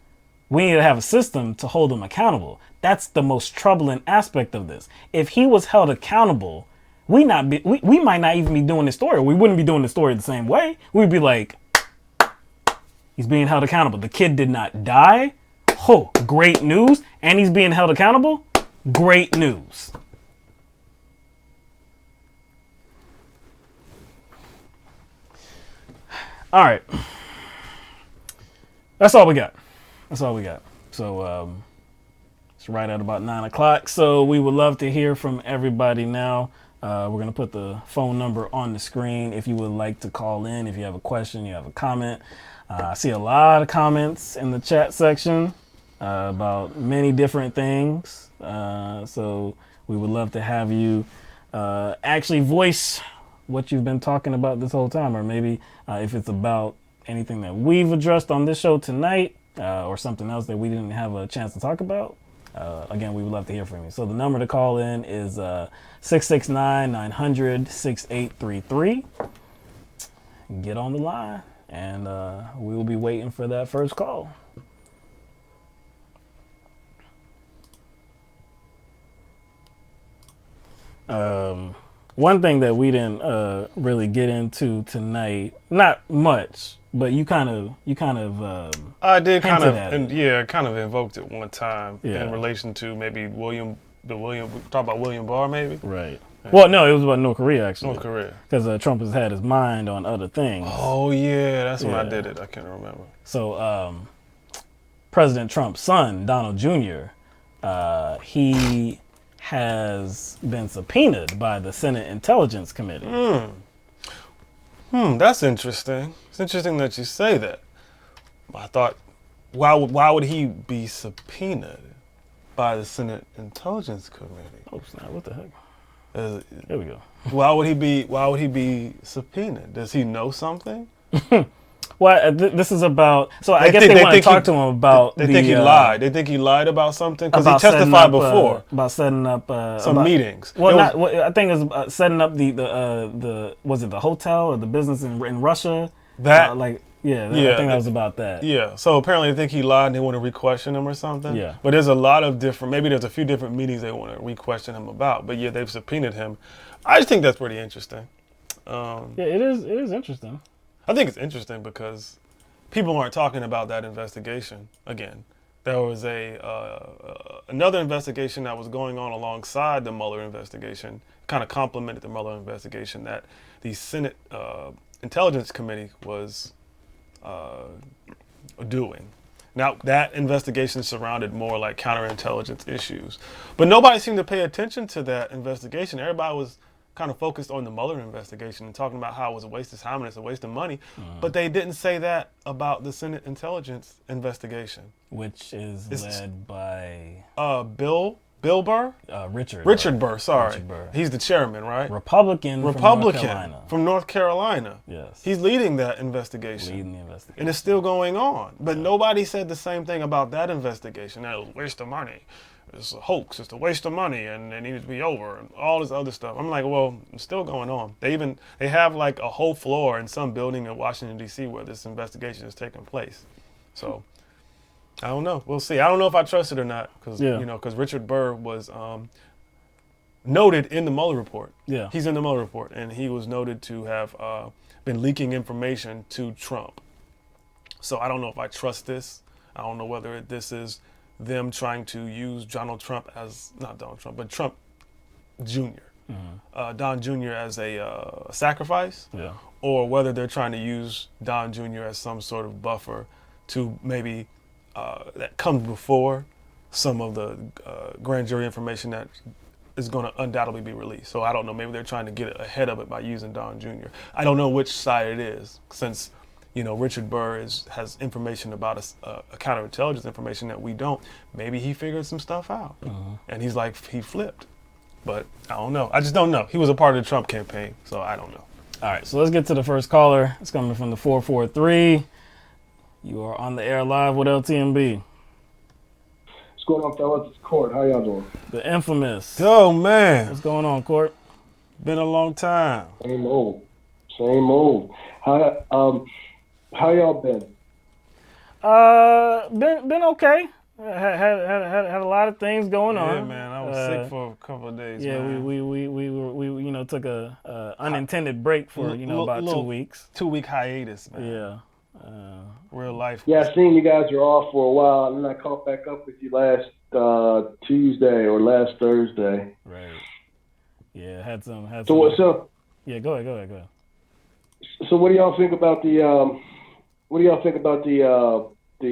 we need to have a system to hold them accountable. That's the most troubling aspect of this. If he was held accountable, we might not even be doing this story. We wouldn't be doing the story the same way. We'd be like, he's being held accountable. The kid did not die. Oh, great news. And he's being held accountable. Great news. All right. That's all we got. So it's right at about 9 o'clock. So we would love to hear from everybody now. We're going to put the phone number on the screen if you would like to call in, if you have a question, you have a comment. I see a lot of comments in the chat section about many different things. So we would love to have you actually voice what you've been talking about this whole time, or maybe if it's about anything that we've addressed on this show tonight or something else that we didn't have a chance to talk about. Again, we would love to hear from you. So the number to call in is 669-900-6833. Get on the line, and we will be waiting for that first call. One thing that we didn't really get into tonight, not much, but you kind of I did kind of, it. kind of invoked it one time in relation to maybe talk about William Barr, maybe. Right. Well, no, it was about North Korea actually. North Korea, because Trump has had his mind on other things. Oh yeah, that's when I did it. I can't remember. So, President Trump's son, Donald Jr., he has been subpoenaed by the Senate Intelligence Committee. That's interesting. It's interesting that you say that. I thought, why would he be subpoenaed by the Senate Intelligence Committee? Oh snap! What the heck? There we go. Why would he be subpoenaed? Does he know something? Well, this is about. So I guess they want to talk to him about. They think he lied. They think he lied about something because he testified before about setting up some meetings. Well, I think it was setting up the was it the hotel or the business in Russia? That I think that was about that. Yeah. So apparently they think he lied and they want to re-question him or something. Yeah. But there's a lot of different. Maybe there's a few different meetings they want to re-question him about. But yeah, they've subpoenaed him. I just think that's pretty interesting. It is interesting. I think it's interesting because people aren't talking about that investigation again. There was another investigation that was going on alongside the Mueller investigation, kind of complemented the Mueller investigation that the Senate Intelligence Committee was doing. Now, that investigation surrounded more like counterintelligence issues. But nobody seemed to pay attention to that investigation. Everybody was kind of focused on the Mueller investigation and talking about how it was a waste of time and it's a waste of money. But they didn't say that about the Senate intelligence investigation. Which is led by... Bill Burr? Richard Burr, sorry. Richard Burr. He's the chairman, right? Republican from North Carolina. Yes. He's leading that investigation. And it's still going on. But nobody said the same thing about that investigation. That it was a waste of money. It's a hoax. It's a waste of money, and it needs to be over, and all this other stuff. I'm like, well, it's still going on. They have like a whole floor in some building in Washington D.C. where this investigation is taking place. So I don't know. We'll see. I don't know if I trust it or not because Richard Burr was noted in the Mueller report. Yeah, he's in the Mueller report, and he was noted to have been leaking information to Trump. So I don't know if I trust this. I don't know whether this is them trying to use Trump Jr., Don Jr. as a sacrifice, or whether they're trying to use Don Jr. as some sort of buffer to maybe that comes before some of the grand jury information that is going to undoubtedly be released. So I don't know, maybe they're trying to get ahead of it by using Don Jr. I don't know which side it is, since Richard Burr has information about a counterintelligence information that we don't. Maybe he figured some stuff out, and he flipped. But I don't know. I just don't know. He was a part of the Trump campaign, so I don't know. All right, so let's get to the first caller. It's coming from the 443. You are on the air live with LTMB. What's going on, fellas? It's Court. How y'all doing? The infamous. Yo, man. What's going on, Court? Been a long time. Same old. How y'all been? Been okay. Had a lot of things going on. Yeah, man. I was sick for a couple of days. Yeah, man. we took a unintended break for about 2 weeks. 2 week hiatus, man. Yeah. Real life. Yeah, I seen you guys were off for a while, and then I caught back up with you last Tuesday or last Thursday. Right. Yeah, had some. Yeah, go ahead. So what do y'all think about the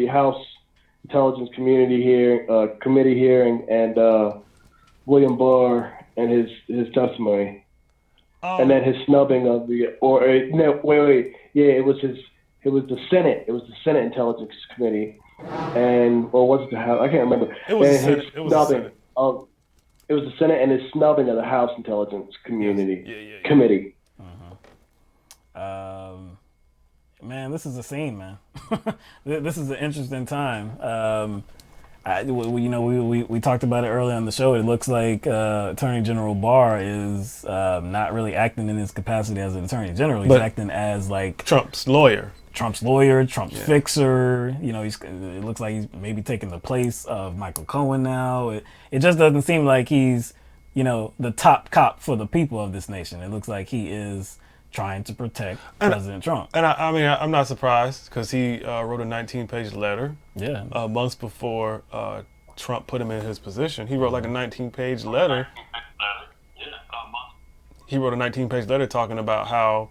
House Intelligence Committee hearing and William Barr and his testimony, and then his snubbing of the it was the Senate Intelligence Committee, or was it the House? I can't remember. It was the Senate. It was the Senate. It was the Senate and his snubbing of the House Intelligence Committee. Committee. Man, this is a scene, man. This is an interesting time. We talked about it earlier on the show. It looks like Attorney General Barr is not really acting in his capacity as an Attorney General. He's acting as like Trump's lawyer, Trump's fixer. It looks like he's maybe taking the place of Michael Cohen now. It just doesn't seem like he's, the top cop for the people of this nation. It looks like he is trying to protect President Trump. And I'm not surprised because he wrote a 19-page letter. Yeah. Months before Trump put him in his position. He wrote like a 19-page letter. He wrote a 19-page letter talking about how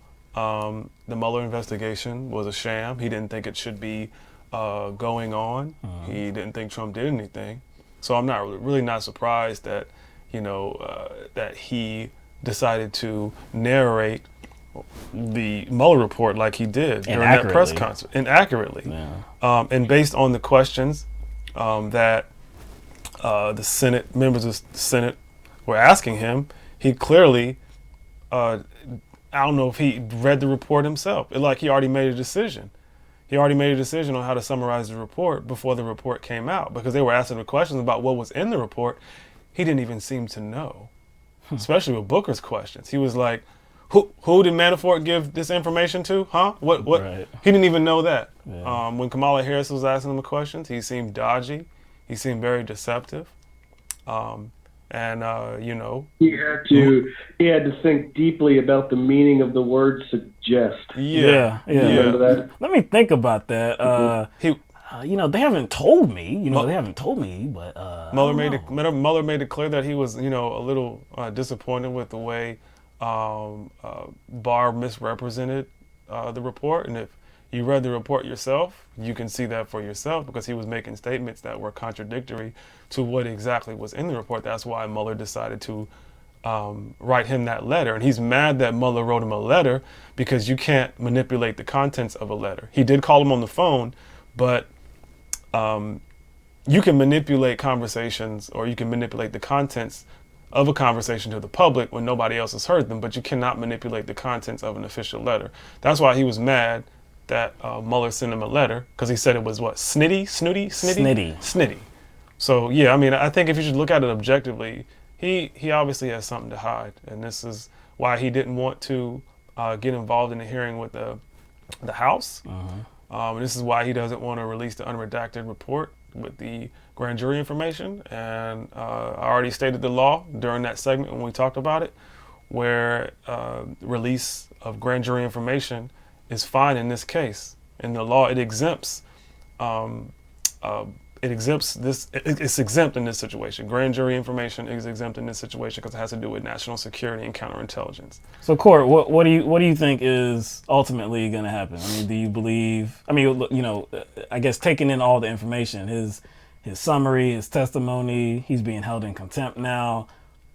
the Mueller investigation was a sham. He didn't think it should be going on. He didn't think Trump did anything. So I'm really not surprised that, that he decided to narrate the Mueller report like he did during that press conference, inaccurately. Yeah. And based on the questions that the Senate members of the Senate were asking him, he clearly, I don't know if he read the report himself. He already made a decision. He already made a decision on how to summarize the report before the report came out, because they were asking the questions about what was in the report. He didn't even seem to know, especially with Booker's questions. He was like, Who did Manafort give this information to? Huh? What? Right. He didn't even know that. Yeah. When Kamala Harris was asking him the questions, he seemed dodgy. He seemed very deceptive. He had to think deeply about the meaning of the word suggest. Yeah. Remember that? Let me think about that. They haven't told me. But Mueller made it clear that he was, a little disappointed with the way Barr misrepresented the report, and if you read the report yourself, you can see that for yourself, because he was making statements that were contradictory to what exactly was in the report. That's why Mueller decided to write him that letter, and he's mad that Mueller wrote him a letter because you can't manipulate the contents of a letter. He did call him on the phone, but you can manipulate conversations, or you can manipulate the contents of a conversation to the public when nobody else has heard them, but you cannot manipulate the contents of an official letter. That's why he was mad that Mueller sent him a letter, because he said it was snitty. So yeah, I think if you should look at it objectively, he obviously has something to hide, and this is why he didn't want to get involved in the hearing with the House. And this is why he doesn't want to release the unredacted report with the grand jury information. And I already stated the law during that segment when we talked about it, where release of grand jury information is fine in this case. In the law, it exempts. It's exempt in this situation. Grand jury information is exempt in this situation because it has to do with national security and counterintelligence. So, Court, what do you think is ultimately going to happen? Do you believe? I guess taking in all the information, his summary, his testimony, he's being held in contempt now.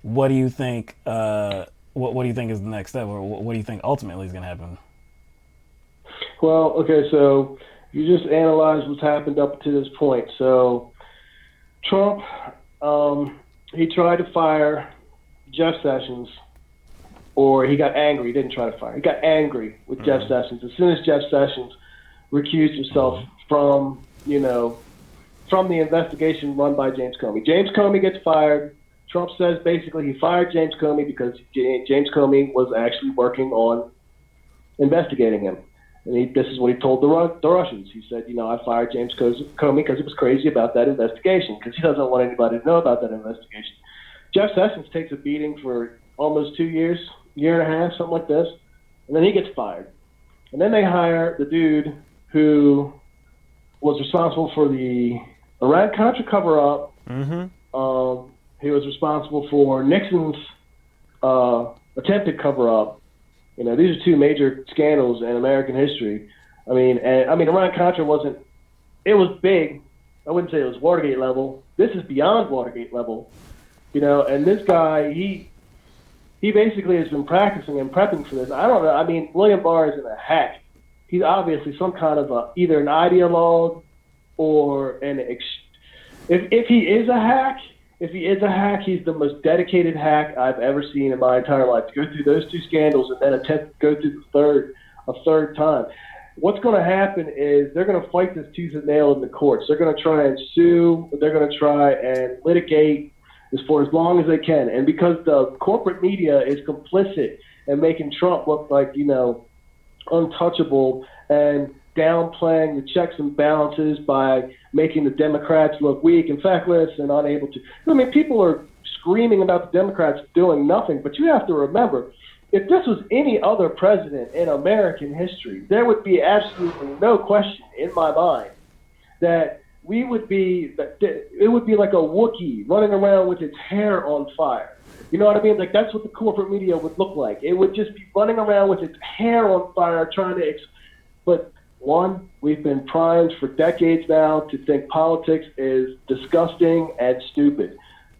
What do you think? What do you think is the next step, or what do you think ultimately is going to happen? Well, okay, so you just analyze what's happened up to this point. So Trump, he tried to fire Jeff Sessions, or he got angry. He didn't try to fire. He got angry with Jeff Sessions. As soon as Jeff Sessions recused himself from, from the investigation run by James Comey. James Comey gets fired. Trump says basically he fired James Comey because James Comey was actually working on investigating him. And this is what he told the Russians. He said, I fired James Comey because he was crazy about that investigation, because he doesn't want anybody to know about that investigation. Jeff Sessions takes a beating for almost 2 years, year and a half, something like this, and then he gets fired. And then they hire the dude who was responsible for the Iran-Contra cover-up. He was responsible for Nixon's attempted cover-up. These are two major scandals in American history. Iran-Contra wasn't, it was big. I wouldn't say it was Watergate level. This is beyond Watergate level. And this guy, he basically has been practicing and prepping for this. I don't know. William Barr isn't a hack. He's obviously some kind of either an ideologue or if he is a hack, he's the most dedicated hack I've ever seen in my entire life. To go through those two scandals and then attempt to go through a third time. What's going to happen is they're going to fight this tooth and nail in the courts. They're going to try and sue. They're going to try and litigate for as long as they can. And because the corporate media is complicit in making Trump look like, untouchable and downplaying the checks and balances by making the Democrats look weak and feckless and unable to. People are screaming about the Democrats doing nothing, but you have to remember, if this was any other president in American history, there would be absolutely no question in my mind that it would be like a Wookiee running around with its hair on fire. You know what I mean? Like, that's what the corporate media would look like. It would just be running around with its hair on fire trying to but one, we've been primed for decades now to think politics is disgusting and stupid.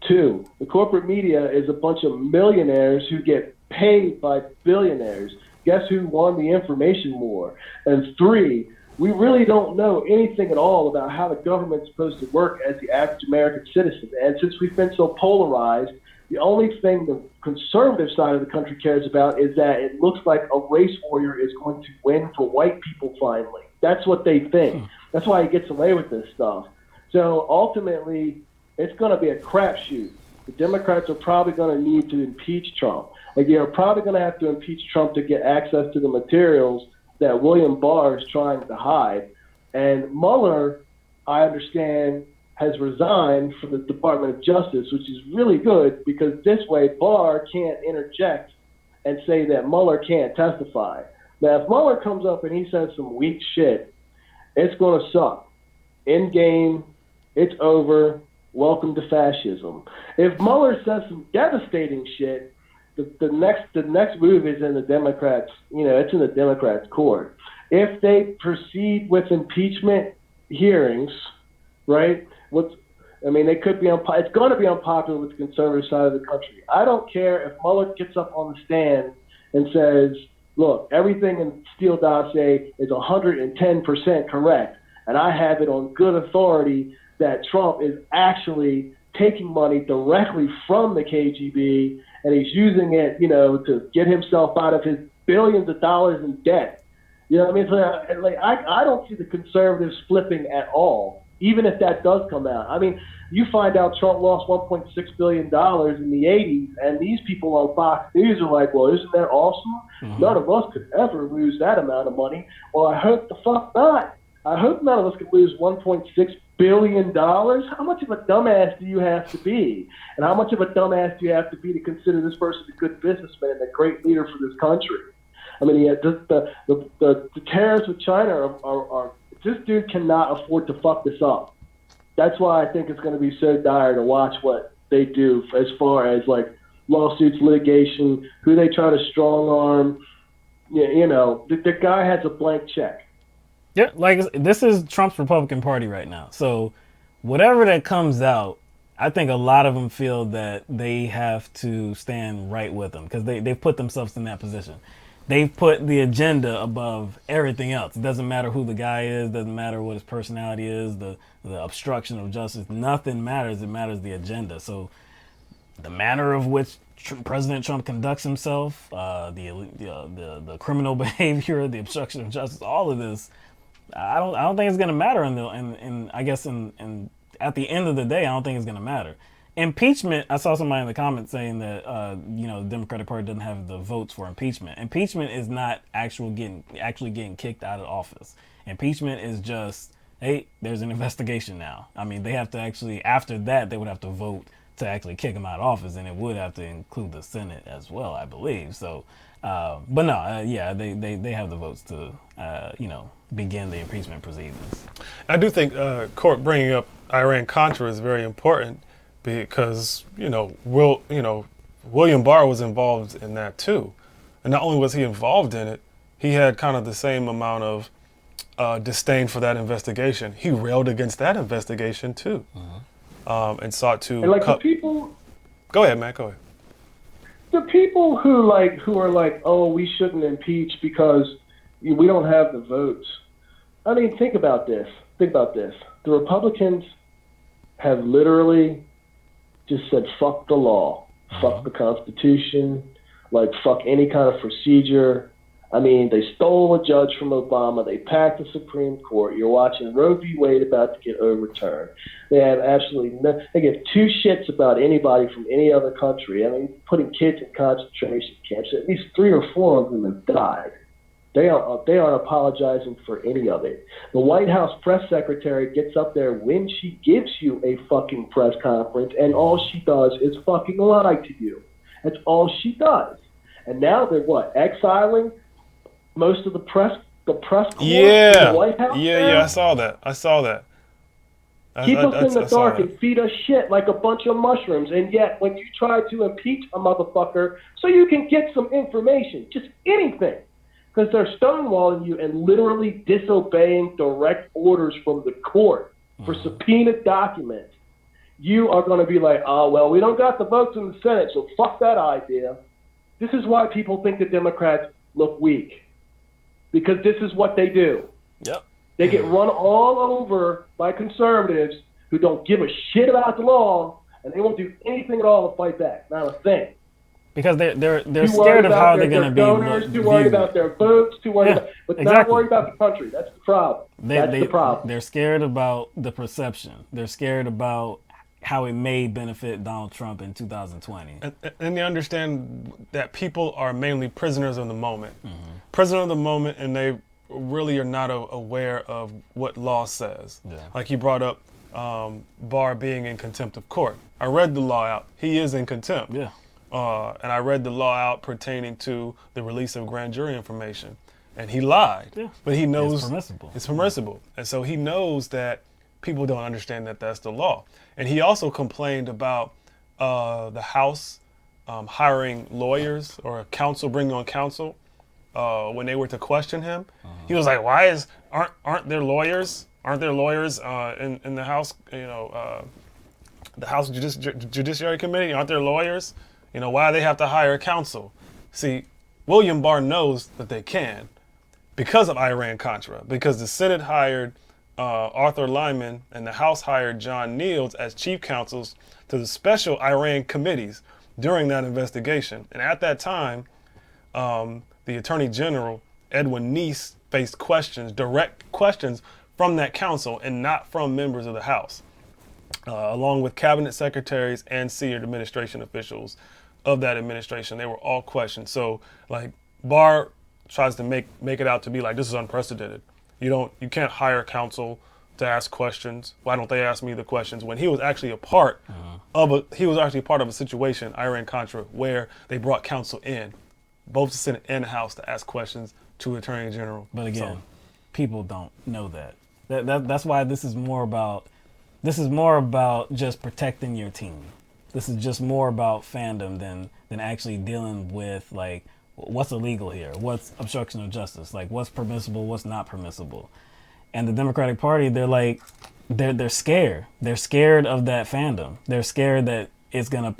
Two, the corporate media is a bunch of millionaires who get paid by billionaires. Guess who won the information war? And three, we really don't know anything at all about how the government's supposed to work as the average American citizen. And since we've been so polarized, the only thing the conservative side of the country cares about is that it looks like a race warrior is going to win for white people finally. That's what they think. That's why he gets away with this stuff. So ultimately, it's going to be a crapshoot. The Democrats are probably going to need to impeach Trump. You're probably going to have to impeach Trump to get access to the materials that William Barr is trying to hide. And Mueller, I understand, has resigned from the Department of Justice, which is really good because this way Barr can't interject and say that Mueller can't testify. Now, if Mueller comes up and he says some weak shit, it's going to suck. End game, it's over. Welcome to fascism. If Mueller says some devastating shit, the next move is in the Democrats. It's in the Democrats' court. If they proceed with impeachment hearings, right? They could be it's going to be unpopular with the conservative side of the country. I don't care if Mueller gets up on the stand and says, look, everything in Steele dossier is 110% correct, and I have it on good authority that Trump is actually taking money directly from the KGB, and he's using it, to get himself out of his billions of dollars in debt. You know what I mean? I don't see the conservatives flipping at all, even if that does come out. You find out Trump lost $1.6 billion in the 80s, and these people on Fox News are like, well, isn't that awesome? Mm-hmm. None of us could ever lose that amount of money. Well, I hope the fuck not. I hope none of us could lose $1.6 billion. How much of a dumbass do you have to be? And how much of a dumbass do you have to be to consider this person a good businessman and a great leader for this country? The tariffs with China are this dude cannot afford to fuck this up. That's why I think it's going to be so dire to watch what they do as far as lawsuits, litigation, who they try to strong arm. The guy has a blank check. Yeah, this is Trump's Republican Party right now. So whatever that comes out, I think a lot of them feel that they have to stand right with them because they've put themselves in that position. They've put the agenda above everything else. It doesn't matter who the guy is. Doesn't matter what his personality is. The obstruction of justice. Nothing matters. It matters the agenda. So the manner of which President Trump conducts himself, the criminal behavior, the obstruction of justice, all of this, I don't think it's going to matter I guess at the end of the day, I don't think it's going to matter. Impeachment, I saw somebody in the comments saying that, the Democratic Party doesn't have the votes for impeachment. Impeachment is not actually getting kicked out of office. Impeachment is just, hey, there's an investigation now. I mean, they have to actually, after that, they would have to vote to actually kick him out of office, and it would have to include the Senate as well, I believe. So, but no, they have the votes to, begin the impeachment proceedings. I do think Court bringing up Iran-Contra is very important because, William Barr was involved in that too. And not only was he involved in it, he had kind of the same amount of disdain for that investigation. He railed against that investigation too, and sought to. And the people. Go ahead, man. Go ahead. The people who are like, oh, we shouldn't impeach because we don't have the votes. I mean, think about this. The Republicans have literally just said, fuck the law, fuck the Constitution, fuck any kind of procedure. I mean, they stole a judge from Obama. They packed the Supreme Court. You're watching Roe v. Wade about to get overturned. They have absolutely they give two shits about anybody from any other country. I mean, putting kids in concentration camps. At least 3 or 4 of them have died. They aren't apologizing for any of it. The White House press secretary gets up there when she gives you a fucking press conference, and all she does is fucking lie to you. That's all she does. And now they're exiling most of the press corps in the White House? Yeah, I saw that. Keep us in the dark and feed us shit like a bunch of mushrooms. And yet, when you try to impeach a motherfucker so you can get some information, just anything, because they're stonewalling you and literally disobeying direct orders from the court for subpoenaed documents, you are going to be like, oh, well, we don't got the votes in the Senate, so fuck that idea. This is why people think the Democrats look weak. Because this is what they do. Yep. They get run all over by conservatives who don't give a shit about the law, and they won't do anything at all to fight back. Not a thing. Because they're scared of how they're going to be. Donors, too worried about their votes, too worried about, but not worried about the country. That's the problem. That's the problem. They're scared about the perception. They're scared about how it may benefit Donald Trump in 2020. And they understand that people are mainly prisoners of the moment. Prisoner of the moment, and they really are not aware of what law says. Yeah. Like you brought up Barr being in contempt of court. I read the law out. He is in contempt. Yeah. And I read the law out pertaining to the release of grand jury information. And he lied. Yeah. But he knows it's permissible. And so he knows that people don't understand that that's the law. And he also complained about the House hiring lawyers or counsel, bringing on counsel when they were to question him. He was like, aren't there lawyers? Aren't there lawyers in the House, the House Judiciary Committee? Aren't there lawyers? Why do they have to hire counsel? See, William Barr knows that they can because of Iran-Contra, because the Senate hired Arthur Lyman and the House hired John Niels as chief counsels to the special Iran committees during that investigation. And at that time, the Attorney General, Edwin Neese, faced direct questions from that council and not from members of the House, along with cabinet secretaries and senior administration officials of that administration. They were all questioned. So Barr tries to make it out to be like, this is unprecedented. You can't hire counsel to ask questions. Why don't they ask me the questions? When he was actually a part of a situation, Iran-Contra, where they brought counsel in, both the Senate and the House, to ask questions to Attorney General. But again, people don't know that. That's why this is more about just protecting your team. This is just more about fandom than actually dealing with what's illegal here, what's obstruction of justice, what's permissible, what's not permissible. And the Democratic Party, they're scared. They're scared of that fandom. They're scared that it's gonna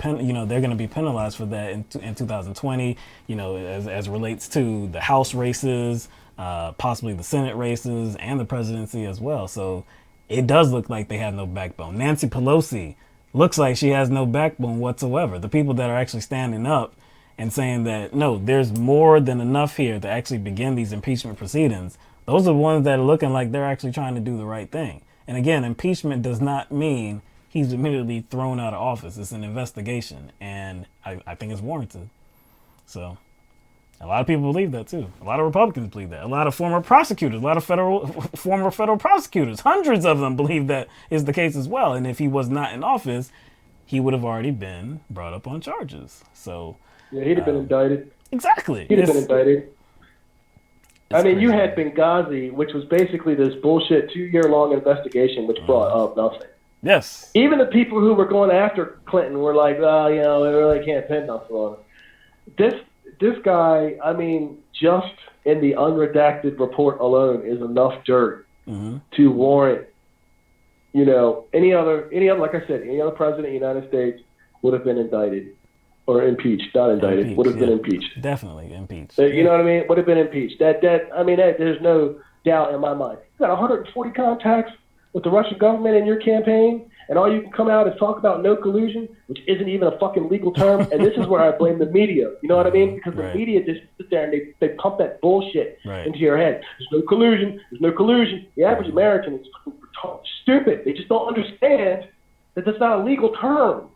they're gonna be penalized for that in 2020. As relates to the House races, possibly the Senate races, and the presidency as well. So it does look like they have no backbone. Nancy Pelosi looks like she has no backbone whatsoever. The people that are actually standing up and saying that, no, there's more than enough here to actually begin these impeachment proceedings Those are the ones that are looking like they're actually trying to do the right thing. And again, impeachment does not mean he's immediately thrown out of office. It's an investigation, and I think it's warranted. So a lot of people believe that too. A lot of Republicans believe that. A lot of former prosecutors, a lot of former federal prosecutors, hundreds of them believe that is the case as well. And if he was not in office, he would have already been brought up on charges. So yeah, he'd have been indicted. Exactly. He'd have been indicted. I mean, you had Benghazi, which was basically this bullshit 2-year-long investigation, which brought up nothing. Yes. Even the people who were going after Clinton were like, well, we really can't pin nothing on him. This guy, I mean, just in the unredacted report alone is enough dirt to warrant, any other, like I said, any other president of the United States would have been indicted. Or impeached, not indicted. Would have been impeached. Definitely impeached. You know what I mean? Would have been impeached. There's no doubt in my mind. You got 140 contacts with the Russian government in your campaign, and all you can come out and talk about no collusion, which isn't even a fucking legal term. And this is where I blame the media. You know what I mean? Because the media just sit there and they pump that bullshit into your head. There's no collusion. There's no collusion. The average American is stupid. They just don't understand that that's not a legal term.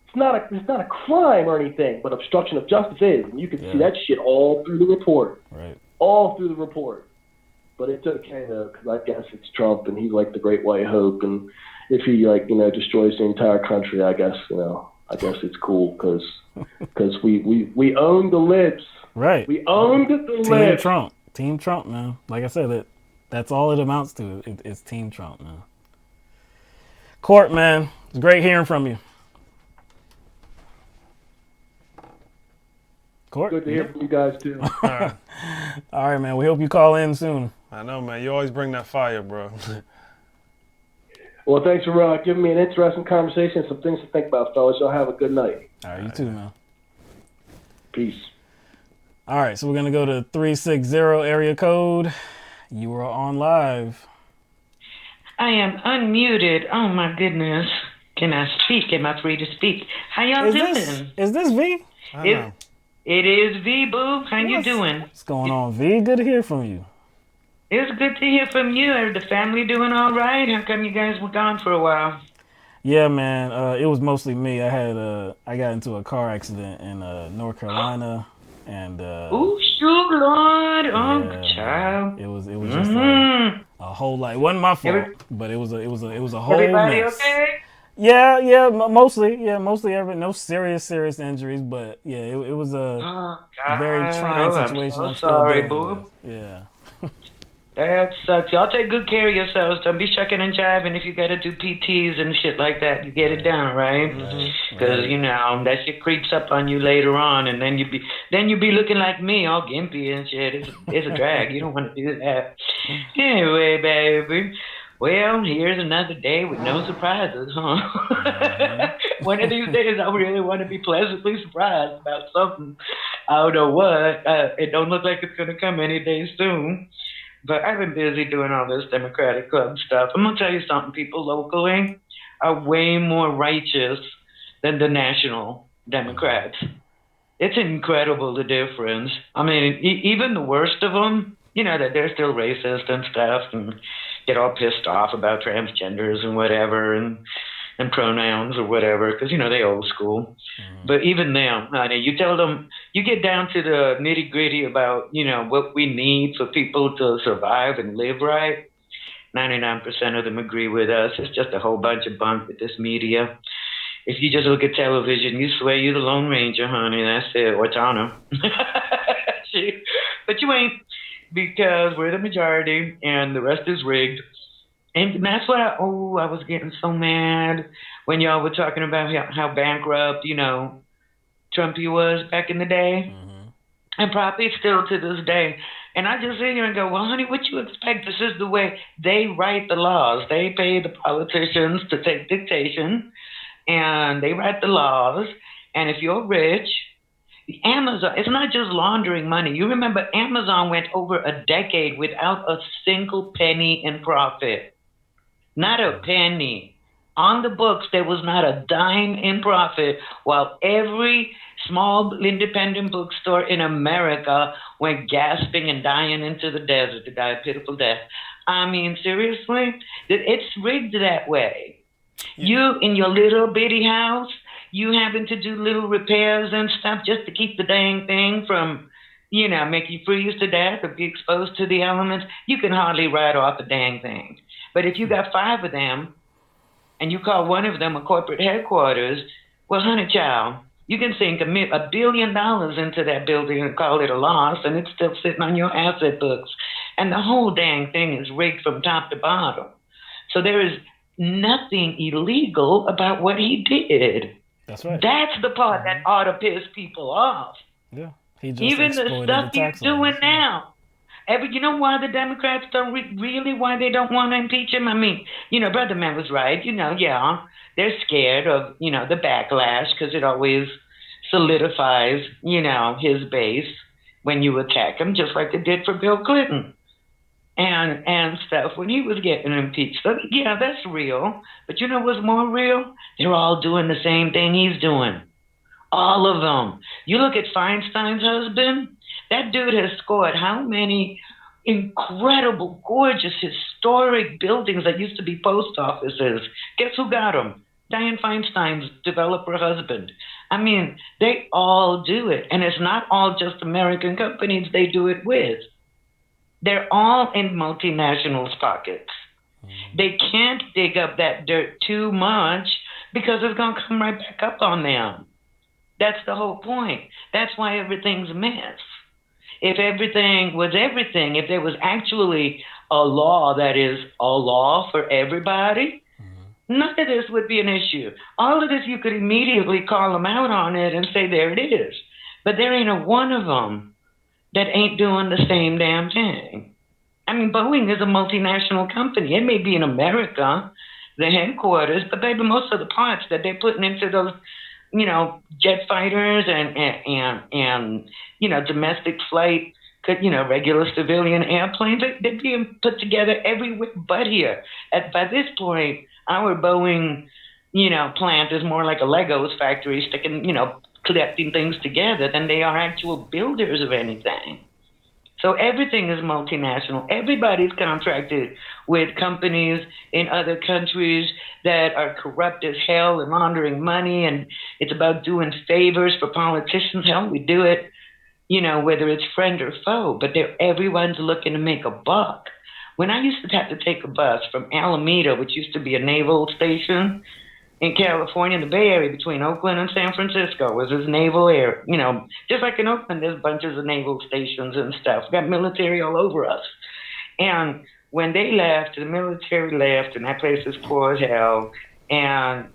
It's not a crime or anything, but obstruction of justice is. And you can see that shit all through the report. Right. All through the report. But it's okay, though, because I guess it's Trump, and he's like the great white hope. And if he, destroys the entire country, I guess it's cool, because we own the libs. Right. We owned the libs. Team Trump, man. Like I said, that's all it amounts to. It's Team Trump, man. Court, man. It's great hearing from you. Court? Good to hear from you guys, too. All right, man. We hope you call in soon. I know, man. You always bring that fire, bro. Well, thanks for giving me an interesting conversation. Some things to think about, fellas. Y'all have a good night. All right, you too, man. Peace. All right, so we're going to go to 360 area code. You are on live. I am unmuted. Oh, my goodness. Can I speak? Am I free to speak? How y'all doing? Is this V? I know. It is V, boo. How you doing? What's going on, V? Good to hear from you. It's good to hear from you. Is the family doing all right? How come you guys were gone for a while? Yeah, man. It was mostly me. I got into a car accident in North Carolina, and oh, shoot, Lord, child. It was just a whole lot. It wasn't my fault, but it was a whole Everybody mess. Okay? Yeah, mostly no serious injuries, but yeah, it was a very trying situation. I'm so sorry, boo. Yeah. That sucks. Y'all take good care of yourselves. Don't be shucking and jiving if you gotta do PTs and shit like that. You get it done, right? Because that shit creeps up on you later on, and then you be looking like me, all gimpy and shit. It's a drag. You don't want to do that. Anyway, baby. Well, here's another day with no surprises, huh? One of these days, I really want to be pleasantly surprised about something. I don't know what. It don't look like it's going to come any day soon. But I've been busy doing all this Democratic Club stuff. I'm going to tell you something. People locally are way more righteous than the national Democrats. It's incredible, the difference. I mean, even the worst of them, that they're still racist and stuff and get all pissed off about transgenders and whatever and pronouns or whatever, because, they old school. But even them, you tell them, you get down to the nitty gritty about, what we need for people to survive and live right. 99% of them agree with us. It's just a whole bunch of bunk with this media. If you just look at television, you swear you're the Lone Ranger, honey. That's it, or Tana. But you ain't, because we're the majority and the rest is rigged. And that's why, I was getting so mad when y'all were talking about how bankrupt, Trumpy was back in the day. And probably still to this day. And I just sit here and go, well, honey, what you expect? This is the way they write the laws. They pay the politicians to take dictation, and they write the laws. And if you're rich, Amazon, it's not just laundering money. You remember Amazon went over a decade without a single penny in profit. Not a penny. On the books, there was not a dime in profit, while every small independent bookstore in America went gasping and dying into the desert to die a pitiful death. I mean, seriously? It's rigged that way. You, in your little bitty house, you having to do little repairs and stuff just to keep the dang thing from, make you freeze to death or be exposed to the elements, you can hardly write off a dang thing. But if you got 5 of them, and you call one of them a corporate headquarters, well, honey child, you can sink $1 billion into that building and call it a loss, and it's still sitting on your asset books. And the whole dang thing is rigged from top to bottom. So there is nothing illegal about what he did. That's right. That's the part that ought to piss people off. Yeah. He just Even the stuff he's doing now. You know why the Democrats don't why they don't want to impeach him? I mean, Brother Man was right. They're scared of, the backlash because it always solidifies, his base when you attack him, just like it did for Bill Clinton and stuff when he was getting impeached. So, yeah, that's real. But you know what's more real? They're all doing the same thing he's doing. All of them. You look at Feinstein's husband. That dude has scored how many incredible, gorgeous, historic buildings that used to be post offices. Guess who got them? Dianne Feinstein's developer husband. I mean, they all do it. And it's not all just American companies they do it with. They're all in multinationals' pockets. They can't dig up that dirt too much because it's going to come right back up on them. That's the whole point. That's why everything's a mess. If everything was everything, if there was actually a law that is a law for everybody, none of this would be an issue. All of this, you could immediately call them out on it and say, there it is. But there ain't a one of them that ain't doing the same damn thing. I mean, Boeing is a multinational company. It may be in America, the headquarters, but baby, most of the parts that they're putting into those, jet fighters and domestic flight, regular civilian airplanes, they're being put together everywhere but here. By this point, our Boeing, plant is more like a Legos factory sticking, collecting things together than they are actual builders of anything. So everything is multinational. Everybody's contracted with companies in other countries that are corrupt as hell and laundering money, and it's about doing favors for politicians. Hell, we do it, whether it's friend or foe, but everyone's looking to make a buck. When I used to have to take a bus from Alameda, which used to be a naval station in California, in the Bay Area between Oakland and San Francisco, was this naval air, just like in Oakland, there's bunches of naval stations and stuff. We got military all over us. And when they left, the military left, and that place was poor as hell, and,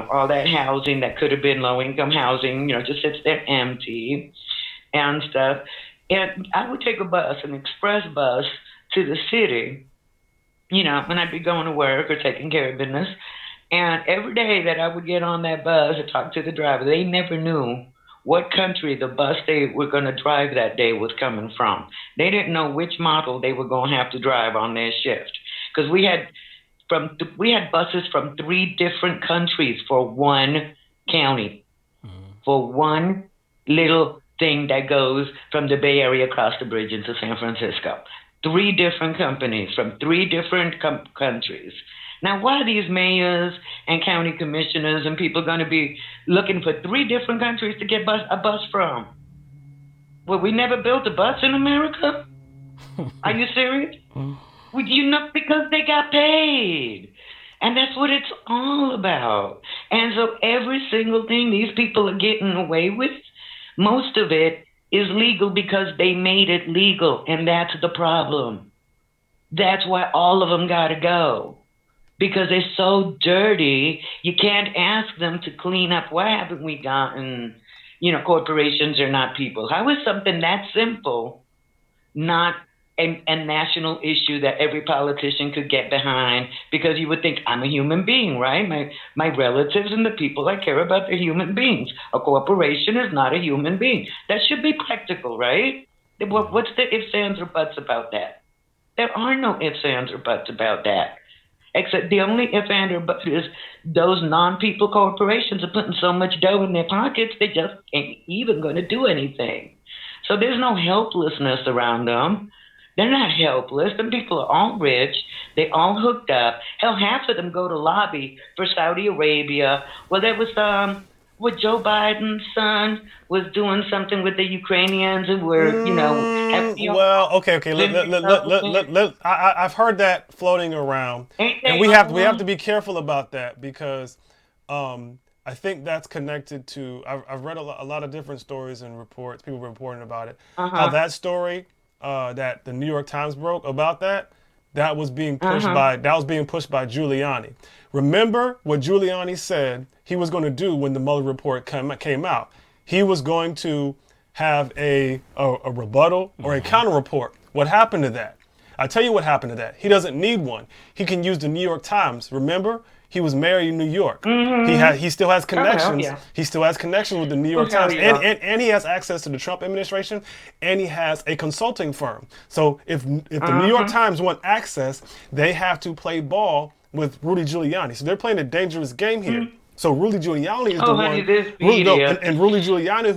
all that housing that could have been low-income housing, just sits there empty and stuff. And I would take a bus, an express bus, to the city, when I'd be going to work or taking care of business. And every day that I would get on that bus and talk to the driver, they never knew what country the bus they were going to drive that day was coming from. They didn't know which model they were going to have to drive on their shift. Because we had buses from 3 different countries for one county, for one little thing that goes from the Bay Area across the bridge into San Francisco. 3 different companies from 3 different countries. Now, why are these mayors and county commissioners and people going to be looking for 3 different countries to get a bus from? Well, we never built a bus in America? Are you serious? Because they got paid. And that's what it's all about. And so every single thing these people are getting away with, most of it is legal because they made it legal. And that's the problem. That's why all of them got to go. Because they're so dirty, you can't ask them to clean up. Why haven't we gotten, corporations are not people? How is something that simple not a national issue that every politician could get behind? Because you would think, I'm a human being, right? My relatives and the people I care about, they're human beings. A corporation is not a human being. That should be practical, right? What's the ifs, ands, or buts about that? There are no ifs, ands, or buts about that. Except the only if and or but is those non-people corporations are putting so much dough in their pockets, they just ain't even going to do anything. So there's no helplessness around them. They're not helpless. The people are all rich. They all hooked up. Hell, half of them go to lobby for Saudi Arabia. Well, there was what Joe Biden's son was doing something with the Ukrainians and were, Well, okay. I've heard that floating around, and we have to be careful about that because I think that's connected to. I've read a lot of different stories and reports. People reporting about it. How that story that the New York Times broke about that was being pushed by Giuliani. Remember what Giuliani said he was going to do when the Mueller report came out. He was going to have a rebuttal or a counter report. What happened to that? I'll tell you what happened to that. He doesn't need one. He can use the New York Times. Remember? He was married in New York. He still has connections. He still has connections with the New York Times. And he has access to the Trump administration, and he has a consulting firm. So if the New York Times want access, they have to play ball with Rudy Giuliani. So they're playing a dangerous game here. So Rudy Giuliani is the one. And Rudy Giuliani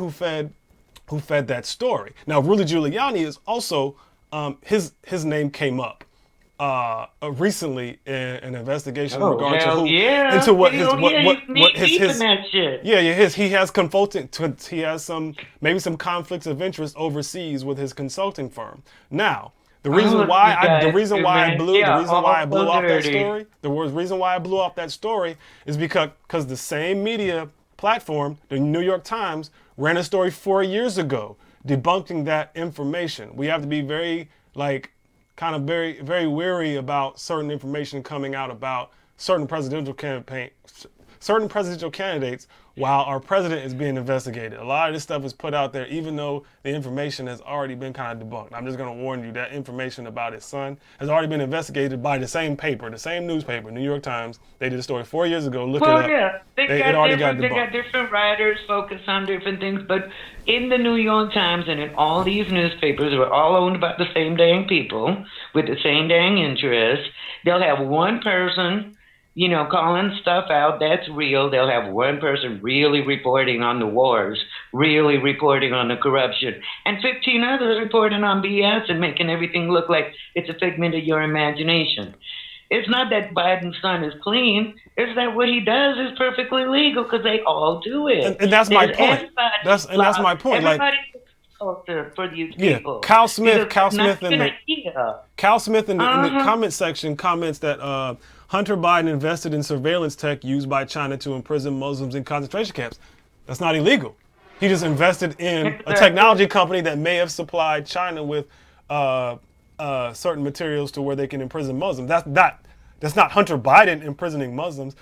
who fed that story. Now Rudy Giuliani is also his name came up recently in an investigation in regards into what he has consulting. He has maybe some conflicts of interest overseas with his consulting firm. Now, the reason why I blew off that story is because the same media platform, the New York Times, ran a story 4 years ago debunking that information. We have to be very very, very wary about certain information coming out about certain presidential candidates while our president is being investigated. A lot of this stuff is put out there even though the information has already been kind of debunked. I'm just going to warn you that information about his son has already been investigated by the same paper, the same newspaper, New York Times. They did a story 4 years ago. Look it up. Yeah. They got debunked. different writers focused on different things, but in the New York Times and in all these newspapers, they're all owned by the same dang people with the same dang interests. They'll have one person calling stuff out that's real. They'll have one person really reporting on the wars, really reporting on the corruption, and 15 others reporting on BS and making everything look like it's a figment of your imagination. It's not that Biden's son is clean. It's that what he does is perfectly legal because they all do it. And that's my point. That's my point. Everybody for these people. Cal Smith in the comment section comments that Hunter Biden invested in surveillance tech used by China to imprison Muslims in concentration camps. That's not illegal. He just invested in a technology company that may have supplied China with certain materials to where they can imprison Muslims. That's not Hunter Biden imprisoning Muslims.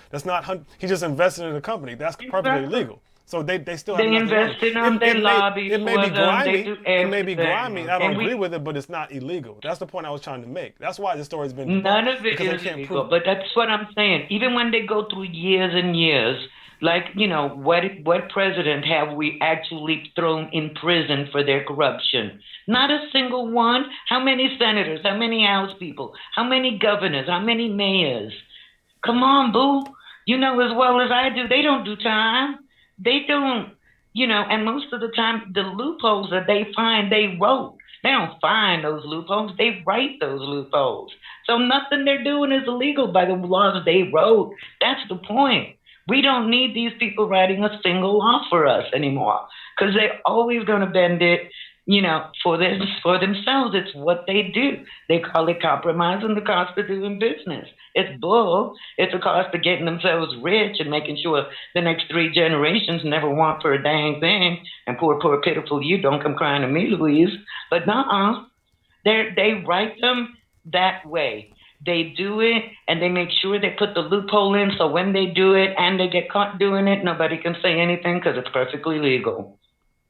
He just invested in a company. That's perfectly legal. So they still have invest in them. They lobby it may for be them. grimy. It may be grimy. I don't agree with it, but it's not illegal. That's the point I was trying to make. That's why this story's been debunked, none of it is illegal. But that's what I'm saying. Even when they go through years and years, what president have we actually thrown in prison for their corruption? Not a single one. How many senators? How many House people? How many governors? How many mayors? Come on, boo. You know as well as I do, they don't do time. They don't, and most of the time, the loopholes that they find, they wrote. They don't find those loopholes. They write those loopholes. So nothing they're doing is illegal by the laws they wrote. That's the point. We don't need these people writing a single law for us anymore because they're always going to bend it, for themselves. It's what they do. They call it compromising the cost of doing business. It's bull. It's a cost of getting themselves rich and making sure the next 3 generations never want for a dang thing. And poor, pitiful you don't come crying to me, Louise. But they write them that way. They do it, and they make sure they put the loophole in so when they do it and they get caught doing it, nobody can say anything because it's perfectly legal.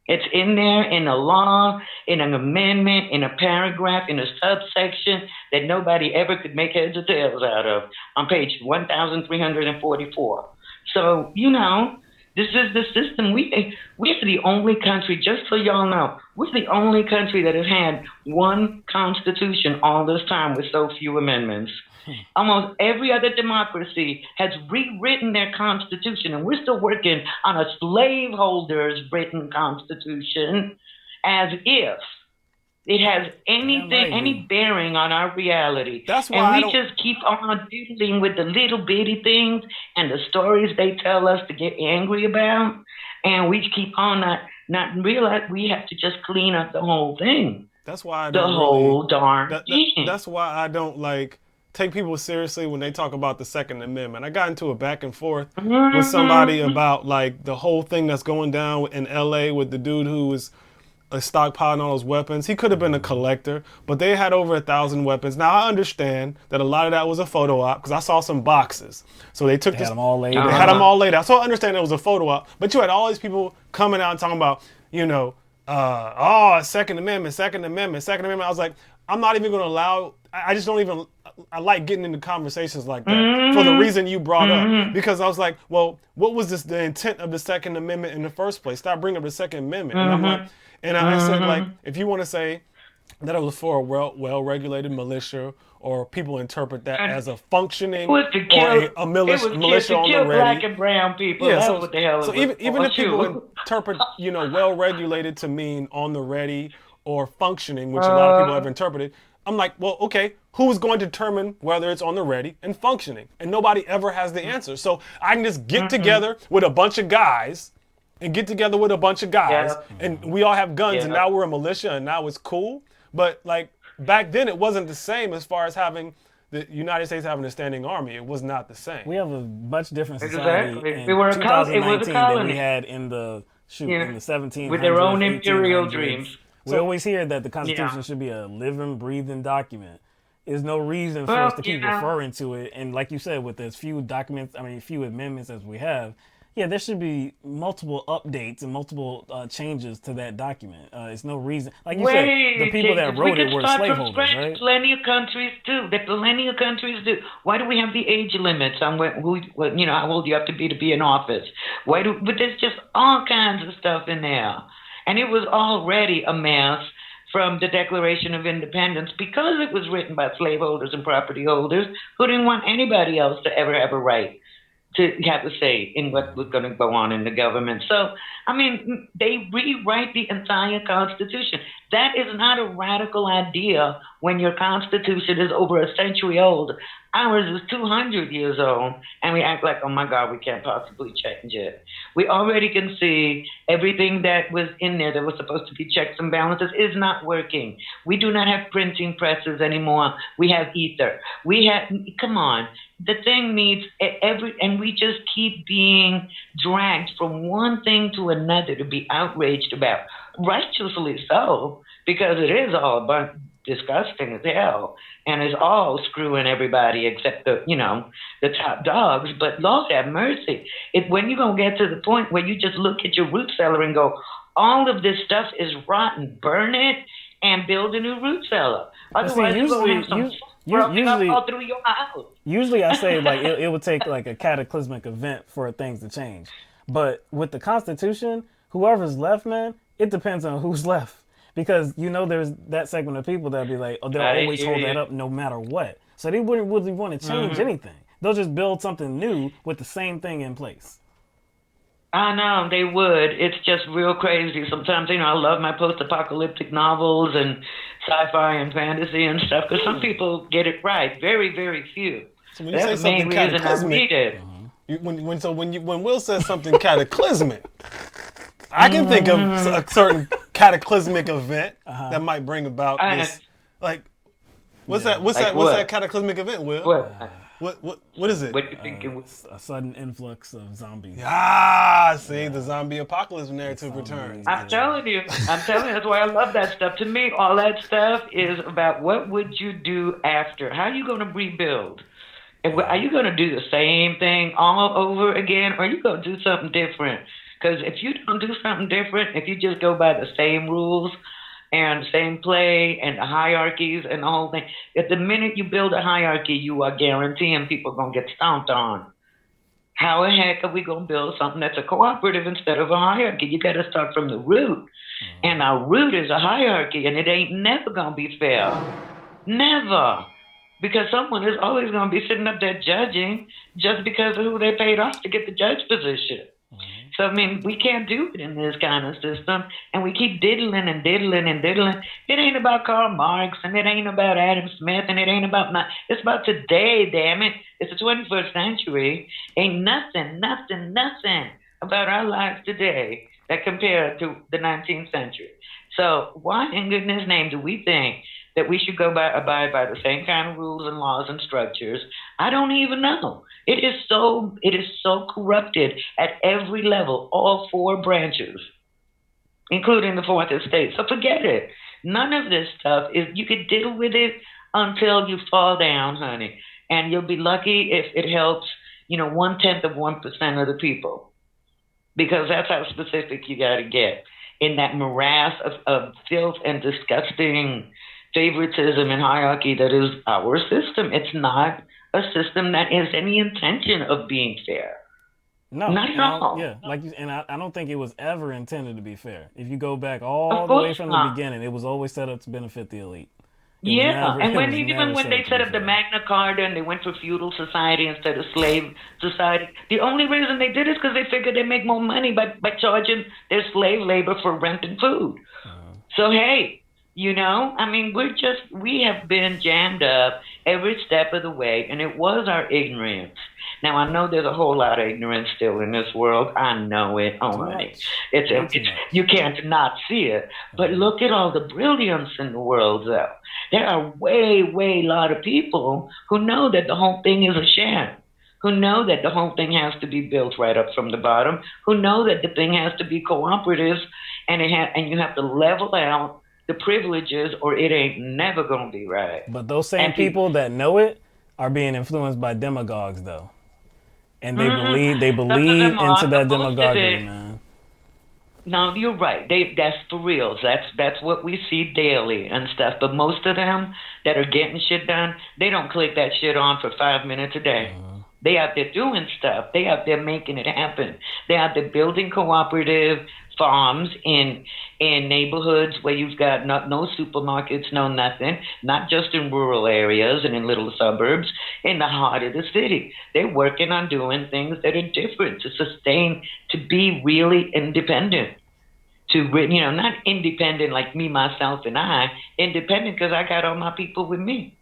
It's in there in a law, in an amendment, in a paragraph, in a subsection that nobody ever could make heads or tails out of on page 1344. So, This is the system. We're the only country, just so y'all know, we're the only country that has had one constitution all this time with so few amendments. Almost every other democracy has rewritten their constitution, and we're still working on a slaveholder's written constitution as if it has any bearing on our reality. That's why and we just keep on dealing with the little bitty things and the stories they tell us to get angry about, and we keep on not realize we have to just clean up the whole thing. That's why I the don't whole darn thing. That's why I don't take people seriously when they talk about the Second Amendment. I got into a back and forth with somebody about the whole thing that's going down in LA with the dude who was stockpiling all those weapons. He could have been a collector, but they had over 1,000 weapons. Now I understand that a lot of that was a photo op because I saw some boxes. So they took had them all laid out. They had them all laid out. So I understand it was a photo op, but you had all these people coming out and talking about, Second Amendment, Second Amendment, Second Amendment. I was like, I'm not even going to allow. I just don't even. I like getting into conversations like that for the reason you brought up, because I was like, well, what was the intent of the Second Amendment in the first place? Stop bringing up the Second Amendment. And I'm like. And I said, if you want to say that it was for a well-regulated militia, or people interpret that as a functioning or a militia on the ready. To kill black and brown people. Yeah, That's what the hell it was. Even if people interpret, well-regulated to mean on the ready or functioning, which a lot of people have interpreted, I'm like, well, okay, who's going to determine whether it's on the ready and functioning? And nobody ever has the answer. So I can just get together with a bunch of guys and we all have guns, and now we're a militia, and now it's cool. But back then, it wasn't the same as far as having the United States having a standing army. It was not the same. We have a much different society in we were a 2019 colony than we had in the 1700s. With their own imperial dreams. We always hear that the Constitution should be a living, breathing document. There's no reason for us to keep referring to it. And like you said, with as few amendments as we have, there should be multiple updates and multiple changes to that document. It's no reason. Like you said, the people that wrote it were slaveholders, right? Plenty of countries do. Why do we have the age limits on how old you have to be in office? But there's just all kinds of stuff in there. And it was already a mess from the Declaration of Independence because it was written by slaveholders and property holders who didn't want anybody else to ever have a right to have a say in what was going to go on in the government. So, they rewrite the entire Constitution. That is not a radical idea when your Constitution is over a century old. Ours is 200 years old, and we act like, oh my God, we can't possibly change it. We already can see everything that was in there that was supposed to be checks and balances is not working. We do not have printing presses anymore. We have ether. Come on. The thing needs and we just keep being dragged from one thing to another to be outraged about. Righteously so, because it is all disgusting as hell, and it's all screwing everybody except the top dogs. But Lord have mercy, when you're gonna get to the point where you just look at your root cellar and go, all of this stuff is rotten, burn it and build a new root cellar. Otherwise, you're gonna have some all through your house. Usually I say it would take a cataclysmic event for things to change. But with the Constitution, whoever's left, man, it depends on who's left. Because there's that segment of people that'll be like, they'll always hold that up no matter what. So they wouldn't really want to change anything. They'll just build something new with the same thing in place. I know, they would. It's just real crazy. Sometimes, I love my post-apocalyptic novels and sci-fi and fantasy and stuff, because some people get it right. Very, very few. So when you say something cataclysmic, when Will says something cataclysmic, I can think of a certain cataclysmic event that might bring about this. What's that cataclysmic event, Will? What is it? What do you think it was? A sudden influx of zombies. The zombie apocalypse narrative returns. I'm telling you, that's why I love that stuff. To me, all that stuff is about what would you do after? How are you going to rebuild? Are you going to do the same thing all over again, or are you going to do something different? Because if you don't do something different, if you just go by the same rules and same play and the hierarchies and the whole thing, at the minute you build a hierarchy, you are guaranteeing people are going to get stomped on. How the heck are we going to build something that's a cooperative instead of a hierarchy? You got to start from the root. And our root is a hierarchy, and it ain't never going to be fair. Never. Because someone is always going to be sitting up there judging just because of who they paid off to get the judge position. So, I mean, we can't do it in this kind of system, and we keep diddling and diddling and diddling. It ain't about Karl Marx, and it ain't about Adam Smith, and it ain't about it's about today, damn it. It's the 21st century. Ain't nothing about our lives today that compared to the 19th century. So why in goodness name do we think that we should abide by the same kind of rules and laws and structures? I don't even know. It is so corrupted at every level, all four branches, including the fourth estate. So forget it. None of this stuff you could deal with it until you fall down, honey. And you'll be lucky if it helps, 1/10 of 1% of the people. Because that's how specific you got to get in that morass of filth and disgusting favoritism and hierarchy that is our system. It's not a system that has any intention of being fair. No, not at all. Yeah, I don't think it was ever intended to be fair. If you go back all the way from the beginning, it was always set up to benefit the elite. And when they set up the Magna Carta and they went for feudal society instead of slave society, the only reason they did it is because they figured they'd make more money by charging their slave labor for rent and food. So hey, we have been jammed up every step of the way, and it was our ignorance. Now, I know there's a whole lot of ignorance still in this world. I know it. Oh, honey. You can't not see it. But look at all the brilliance in the world, though. There are way lot of people who know that the whole thing is a sham, who know that the whole thing has to be built right up from the bottom, who know that the thing has to be cooperative, and you have to level out the privileges, or it ain't never going to be right. But those same people that know it are being influenced by demagogues, though. And they believe into that demagoguery, man. No, you're right. That's for real. That's what we see daily and stuff. But most of them that are getting shit done, they don't click that shit on for 5 minutes a day. They out there doing stuff. They out there making it happen. They out there building cooperative farms in neighborhoods where you've got no supermarkets, no nothing, not just in rural areas and in little suburbs, in the heart of the city. They're working on doing things that are different to sustain, to be really independent. Not independent like me, myself, and I, independent because I got all my people with me.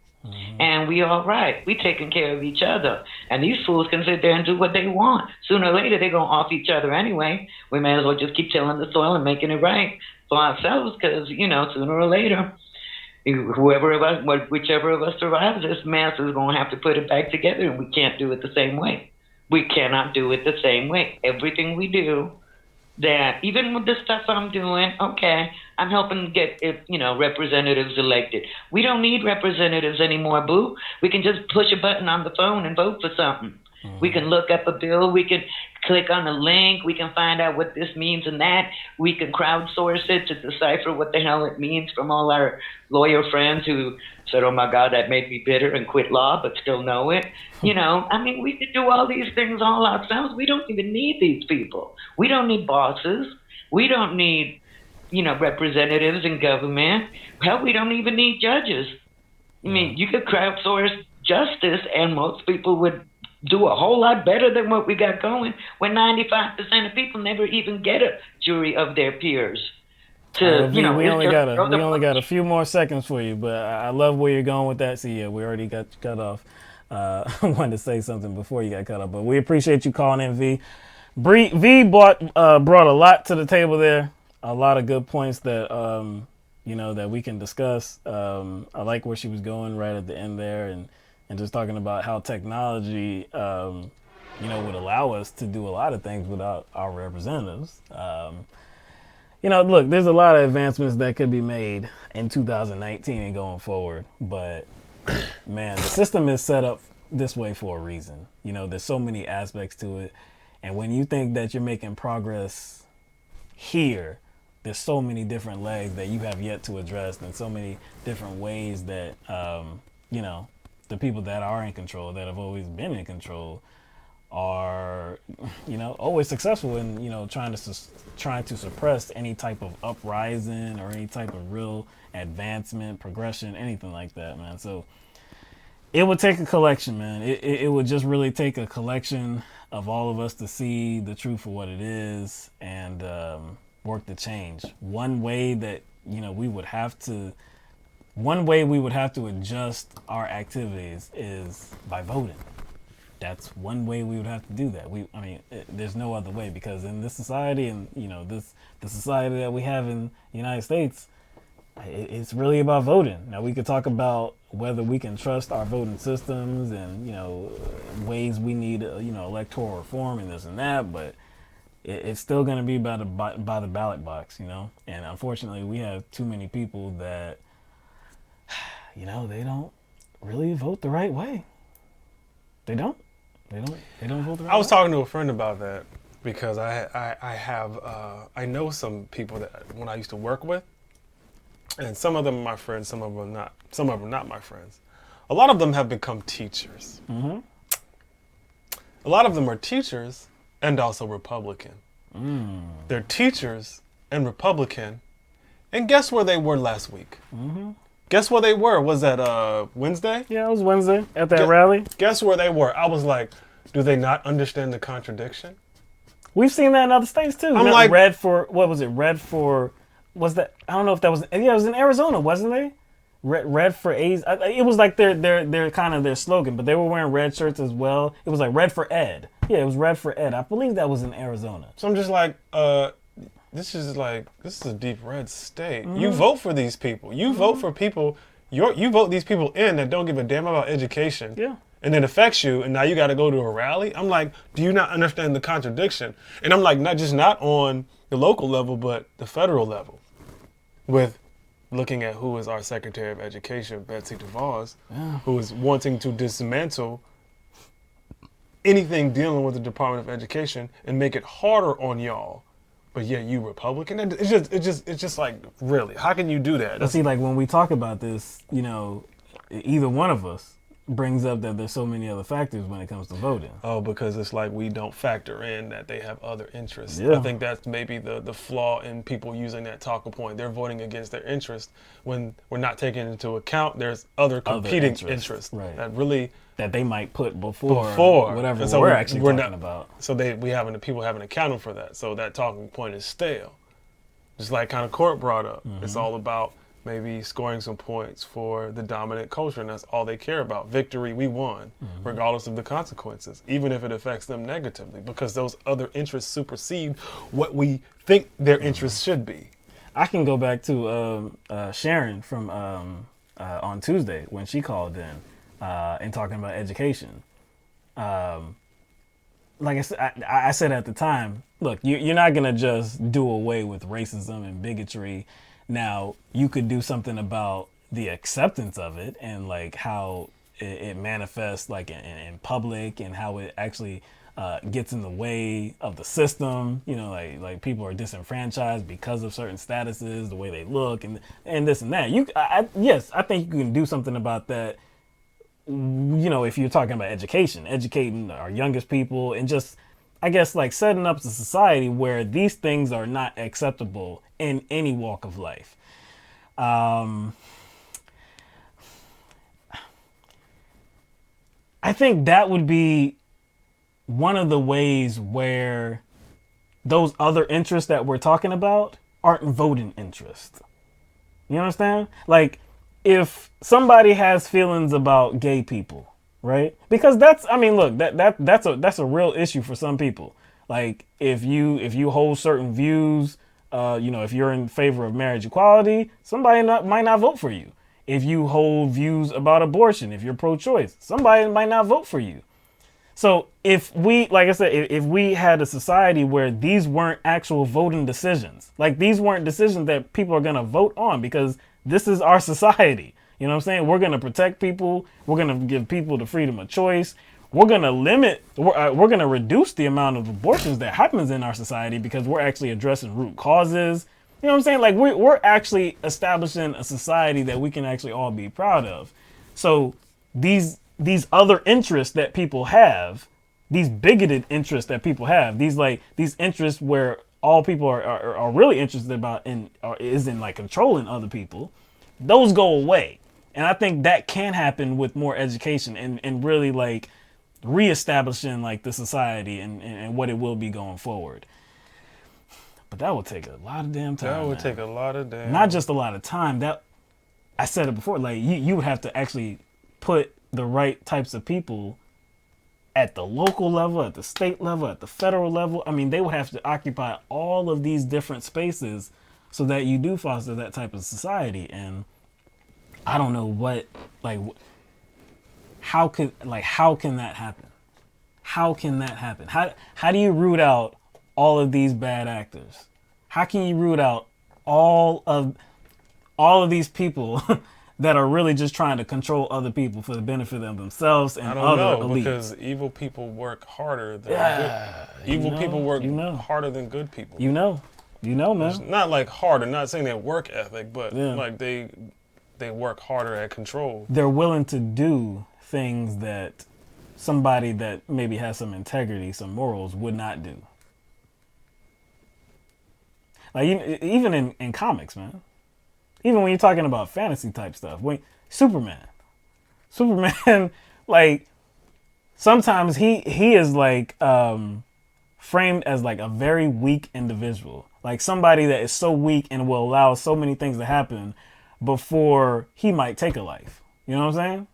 And we all right. We taking care of each other. And these fools can sit there and do what they want. Sooner or later, they're going to off each other anyway. We may as well just keep tilling the soil and making it right for ourselves because, sooner or later, whichever of us survives this mess is going to have to put it back together, and we can't do it the same way. We cannot do it the same way. Everything we do, that even with the stuff I'm doing, okay, I'm helping get representatives elected. We don't need representatives anymore, boo. We can just push a button on the phone and vote for something. We can look up a bill. We can click on a link. We can find out what this means and that. We can crowdsource it to decipher what the hell it means from all our lawyer friends who said, oh my God, that made me bitter and quit law, but still know it. We could do all these things all ourselves. We don't even need these people. We don't need bosses. We don't need, representatives in government. Hell, we don't even need judges. You could crowdsource justice and most people would do a whole lot better than what we got going when 95% of people never even get a jury of their peers. We only got a few more seconds for you, but I love where you're going with that. See, yeah, we already got cut off. I wanted to say something before you got cut off, but we appreciate you calling in, V. V brought a lot to the table there, a lot of good points that that we can discuss. I like where she was going right at the end there, and just talking about how technology, would allow us to do a lot of things without our representatives. Look, there's a lot of advancements that could be made in 2019 and going forward, but man, the system is set up this way for a reason. There's so many aspects to it, and when you think that you're making progress here, there's so many different legs that you have yet to address, and so many different ways that the people that are in control, that have always been in control, are, always successful in, trying to suppress any type of uprising or any type of real advancement, progression, anything like that, man. So it would take a collection, man. It would just really take a collection of all of us to see the truth for what it is and work to change. One way we would have to adjust our activities is by voting. That's one way we would have to do that. There's no other way, because in this society and the society that we have in the United States, it's really about voting. Now, we could talk about whether we can trust our voting systems and ways we need electoral reform and this and that, but it's still going to be by the ballot box, And unfortunately, we have too many people that they don't really vote the right way. They don't vote the right way. I was talking to a friend about that because I know some people that when I used to work with, and some of them are my friends, some of them are not. Some of them are not my friends. A lot of them have become teachers. Mm-hmm. A lot of them are teachers and also Republican. They're teachers and Republican. And guess where they were last week? Mm-hmm. Guess where they were? Was that Wednesday? Yeah, it was Wednesday at that rally. Guess where they were? I was like, do they not understand the contradiction? We've seen that in other states too. I'm like, red for, what was it? Red for, was that, I don't know if that was, it was in Arizona, wasn't they? Red for AIDS. It was like their kind of their slogan, but they were wearing red shirts as well. It was like red for Ed. Yeah, it was red for Ed. I believe that was in Arizona. So I'm just like, this is a deep red state. Mm-hmm. You vote for these people. You vote for people. You vote these people in that don't give a damn about education. Yeah. And it affects you, and now you got to go to a rally. I'm like, do you not understand the contradiction? And I'm like, not on the local level, but the federal level, with looking at who is our Secretary of Education, Betsy DeVos, who is wanting to dismantle anything dealing with the Department of Education and make it harder on y'all. But yeah, you Republican? It's just like, really, how can you do that? But see, like when we talk about this, either one of us brings up that there's so many other factors when it comes to voting. Oh, because it's like we don't factor in that they have other interests. Yeah. I think that's maybe the flaw in people using that talking point. They're voting against their interest when we're not taking into account there's other competing interests right, that they might put before whatever so we're actually talking about. So people haven't accounted for that. So that talking point is stale. Just like kind of Court brought up. Mm-hmm. It's all about maybe scoring some points for the dominant culture, and that's all they care about. Victory, we won, regardless of the consequences, even if it affects them negatively, because those other interests supersede what we think their interests should be. I can go back to Sharon from on Tuesday when she called in and talking about education. Like I said at the time, look, you're not going to just do away with racism and bigotry. Now, you could do something about the acceptance of it and like how it manifests like in public and how it actually gets in the way of the system. Like people are disenfranchised because of certain statuses, the way they look and this and that. Yes, I think you can do something about that. If you're talking about educating our youngest people and just, I guess, like setting up a society where these things are not acceptable in any walk of life. I think that would be one of the ways where those other interests that we're talking about aren't voting interests. You understand? Like, if somebody has feelings about gay people, right? Because that's a real issue for some people. Like if you hold certain views, if you're in favor of marriage equality, somebody might not vote for you. If you hold views about abortion, if you're pro-choice, somebody might not vote for you. So if we, like I said, if we had a society where these weren't actual voting decisions, like these weren't decisions that people are going to vote on because this is our society. You know what I'm saying? We're going to protect people. We're going to give people the freedom of choice. We're going to reduce the amount of abortions that happens in our society because we're actually addressing root causes. You know what I'm saying? Like we're actually establishing a society that we can actually all be proud of. So these other interests that people have, these bigoted interests that people have, these interests where all people are really interested about is in like controlling other people, those go away. And I think that can happen with more education and really like reestablishing like the society and what it will be going forward. But that would take a lot of damn time. That would take a lot of damn. Not just a lot of time. That I said it before. Like you would have to actually put the right types of people at the local level, at the state level, at the federal level. I mean, they would have to occupy all of these different spaces so that you do foster that type of society. And I don't know what, like, how can that happen? How can that happen? How do you root out all of these bad actors? How can you root out all of these people that are really just trying to control other people for the benefit of themselves and other elites? Because evil people work harder than good. Evil people work harder than good people. You know, man. It's not like harder. Not saying their work ethic, but like they work harder at control. They're willing to do things that somebody that maybe has some integrity, some morals would not do. Like even in comics, man. Even when you're talking about fantasy type stuff, Superman, like sometimes he is like framed as like a very weak individual, like somebody that is so weak and will allow so many things to happen before he might take a life. You know what I'm saying?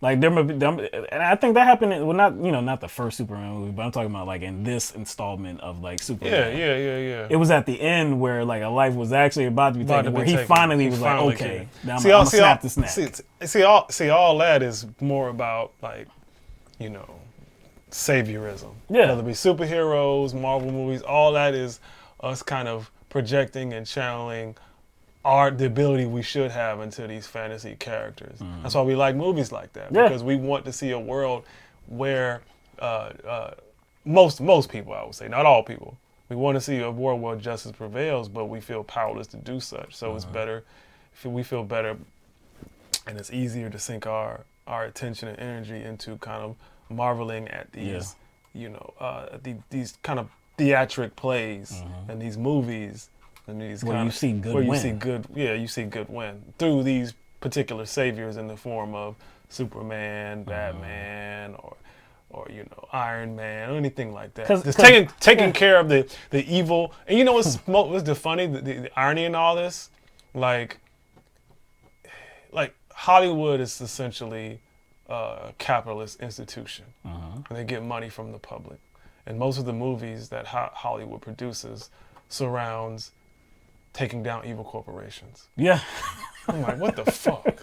Like there might be, and I think that happened in, well, not the first Superman movie, but I'm talking about like in this installment of like Superman. Yeah. It was at the end where like a life was actually about to be taken, where he finally was like, okay, now I'm gonna snap the snap. See, all that is more about like, saviorism. Yeah. Whether it be superheroes, Marvel movies, all that is us kind of projecting and channeling the ability we should have into these fantasy characters. That's why we like movies like that, because we want to see a world where most people, I would say, not all people, we want to see a world where justice prevails, but we feel powerless to do such. So it's better, we feel better, and it's easier to sink our attention and energy into kind of marveling at these, these kind of theatric plays and these movies. And these where you see good win. You see good win through these particular saviors in the form of Superman, Batman, or Iron Man, or anything like that. Just taking care of the evil. And you know what's the funny, the irony in all this? Like Hollywood is essentially a capitalist institution, and they get money from the public. And most of the movies that Hollywood produces surrounds taking down evil corporations. Yeah. I'm like, what the fuck?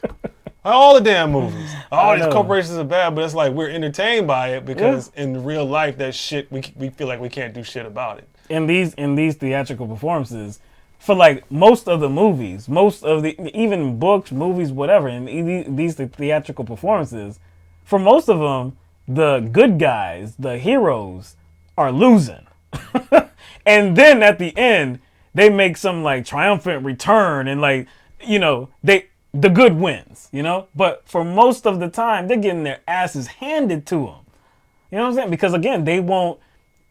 All the damn movies. All these corporations are bad, but it's like we're entertained by it because in real life, that shit, we feel like we can't do shit about it. In these theatrical performances, for like most of the movies, even books, movies, whatever, in these theatrical performances, for most of them, the good guys, the heroes, are losing. And then at the end, they make some like triumphant return and like, the good wins, But for most of the time, they're getting their asses handed to them. You know what I'm saying? Because again, they won't,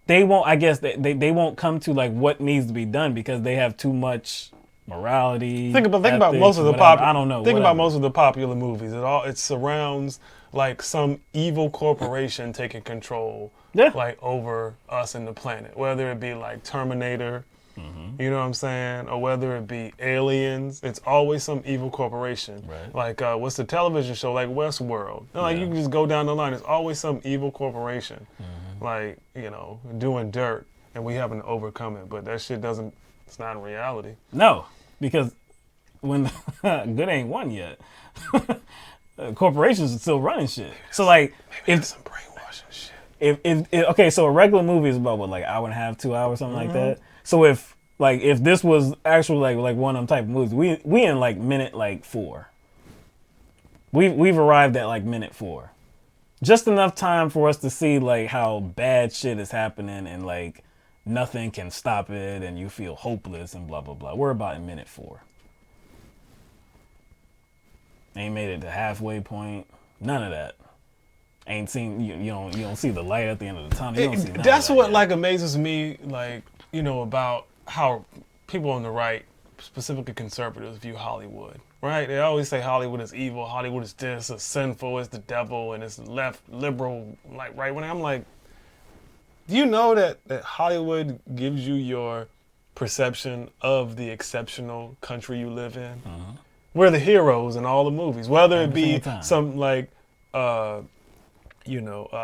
I guess they won't come to like what needs to be done because they have too much morality. Think about most of the about most of the popular movies. It surrounds like some evil corporation taking control like over us and the planet. Whether it be like Terminator, you know what I'm saying? Or whether it be aliens, it's always some evil corporation. Right. Like, what's the television show? Like Westworld. Like, you can just go down the line. It's always some evil corporation, like, doing dirt, and we having to overcome it. But that shit it's not in reality. No, because when good ain't won yet, corporations are still running shit. So, like, if some brainwashing shit. Okay, so a regular movie is about, what, like, hour and a half, 2 hours, something like that? So if this was actually like one of them type of movies, we in like minute like 4. We've arrived at like minute 4. Just enough time for us to see like how bad shit is happening and like nothing can stop it and you feel hopeless and blah blah blah. We're about in minute 4. Ain't made it to halfway point. None of that. ain't seen you don't see the light at the end of the tunnel. You don't see none of That's that what yet. like amazes me, like, you know, about how people on the right, specifically conservatives, view Hollywood. Right? They always say Hollywood is evil, Hollywood is this, it's sinful, it's the devil, and it's left, liberal, like right when I'm like, do you know that Hollywood gives you your perception of the exceptional country you live in? We're the heroes in all the movies, whether it be some like,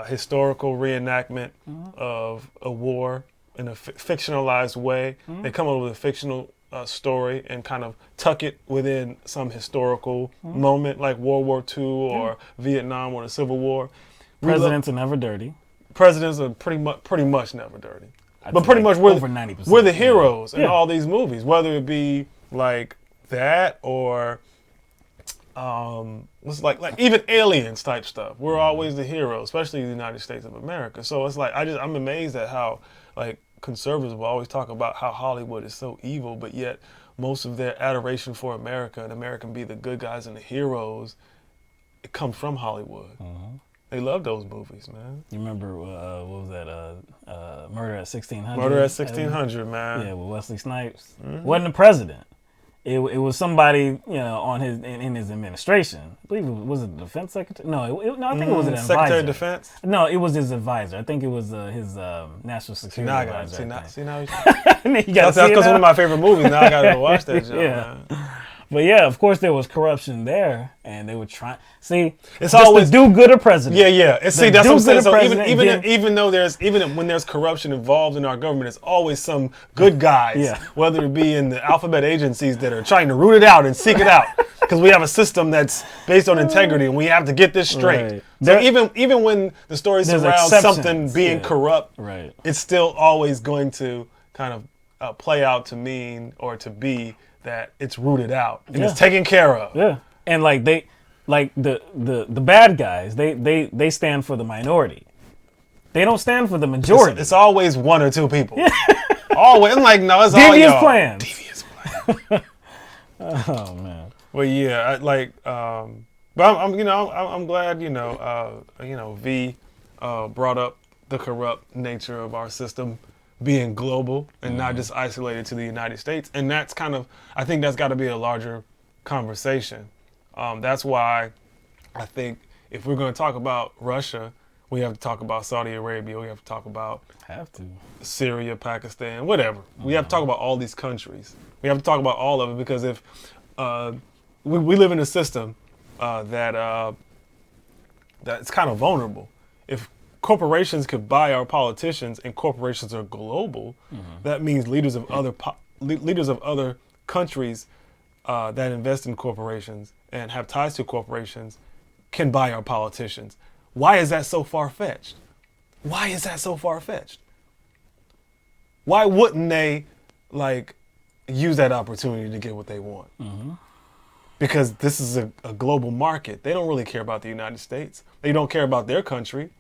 historical reenactment of a war in a fictionalized way. They come up with a fictional story and kind of tuck it within some historical moment, like World War II or Vietnam or the Civil War. Presidents are never dirty. Presidents are pretty much never dirty. But pretty much we're over 90%. We're the heroes in Yeah. all these movies, whether it be like that or it's like even aliens type stuff. We're always the hero, especially the United States of America. So it's like I'm amazed at how like conservatives will always talk about how Hollywood is so evil, but yet most of their adoration for America and America be the good guys and the heroes, it comes from Hollywood. They love those movies, man. You remember what was that? Murder at 1600. Murder at 1600, man. Yeah, with Wesley Snipes. Wasn't the president. It was somebody on in his administration. I believe was it the defense secretary? No, I think it was an advisor. Secretary of Defense. No, it was his advisor. I think it was his national security advisor. See now, you got that's one of my favorite movies. Now I gotta go watch that show. Yeah. Man. But yeah, of course there was corruption there, and they were trying. See, It's just always the do-gooder president. Yeah. And see, that's what I'm saying. So president even when there's corruption involved in our government, it's always some good guys, whether it be in the alphabet agencies that are trying to root it out and seek it out, because we have a system that's based on integrity, and we have to get this straight. Right. So even when the story surrounds something being corrupt, right, it's still always going to kind of play out to mean or to be that it's rooted out and it's taken care of. Yeah, and like the bad guys, they stand for the minority. They don't stand for the majority. It's always one or two people. Always. I'm like, no, it's devious all y'all. plans. Devious plans. Oh man. Well, yeah, but I'm glad V brought up the corrupt nature of our system being global and not just isolated to the United States. And that's I think that's got to be a larger conversation. That's why I think if we're going to talk about Russia, we have to talk about Saudi Arabia, we have to talk about Syria, Pakistan, whatever. We have to talk about all these countries. We have to talk about all of it, because if we live in a system that's kind of vulnerable. If corporations could buy our politicians, and corporations are global, that means leaders of other countries that invest in corporations and have ties to corporations can buy our politicians. Why is that so far-fetched? Why is that so far-fetched? Why wouldn't they use that opportunity to get what they want? Because this is a global market. They don't really care about the United States. They don't care about their country.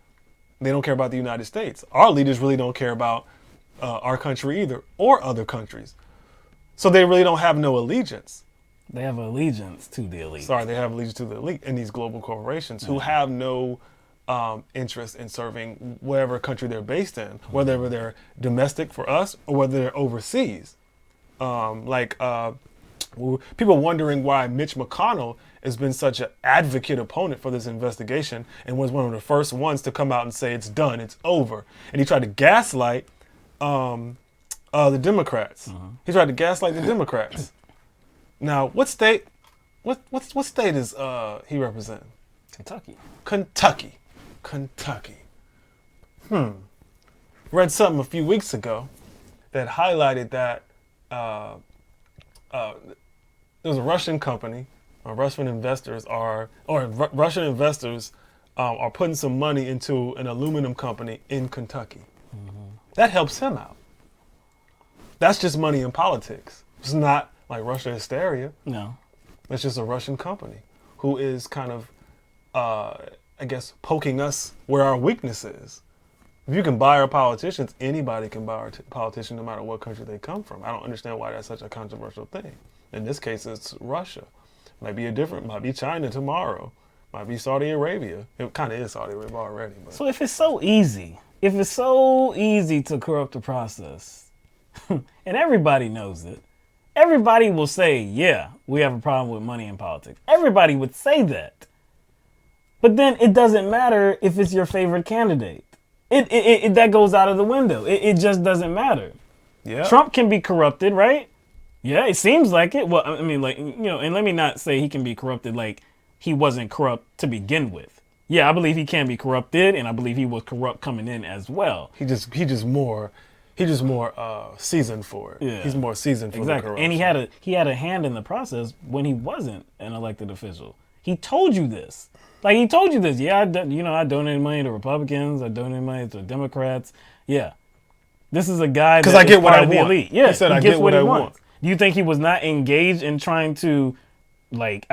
They don't care about the United States. Our leaders really don't care about our country either, or other countries. So they really don't have no allegiance. They have allegiance to the elite. Sorry, they have allegiance to the elite in these global corporations who have no interest in serving whatever country they're based in, whether they're domestic for us or whether they're overseas. People wondering why Mitch McConnell has been such an advocate opponent for this investigation and was one of the first ones to come out and say it's done, it's over. And he tried to gaslight the Democrats. He tried to gaslight the Democrats. Now, what state is he representing? Kentucky. Read something a few weeks ago that highlighted that there's a Russian company, Russian investors are putting some money into an aluminum company in Kentucky. That helps him out. That's just money in politics. It's not like Russia hysteria. No. It's just a Russian company who is kind of, poking us where our weakness is. If you can buy our politicians, anybody can buy our politician no matter what country they come from. I don't understand why that's such a controversial thing. In this case, it's Russia. Might be China tomorrow. Might be Saudi Arabia. It kind of is Saudi Arabia already. But. So if it's so easy to corrupt the process, and everybody knows it, everybody will say, yeah, we have a problem with money in politics. Everybody would say that. But then it doesn't matter if it's your favorite candidate. It that goes out of the window. It just doesn't matter. Yeah. Trump can be corrupted, right? Yeah, it seems like it. Well, I mean, like, and let me not say he can be corrupted like he wasn't corrupt to begin with. Yeah, I believe he can be corrupted, and I believe he was corrupt coming in as well. He just more seasoned for it. Yeah. He's more seasoned for the corruption. And he had a hand in the process when he wasn't an elected official. He told you this. Like, he told you this. Yeah, I donated money to Republicans. I donated money to Democrats. Yeah. This is a guy that I get is what part I of the want. elite. Yeah, He said, he I gets get what what he I wants. want. Do you think he was not engaged in trying to, like,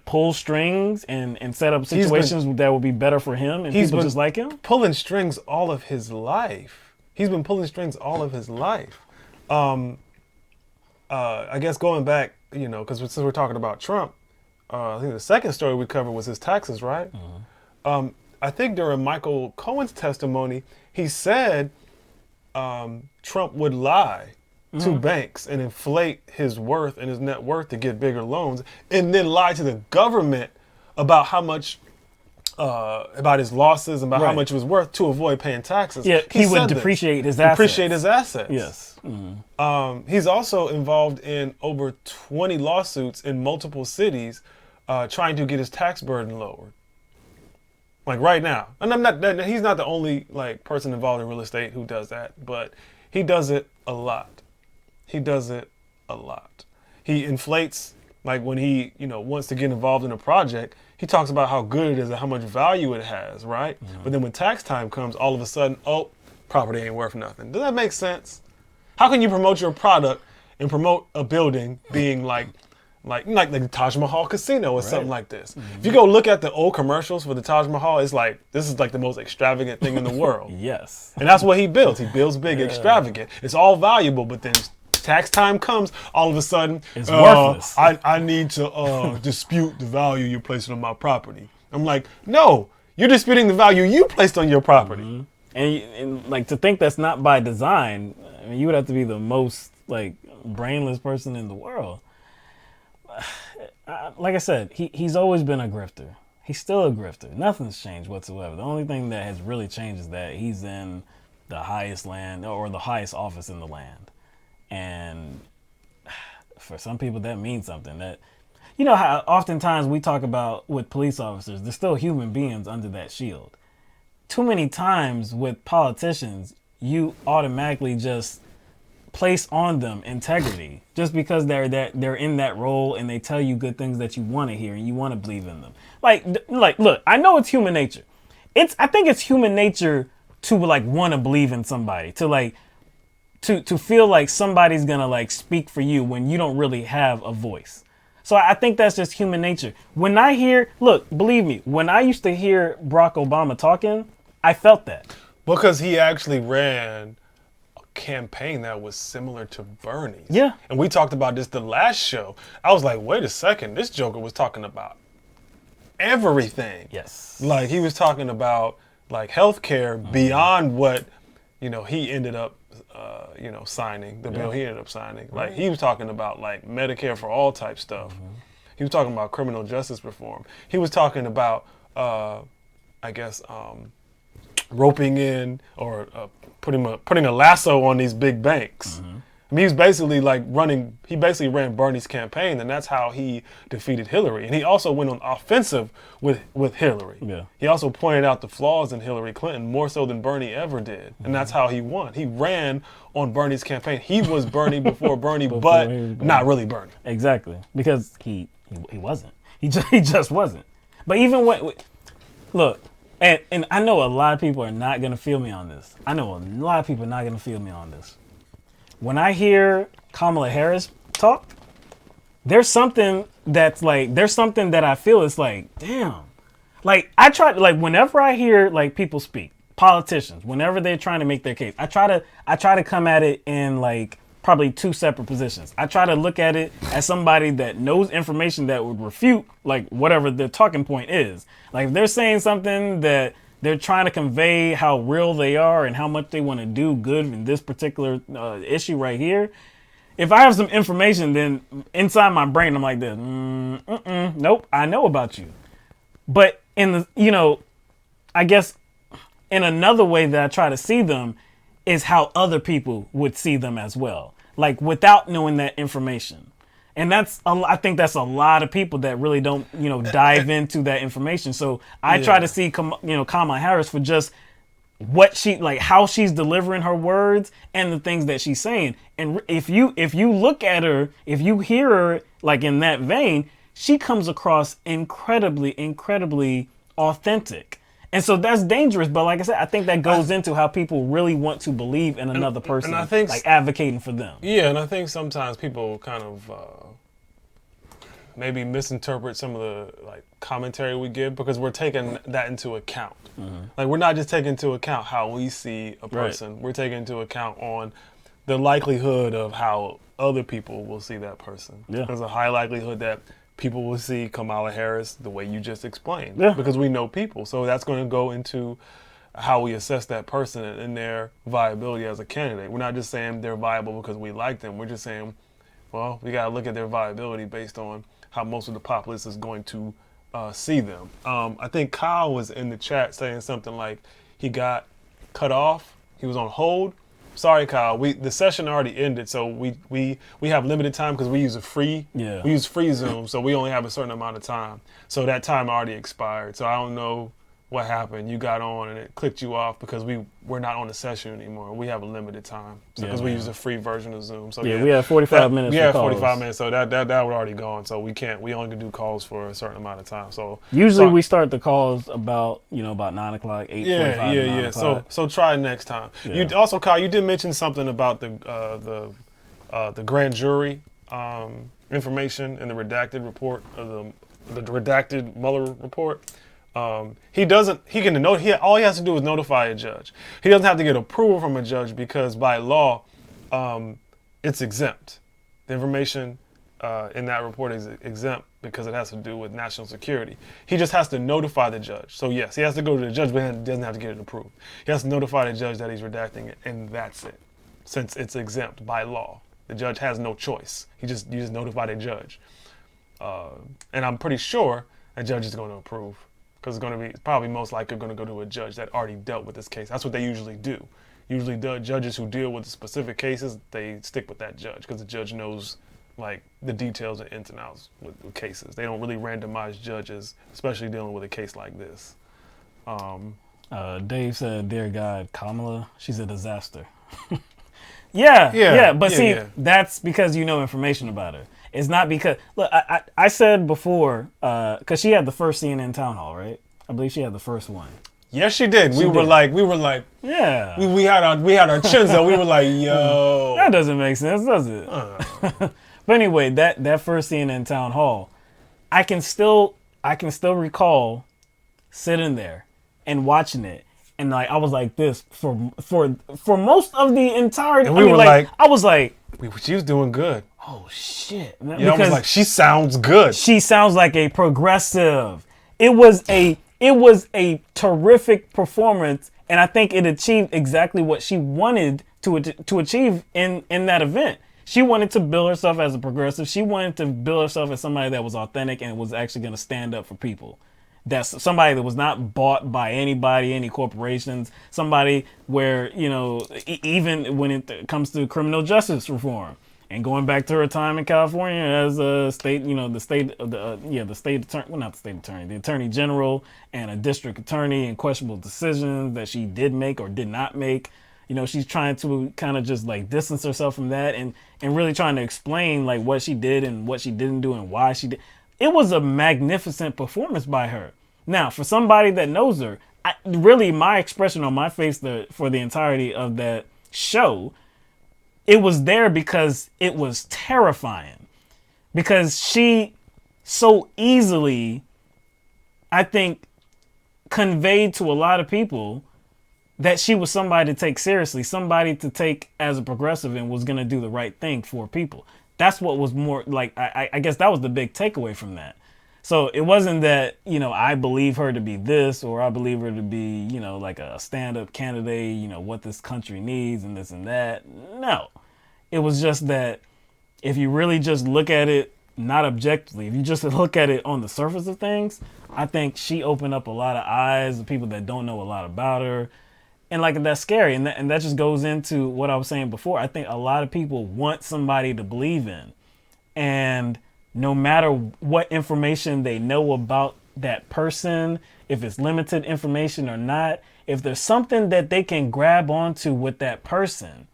pull strings and set up situations that would be better for him and people just like him? Pulling strings all of his life. He's been pulling strings all of his life. I guess going back, because since we're talking about Trump, I think the second story we covered was his taxes, right? Mm-hmm. I think during Michael Cohen's testimony, he said Trump would lie to banks and inflate his worth and his net worth to get bigger loans, and then lie to the government about how much, about his losses and about how much it was worth to avoid paying taxes. Yeah, he would depreciate his assets. Yes. Mm-hmm. He's also involved in over 20 lawsuits in multiple cities trying to get his tax burden lowered. Like right now. And he's not the only person involved in real estate who does that, but he does it a lot. He inflates, like when he, wants to get involved in a project, he talks about how good it is and how much value it has, right? Mm-hmm. But then when tax time comes, all of a sudden, property ain't worth nothing. Does that make sense? How can you promote your product and promote a building being like the Taj Mahal Casino or something like this? Mm-hmm. If you go look at the old commercials for the Taj Mahal, it's like, this is like the most extravagant thing in the world. Yes. And that's what he builds. He builds big, extravagant. It's all valuable, but then tax time comes, all of a sudden, it's worthless. I need to dispute the value you're placing on my property. I'm like, no, you're disputing the value you placed on your property. Mm-hmm. And to think that's not by design, I mean, you would have to be the most brainless person in the world. Like I said, he's always been a grifter. He's still a grifter. Nothing's changed whatsoever. The only thing that has really changed is that he's in the highest land or the highest office in the land. And for some people that means something. That, how oftentimes we talk about with police officers, they're still human beings under that shield. Too many times with politicians, you automatically just place on them integrity just because they're in that role and they tell you good things that you want to hear and you want to believe in them. Like, look, I know it's human nature. I think it's human nature to want to believe in somebody, to feel like somebody's gonna speak for you when you don't really have a voice. So I think that's just human nature. When I hear, believe me, when I used to hear Barack Obama talking, I felt that. Because he actually ran a campaign that was similar to Bernie's. Yeah. And we talked about this the last show. I was like, wait a second, this Joker was talking about everything. Yes. Like he was talking about healthcare beyond what, he ended up signing, the bill he ended up signing. Like he was talking about Medicare for all type stuff. Mm-hmm. He was talking about criminal justice reform. He was talking about, roping in or putting a lasso on these big banks. Mm-hmm. I mean, he was basically he basically ran Bernie's campaign, and that's how he defeated Hillary. And he also went on offensive with Hillary. Yeah. He also pointed out the flaws in Hillary Clinton more so than Bernie ever did. And that's how he won. He ran on Bernie's campaign. He was Bernie before Bernie, but not really Bernie. Exactly. Because he wasn't. He just wasn't. But even look, and I know a lot of people are not going to feel me on this. When I hear Kamala Harris talk, there's something that I feel is damn. I try whenever I hear people speak, politicians, whenever they're trying to make their case, I try to come at it in probably two separate positions. I try to look at it as somebody that knows information that would refute like whatever the talking point is. Like if they're saying something that they're trying to convey how real they are and how much they want to do good in this particular issue right here. If I have some information, then inside my brain, I'm like this, nope, I know about you. But in the, I guess in another way that I try to see them is how other people would see them as well. Like without knowing that information. And I think that's a lot of people that really don't, dive into that information. So I try to see, Kamala Harris for just what how she's delivering her words and the things that she's saying. And if you look at her, if you hear her like in that vein, she comes across incredibly authentic. And so that's dangerous. But like I said, I think that goes into how people really want to believe in another person, and I think, like advocating for them. Yeah, and I think sometimes people kind of maybe misinterpret some of the like commentary we give because we're taking that into account. Like we're not just taking into account how we see a person. Right. We're taking into account on the likelihood of how other people will see that person. Yeah. There's a high likelihood that people will see Kamala Harris the way you just explained because we know people. So that's going to go into how we assess that person and their viability as a candidate. We're not just saying they're viable because we like them. We're just saying, well, we got to look at their viability based on how most of the populace is going to see them. I think Kyle was in the chat saying something like he got cut off. He was on hold. Sorry, Kyle. The session already ended, so we have limited time because we use free Zoom, so we only have a certain amount of time. So that time already expired. So I don't know what happened. You got on and it clicked you off because we're not on the session anymore. We have a limited time because we use a free version of Zoom. So we have 45 minutes. We have 45 minutes, so that would already gone. So we only can do calls for a certain amount of time. So usually we start the calls about 9 o'clock, 8:45. Yeah. So try next time. Yeah. You also, Kyle, you did mention something about the grand jury information in the redacted report of the redacted Mueller report. All he has to do is notify a judge. He doesn't have to get approval from a judge because by law, it's exempt. The information in that report is exempt because it has to do with national security. He just has to notify the judge. So yes, he has to go to the judge, but he doesn't have to get it approved. He has to notify the judge that he's redacting it, and that's it. Since it's exempt by law, the judge has no choice. You just notify the judge, and I'm pretty sure the judge is going to approve. Because it's probably most likely going to go to a judge that already dealt with this case. That's what they usually do. Usually the judges who deal with specific cases, they stick with that judge because the judge knows like the details and ins and outs with cases. They don't really randomize judges, especially dealing with a case like this. Dave said, "Dear God, Kamala, she's a disaster." But that's because you know information about her. It's not because, look, I said before, because she had the first CNN town hall, right? I believe she had the first one. Yes, she did. We were like, yeah. We had our chins out. We were like, yo. That doesn't make sense, does it? But anyway, that first CNN town hall, I can still recall sitting there and watching it. And like I was like this for most of the entire. And I was like, she was doing good. Oh shit! Yeah, I was like, she sounds good. She sounds like a progressive. It was a terrific performance, and I think it achieved exactly what she wanted to achieve in that event. She wanted to build herself as a progressive. She wanted to build herself as somebody that was authentic and was actually going to stand up for people. That's somebody that was not bought by anybody, any corporations, somebody where, even when it comes to criminal justice reform and going back to her time in California as a state, the attorney general and a district attorney and questionable decisions that she did make or did not make. She's trying to kind of just like distance herself from that and really trying to explain like what she did and what she didn't do and why she did. It was a magnificent performance by her. Now, for somebody that knows her, really my expression on my face for the entirety of that show, it was there because it was terrifying. Because she so easily, I think, conveyed to a lot of people that she was somebody to take seriously, somebody to take as a progressive and was going to do the right thing for people. That's what was more like, I guess that was the big takeaway from that. So it wasn't that, you know, I believe her to be this, or I believe her to be, you know, like a stand-up candidate, you know, what this country needs and this and that. No, it was just that if you really just look at it, not objectively, if you just look at it on the surface of things, I think she opened up a lot of eyes of people that don't know a lot about her. And like, that's scary. And that just goes into what I was saying before. I think a lot of people want somebody to believe in. And no matter what information they know about that person, if it's limited information or not, if there's something that they can grab onto with that person,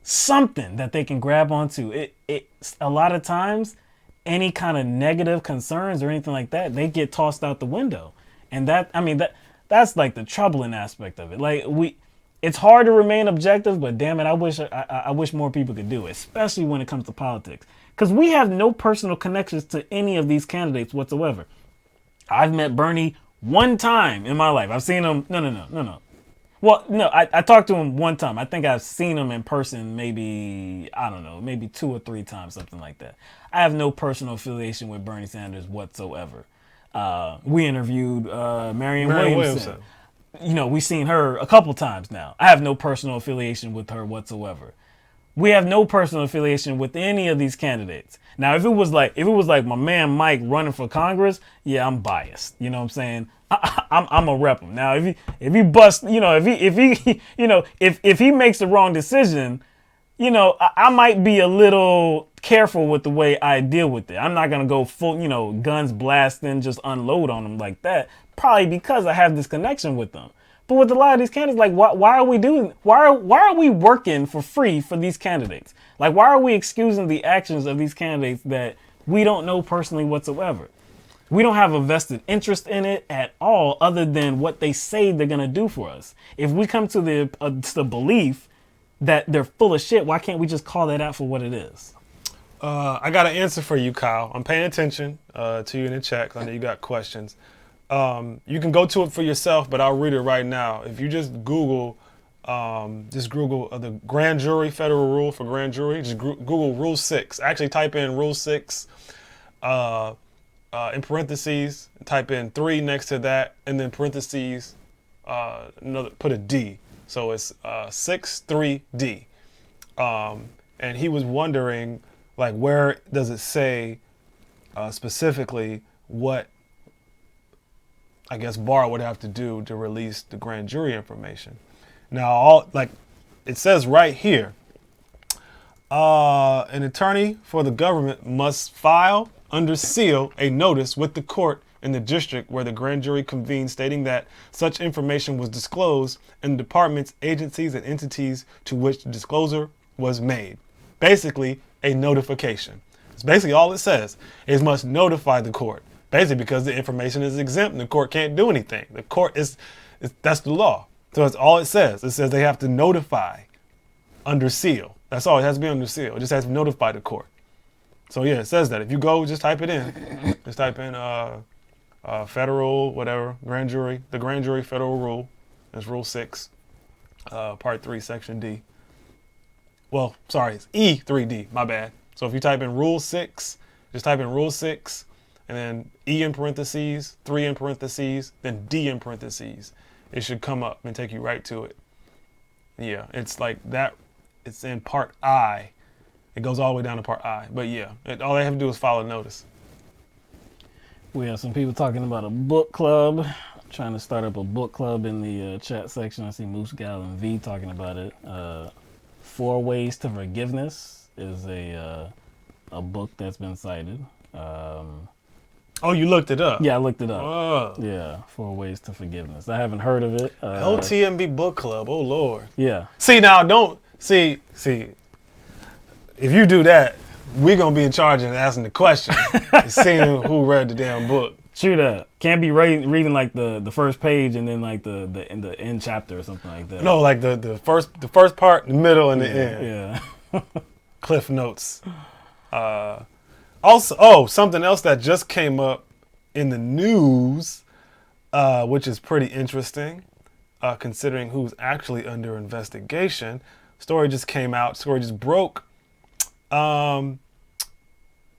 something that they can grab onto, it a lot of times, any kind of negative concerns or anything like that, they get tossed out the window. And that's like the troubling aspect of it. Like, it's hard to remain objective, but damn it, I wish more people could do it, especially when it comes to politics. Because we have no personal connections to any of these candidates whatsoever. I've met Bernie one time in my life. I've seen him. No. Well, no, I talked to him one time. I think I've seen him in person maybe 2 or 3 times, something like that. I have no personal affiliation with Bernie Sanders whatsoever. We interviewed Marianne Williamson. You know, we've seen her a couple times now. I have no personal affiliation with her whatsoever. We have no personal affiliation with any of these candidates. Now, if it was like my man Mike running for Congress, yeah, I'm biased. You know what I'm saying? I'm a rep him. Now, if he bust, you know, if he makes the wrong decision, you know, I might be a little careful with the way I deal with it. I'm not gonna go full, you know, guns blasting, just unload on them like that. Probably because I have this connection with them. But with a lot of these candidates, like, why are we working for free for these candidates? Like, why are we excusing the actions of these candidates that we don't know personally whatsoever? We don't have a vested interest in it at all, other than what they say they're going to do for us. If we come to the belief that they're full of shit, why can't we just call that out for what it is? I got an answer for you, Kyle. I'm paying attention to you in the chat because I know you got questions. You can go to it for yourself, but I'll read it right now. If you just Google the grand jury federal rule for grand jury, just Google Rule 6. Actually type in Rule 6 in parentheses, type in 3 next to that, and then parentheses, put a D. So it's 6-3-D. And he was wondering, like, where does it say specifically what I guess Barr would have to do to release the grand jury information. Now, it says right here, an attorney for the government must file under seal a notice with the court in the district where the grand jury convened, stating that such information was disclosed in the departments, agencies, and entities to which the disclosure was made. Basically, a notification. It's basically all it says. It must notify the court. Basically, because the information is exempt and the court can't do anything. The court that's the law. So that's all it says. It says they have to notify under seal. That's all. It has to be under seal. It just has to notify the court. So yeah, it says that. If you go, just type it in. Just type in federal, whatever, grand jury, the grand jury federal rule. That's Rule 6, Part 3, Section D. Well, sorry, it's E3D, my bad. So if you type in Rule 6, just type in Rule 6, and then E in parentheses, 3 in parentheses, then D in parentheses. It should come up and take you right to it. Yeah, it's like that. It's in Part I. It goes all the way down to Part I. But yeah, all they have to do is file a notice. We have some people talking about a book club. Trying to start up a book club in the chat section. I see Moose Gal and V talking about it. 4 Ways to Forgiveness is a book that's been cited. Oh, you looked it up? Yeah, I looked it up. Oh. Yeah, 4 Ways to Forgiveness. I haven't heard of it. LTMB book club. Oh Lord. Yeah. See now, don't see. If you do that, we're gonna be in charge of asking the question, and seeing who read the damn book. True that. Can't be reading like the first page and then like the end chapter or something like that. No, like the first part, the middle, and the end. Yeah. Cliff notes. Also, something else that just came up in the news, which is pretty interesting. considering who's actually under investigation. Story just came out. Story just broke.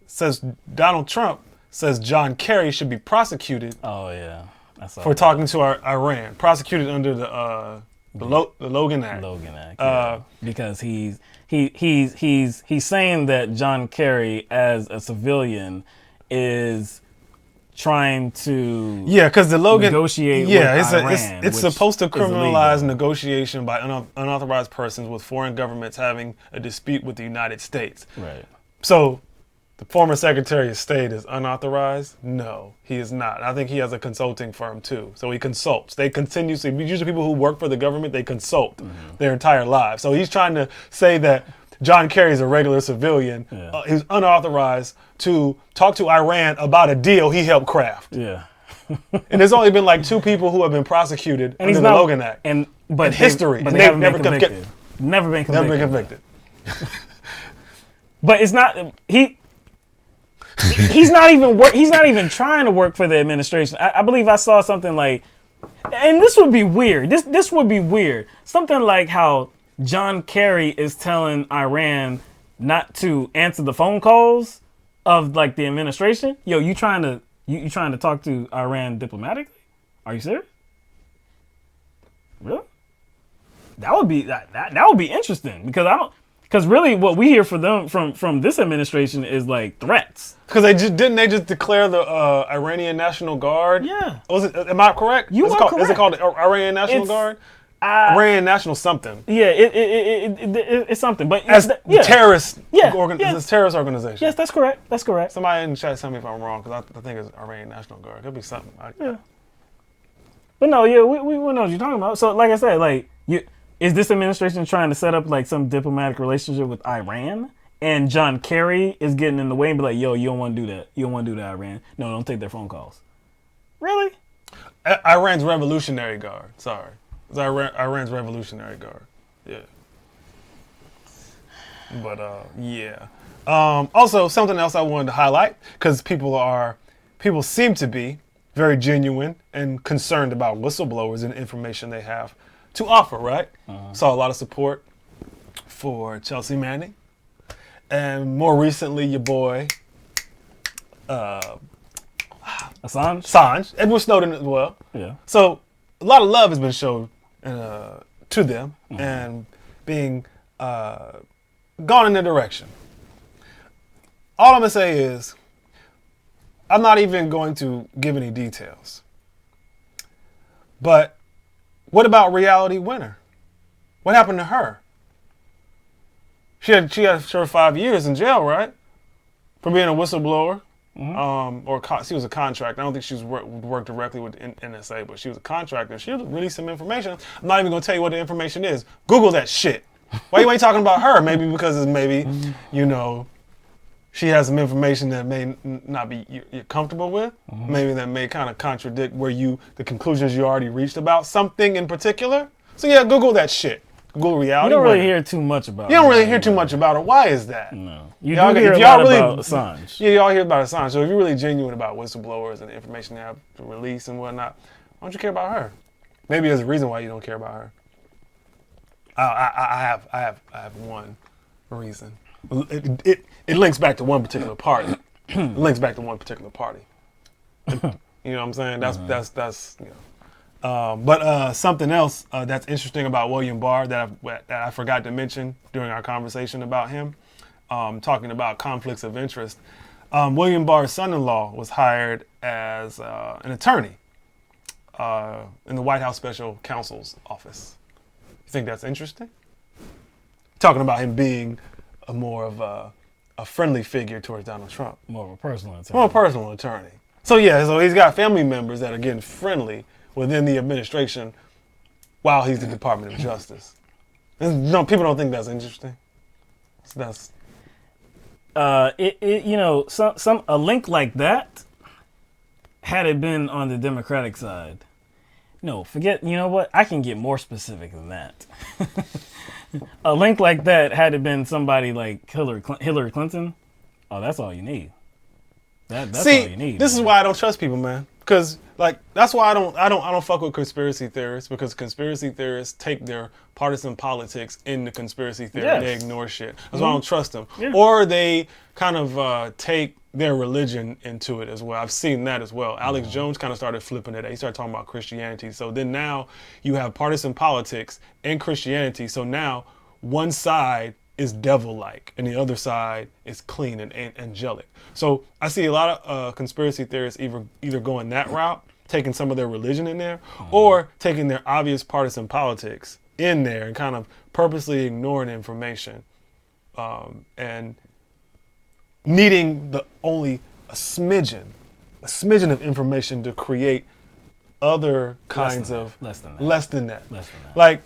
Says Donald Trump says John Kerry should be prosecuted. Oh yeah, for talking to Iran. Prosecuted under the Logan Act. Logan Act. Yeah. Because he's saying that John Kerry, as a civilian, is trying to because the Logan negotiate with Iran, it's supposed to criminalize negotiation by unauthorized persons with foreign governments having a dispute with the United States. Right. So the former Secretary of State is unauthorized? No, he is not. I think he has a consulting firm too. So he consults. They continuously, usually people who work for the government, they consult their entire lives. So he's trying to say that John Kerry is a regular civilian. He's unauthorized to talk to Iran about a deal he helped craft. Yeah. And there's only been like 2 people who have been prosecuted under the Logan Act. But in history. But they haven't been convicted. Never been convicted. But it's not he's not even trying to work for the administration. I believe I saw something like, and this would be weird. This would be weird. Something like how John Kerry is telling Iran not to answer the phone calls of like the administration. Yo, you trying to talk to Iran diplomatically? Are you serious? Really? That would be interesting because really what we hear from this administration is like threats. Because they just declare the Iranian National Guard? Yeah. Am I correct? Correct. Is it called the Iranian National Guard? Iranian National something. Yeah, it's something. But as terrorist. It's a terrorist organization. Yes, that's correct. Somebody in the chat tell me if I'm wrong, because I think it's Iranian National Guard. It could be something. But no, we know what you're talking about. So like I said, is this administration trying to set up like some diplomatic relationship with Iran? And John Kerry is getting in the way and be like, yo, you don't want to do that. You don't want to do that, Iran. No, don't take their phone calls. Really? Iran's Revolutionary Guard. Sorry. It's Iran's Revolutionary Guard. Yeah. But, yeah. Also, something else I wanted to highlight, because people seem to be very genuine and concerned about whistleblowers and information they have to offer, right? Saw a lot of support for Chelsea Manning. And more recently, your boy, Assange, Edward Snowden as well. Yeah. So a lot of love has been shown to them and being gone in their direction. All I'm gonna say is, I'm not even going to give any details. But what about Reality Winner? What happened to her? She had 5 years in jail, right? For being a whistleblower. She was a contractor. I don't think she worked directly with NSA, but she was a contractor. She released some information. I'm not even going to tell you what the information is. Google that shit. Why you ain't talking about her? Maybe because she has some information that may not be you're comfortable with. Maybe that may kind of contradict the conclusions you already reached about something in particular. So yeah, Google that shit. Google Reality. You don't really hear too much about her. You don't really hear too much about her. Why is that? No. You do hear about Assange. Yeah, y'all hear about Assange. So if you're really genuine about whistleblowers and the information they have to release and whatnot, why don't you care about her? Maybe there's a reason why you don't care about her. I have one reason. It links back to one particular party. It links back to one particular party. You know what I'm saying? That's you know. But something else that's interesting about William Barr that I forgot to mention during our conversation about him, talking about conflicts of interest. William Barr's son-in-law was hired as an attorney in the White House Special Counsel's office. You think that's interesting? Talking about him being more of a friendly figure towards Donald Trump. More of a personal attorney. More of a personal attorney. So yeah, so he's got family members that are getting friendly within the administration while he's the Department of Justice. No, people don't think that's interesting. That's a link like that, had it been on the Democratic side, no, forget, you know what? I can get more specific than that. A link like that, had it been somebody like Hillary Clinton, oh, that's all you need. That's all you need. This is why I don't trust people, man. Because like that's why I don't fuck with conspiracy theorists, because conspiracy theorists take their partisan politics into conspiracy theory and they ignore shit. That's why I don't trust them. Yeah. Or they kind of take their religion into it as well. I've seen that as well. Alex Jones kind of started flipping it. He started talking about Christianity. So then now you have partisan politics and Christianity. So now one side is devil-like and the other side is clean and angelic. So I see a lot of conspiracy theorists either going that route, taking some of their religion in there, or taking their obvious partisan politics in there and kind of purposely ignoring information and needing only a smidgen of information to create other kinds of less than that. Like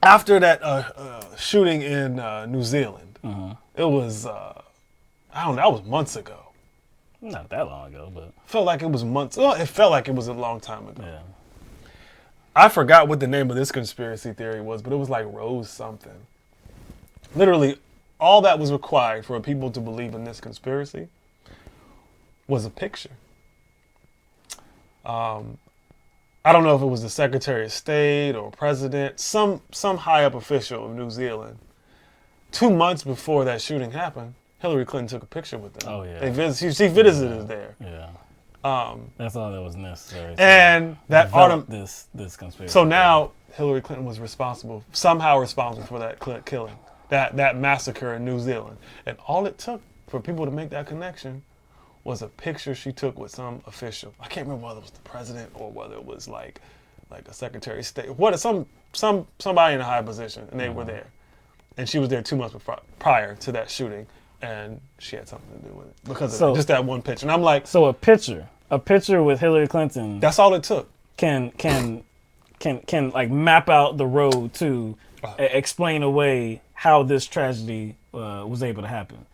after that shooting in New Zealand, it was I don't know, that was months ago. Not that long ago, but felt like it was months. Well, it felt like it was a long time ago. Yeah. I forgot what the name of this conspiracy theory was, but it was like Rose something. Literally, all that was required for people to believe in this conspiracy was a picture. I don't know if it was the Secretary of State or President, some high up official of New Zealand. 2 months before that shooting happened, Hillary Clinton took a picture with them. Oh yeah. She visited us there. Yeah. That's all that was necessary. And that autumn, this conspiracy. So now Hillary Clinton was somehow responsible for that killing, that massacre in New Zealand. And all it took for people to make that connection was a picture she took with some official. I can't remember whether it was the president or whether it was like a Secretary of State. Somebody in a high position, and they were there. And she was there 2 months prior to that shooting, and she had something to do with it because of just that one picture. And I'm like, so a picture with Hillary Clinton. That's all it took. Can like map out the road to explain away how this tragedy was able to happen.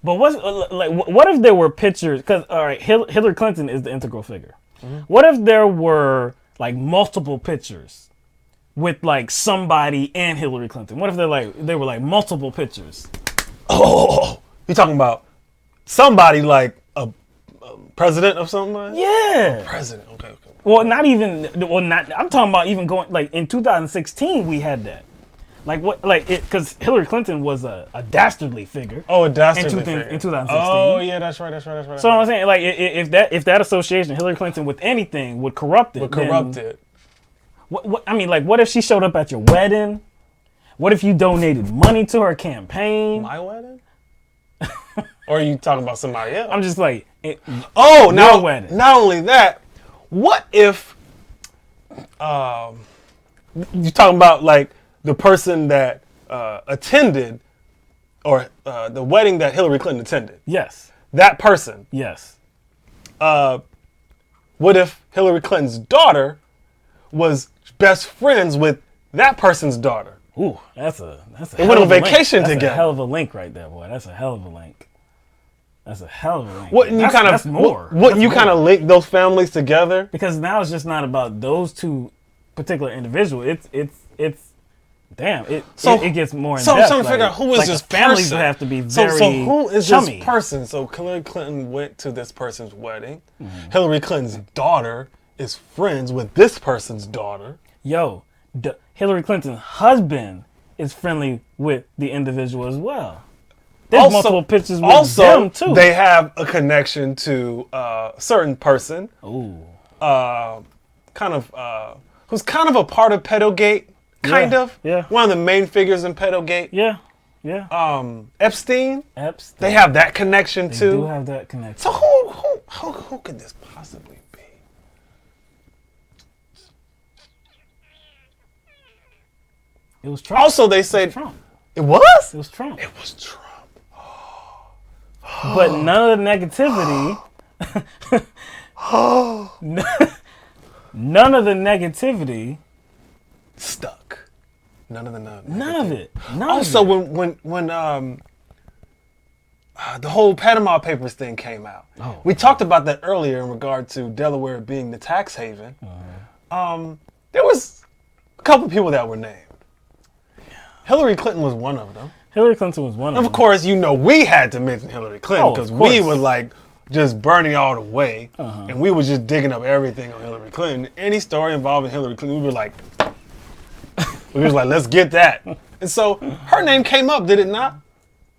But what if there were pictures? Because all right, Hillary Clinton is the integral figure. Mm-hmm. What if there were like multiple pictures with like somebody and Hillary Clinton? What if there were like multiple pictures? Oh, you talking about somebody like a president of something? Yeah, president. Okay. Well, not even. Well, not. I'm talking about even going like in 2016 we had that. Like what? Like it because Hillary Clinton was a dastardly figure. Oh, a dastardly figure in 2016. Oh yeah, that's right. So I'm saying like if that association Hillary Clinton with anything would corrupt it. What I mean, like what if she showed up at your wedding? What if you donated money to her campaign? My wedding? Or are you talking about somebody else? I'm just like, wedding. Not only that, what if you talking about like the person that attended or the wedding that Hillary Clinton attended? Yes. That person. Yes. What if Hillary Clinton's daughter was best friends with that person's daughter? Ooh, that's a they went on vacation together. That's a hell of a link right there, boy. That's a hell of a link. That's a hell of a link. Wouldn't you kind of link those families together? Because now it's just not about those two particular individuals. It's damn. It gets more in depth. So I'm trying to figure out who is this person. Families would have to be very So who is chummy. This person? So Hillary Clinton went to this person's wedding. Mm-hmm. Hillary Clinton's daughter is friends with this person's daughter. Yo, Hillary Clinton's husband is friendly with the individual as well. There's multiple pictures with them too. They have a connection to a certain person. Ooh. Who's kind of a part of Pedogate, kind of. Yeah. One of the main figures in Pedogate. Yeah. Yeah. Epstein. They have that connection too. They do have that connection. So who could this possibly be? It was Trump. Also, they said Trump. It was? It was Trump. It was Trump. But none of the negativity. None of the negativity stuck. None of it. Also, when the whole Panama Papers thing came out, we talked about that earlier in regard to Delaware being the tax haven. There was a couple of people that were named. Hillary Clinton was one of them. Hillary Clinton was one of them. Of course, we had to mention Hillary Clinton because we were like, just burning all the way, and we were just digging up everything on Hillary Clinton. Any story involving Hillary Clinton, we were like, let's get that. And so her name came up, did it not?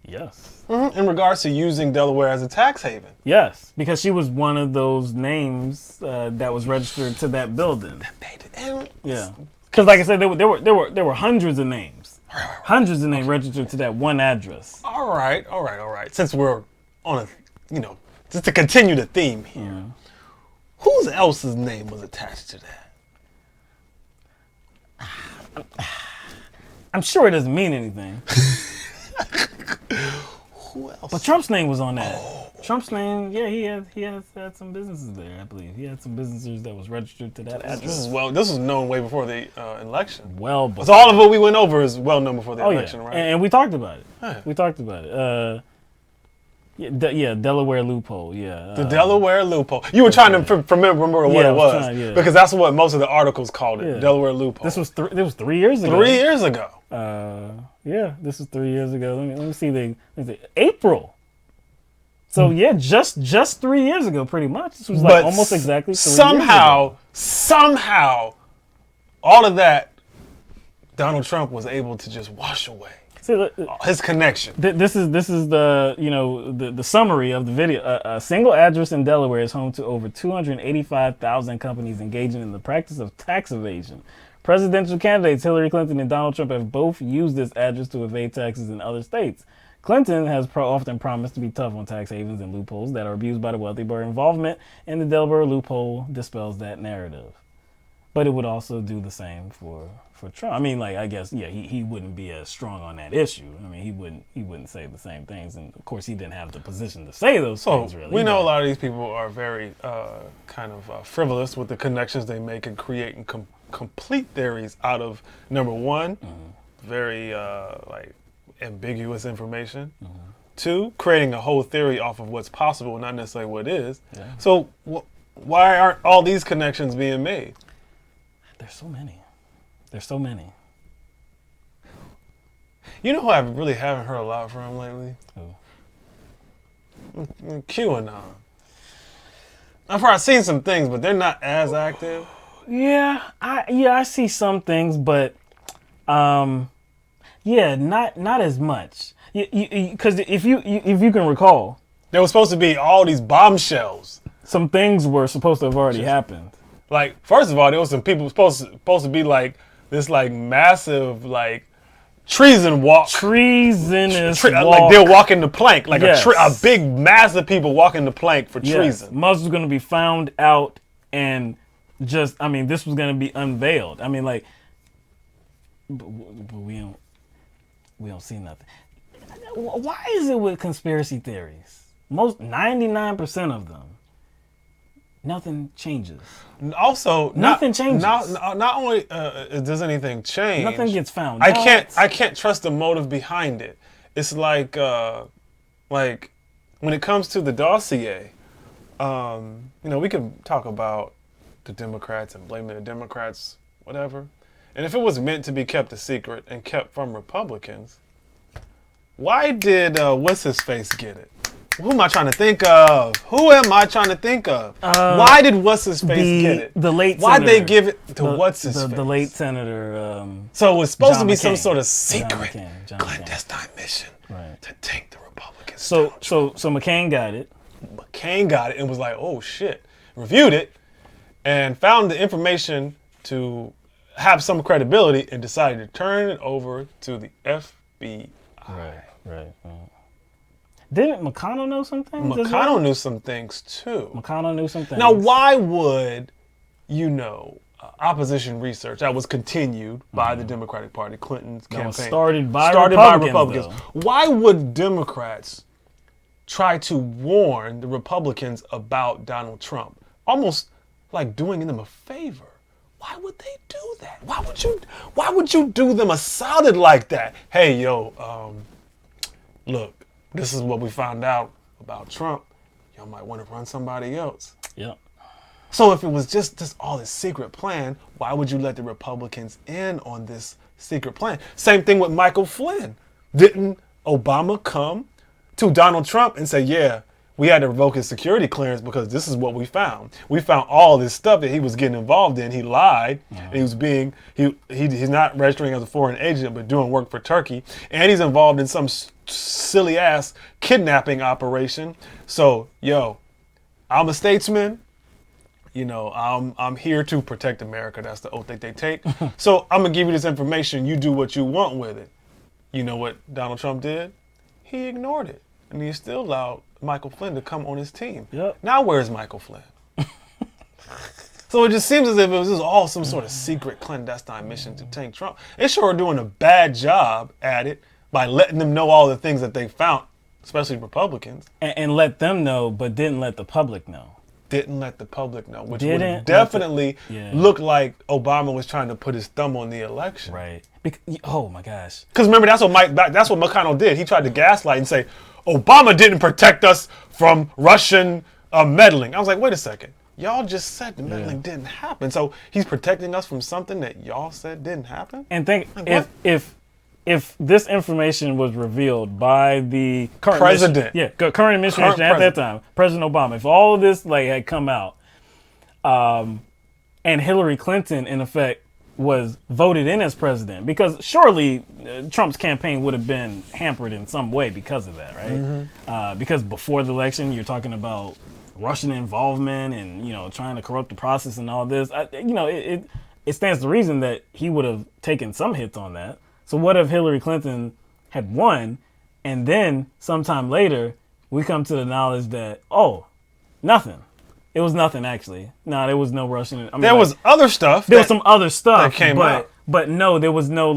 Yes. In regards to using Delaware as a tax haven. Yes, because she was one of those names that was registered to that building. Yeah. Because, like I said, there were hundreds of names, registered to that one address. All right. Since we're on just to continue the theme here, whose else's name was attached to that? I'm sure it doesn't mean anything. Who else? But Trump's name was on that. Trump's name, yeah, he has had some businesses there, I believe. He had some businesses that was registered to that address. This was known way before the election. Well before. So all of what we went over is well known before the election, right? And we talked about it. Huh. We talked about it. Delaware loophole, yeah. The Delaware loophole. You were trying to remember what it was. Because that's what most of the articles called it, Delaware loophole. This was 3 years ago. 3 years ago. Yeah, this was 3 years ago. Let me see. April. So just 3 years ago, pretty much. This was like almost exactly 3 years ago. Somehow, all of that, Donald Trump was able to just wash away. His connection. This is the summary of the video. A single address in Delaware is home to over 285,000 companies engaging in the practice of tax evasion. Presidential candidates Hillary Clinton and Donald Trump have both used this address to evade taxes in other states. Clinton has often promised to be tough on tax havens and loopholes that are abused by the wealthy, but her involvement in the Delaware loophole dispels that narrative. But it would also do the same for Trump. I mean, I guess, he wouldn't be as strong on that issue. I mean, he wouldn't say the same things, and of course, he didn't have the position to say those things. Really, we know a lot of these people are very frivolous with the connections they make and creating complete theories out of number one, very ambiguous information. 2, creating a whole theory off of what's possible, not necessarily what is. Yeah. So why aren't all these connections being made? There's so many. You know who I really haven't heard a lot from lately? Who? QAnon. I've probably seen some things, but they're not as active. Yeah, I see some things, but not as much. Because if you can recall, there was supposed to be all these bombshells. Some things were supposed to have already happened. Like, first of all, there was some people supposed to be like this massive treason walk. Treasonous walk. Like they're walking the plank. Like a big mass of people walking the plank for treason. Musk was going to be found out and this was going to be unveiled. I mean, but we don't see nothing. Why is it with conspiracy theories? 99% of them, nothing changes. Also, nothing changes. Not only does anything change, nothing gets found. I can't trust the motive behind it. It's like when it comes to the dossier, we can talk about the Democrats and blaming the Democrats, whatever. And if it was meant to be kept a secret and kept from Republicans, why did what's his face get it? Who am I trying to think of? Why did what's his face get it? The late Why'd senator, they give it to what's his face? The late senator. So it was supposed John to be McCain. some sort of secret John clandestine mission to take the Republicans. So McCain got it. McCain got it and was like, oh shit. Reviewed it and found the information to have some credibility and decided to turn it over to the FBI. Right. Didn't McConnell know some things? McConnell knew some things too. Now, why would, opposition research that was continued by the Democratic Party, Clinton's campaign, started by Republicans. Why would Democrats try to warn the Republicans about Donald Trump? Almost like doing them a favor. Why would they do that? Why would you do them a solid like that? Hey, look, this is what we found out about Trump. Y'all might want to run somebody else. Yeah. So if it was just all this secret plan, why would you let the Republicans in on this secret plan? Same thing with Michael Flynn. Didn't Obama come to Donald Trump and say, yeah, we had to revoke his security clearance because this is what we found. We found all this stuff that he was getting involved in. He lied. And he was being, he's not registering as a foreign agent, but doing work for Turkey. And he's involved in some silly ass kidnapping operation. So, yo, I'm a statesman. You know, I'm here to protect America. That's the oath that they take. So I'm going to give you this information. You do what you want with it. You know what Donald Trump did? He ignored it. And he still allowed Michael Flynn to come on his team. Yep. Now where's Michael Flynn? So it just seems as if it was just all some sort of secret clandestine mission to tank Trump. They sure are doing a bad job at it by letting them know all the things that they found, especially Republicans. And let them know, but didn't let the public know. Didn't let the public know, which Didn't would definitely yeah. look like Obama was trying to put his thumb on the election. Right. Oh my gosh. Because remember, that's what McConnell did. He tried to gaslight and say, Obama didn't protect us from Russian meddling. I was like, wait a second. Y'all just said the meddling didn't happen. So he's protecting us from something that y'all said didn't happen? And think, if this information was revealed by the current president, current administration at that time, President Obama, if all of this had come out, and Hillary Clinton in effect was voted in as president, because surely Trump's campaign would have been hampered in some way because of that, right? Mm-hmm. Because before the election, you're talking about Russian involvement and trying to corrupt the process and all this. It stands to reason that he would have taken some hits on that. So what if Hillary Clinton had won, and then sometime later we come to the knowledge that nothing. It was nothing actually. No, there was no Russian. There was other stuff. There was some other stuff that came out. But no, there was no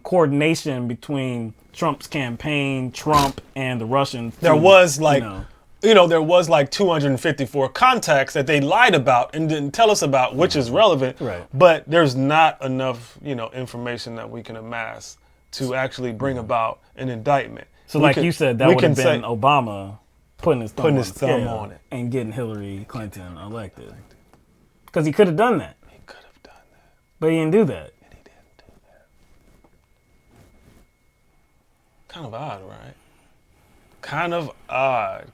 coordination between Trump's campaign, Trump, and the Russians. There was there was 254 contacts that they lied about and didn't tell us about, which is relevant. Right. But there's not enough, information that we can amass to actually bring about an indictment. So you said, that would have been Obama putting his thumb on it and getting Hillary Clinton elected. Because he could have done that. He could have done that. But he didn't do that. And he didn't do that. Kind of odd, right? Kind of odd.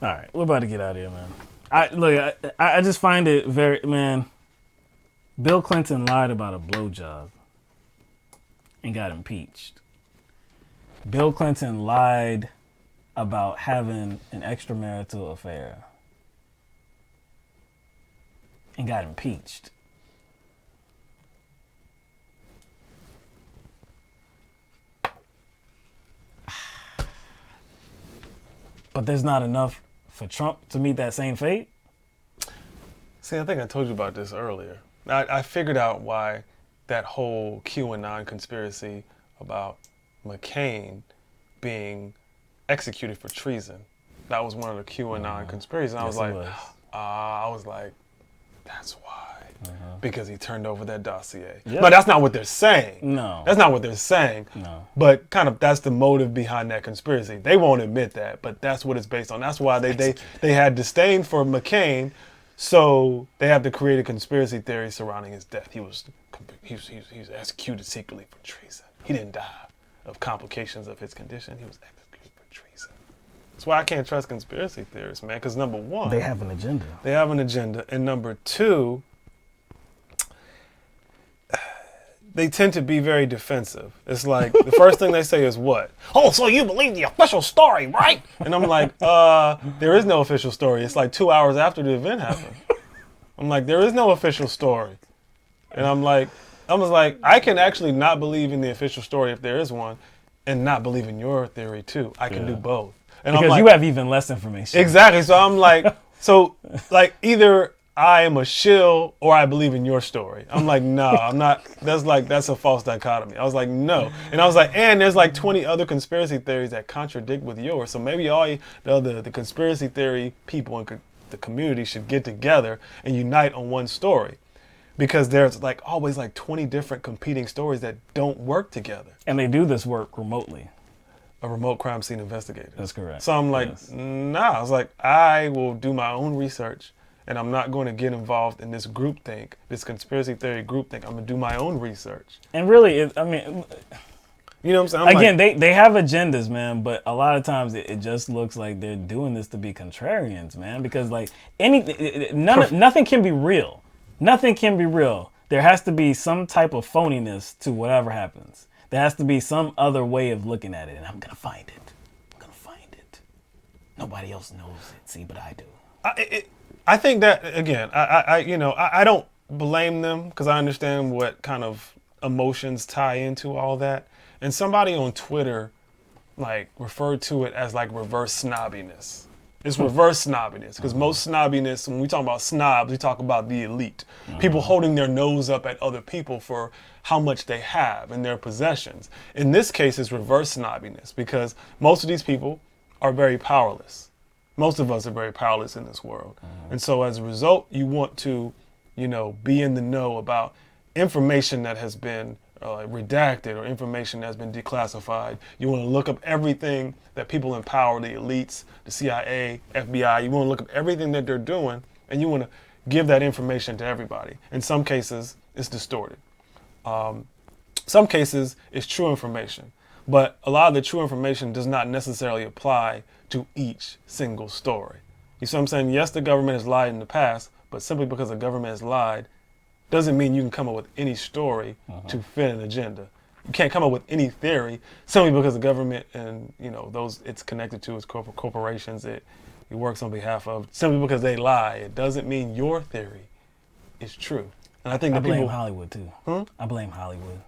All right, we're about to get out of here, man. I just find it very, man. Bill Clinton lied about a blowjob and got impeached. Bill Clinton lied about having an extramarital affair and got impeached. But there's not enough for Trump to meet that same fate? See, I think I told you about this earlier. I figured out why that whole QAnon conspiracy about McCain being executed for treason, that was one of the QAnon conspiracies. And I was like, that's why. Because he turned over that dossier. Yep. No, that's not what they're saying. No. That's not what they're saying. No. But kind of that's the motive behind that conspiracy. They won't admit that, but that's what it's based on. That's why they had disdain for McCain, so they have to create a conspiracy theory surrounding his death. He was executed secretly for treason. He didn't die of complications of his condition. He was executed for treason. That's why I can't trust conspiracy theorists, man, because number one, they have an agenda. They have an agenda. And number two, they tend to be very defensive. It's like the first thing they say is what? Oh, so you believe the official story, right? And I'm like, there is no official story. It's like 2 hours after the event happened. I'm like, there is no official story. And I was like, I can actually not believe in the official story if there is one, and not believe in your theory too. I can do both. And because you have even less information. Exactly. So I'm like, either I am a shill or I believe in your story. I'm like, no, I'm not. That's a false dichotomy. I was like, no. And I was like, and there's 20 other conspiracy theories that contradict with yours. So maybe all the conspiracy theory people in the community should get together and unite on one story. Because there's always 20 different competing stories that don't work together. And they do this work remotely. A remote crime scene investigator. That's correct. So I'm like, nah. I was like, I will do my own research. And I'm not going to get involved in this groupthink, this conspiracy theory groupthink. I'm going to do my own research. And really, You know what I'm saying? Again, they have agendas, man, but a lot of times it just looks like they're doing this to be contrarians, man. Because like nothing can be real. Nothing can be real. There has to be some type of phoniness to whatever happens. There has to be some other way of looking at it, and I'm gonna find it. I'm gonna find it. Nobody else knows it, see, but I do. I think that again, I don't blame them because I understand what kind of emotions tie into all that. And somebody on Twitter like referred to it as like reverse snobbiness. It's reverse snobbiness because most snobbiness, when we talk about snobs, we talk about the elite. People holding their nose up at other people for how much they have and their possessions. In this case, it's reverse snobbiness because most of these people are very powerless. Most of us are very powerless in this world. And so as a result, you want to, be in the know about information that has been redacted or information that's been declassified. You want to look up everything that people in power, the elites, the CIA, FBI, you want to look up everything that they're doing and you want to give that information to everybody. In some cases, it's distorted. Some cases, it's true information. But a lot of the true information does not necessarily apply to each single story. You see what I'm saying? Yes, the government has lied in the past, but simply because the government has lied doesn't mean you can come up with any story to fit an agenda. You can't come up with any theory simply because the government and those it's connected to, its corporations it works on behalf of, simply because they lie. It doesn't mean your theory is true. And I think I blame Hollywood too. I blame Hollywood.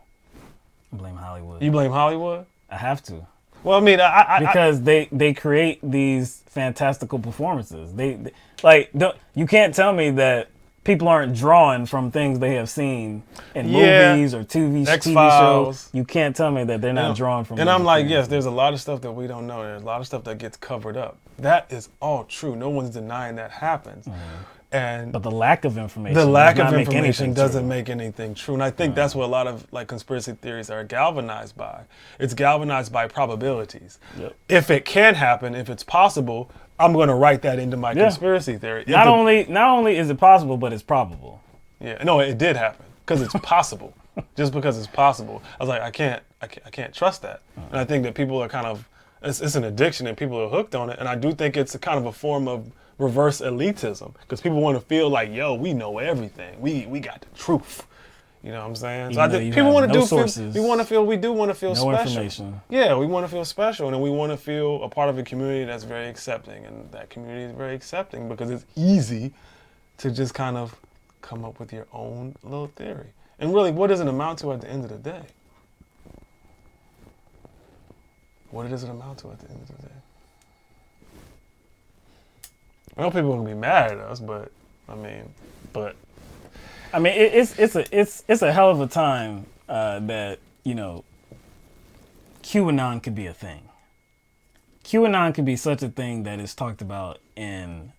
You blame Hollywood? I have to. Well, I mean, because they create these fantastical performances. You can't tell me that people aren't drawing from things they have seen in movies or TV shows. You can't tell me that they're not drawing from. And I'm like, yes, there's a lot of stuff that we don't know. There's a lot of stuff that gets covered up. That is all true. No one's denying that happens. But the lack of information. Doesn't make anything true. And I think that's what a lot of conspiracy theories are galvanized by. It's galvanized by probabilities. Yep. If it can happen, if it's possible, I'm going to write that into my conspiracy theory. Not only is it possible, but it's probable. Yeah, no, it did happen because it's possible. Just because it's possible, I was like, I can't trust that. And I think that people are kind of, it's an addiction and people are hooked on it. And I do think it's a kind of a form of reverse elitism because people want to feel like, yo, we know everything. We got the truth. You know what I'm saying? So I think people want to we want to feel special. Information. Yeah, we want to feel special and we want to feel a part of a community that's very accepting, and that community is very accepting because it's easy to just kind of come up with your own little theory. And really, what does it amount to at the end of the day? What does it amount to at the end of the day? I know people are gonna be mad at us, but it's a hell of a time that QAnon could be a thing. QAnon could be such a thing that is talked about in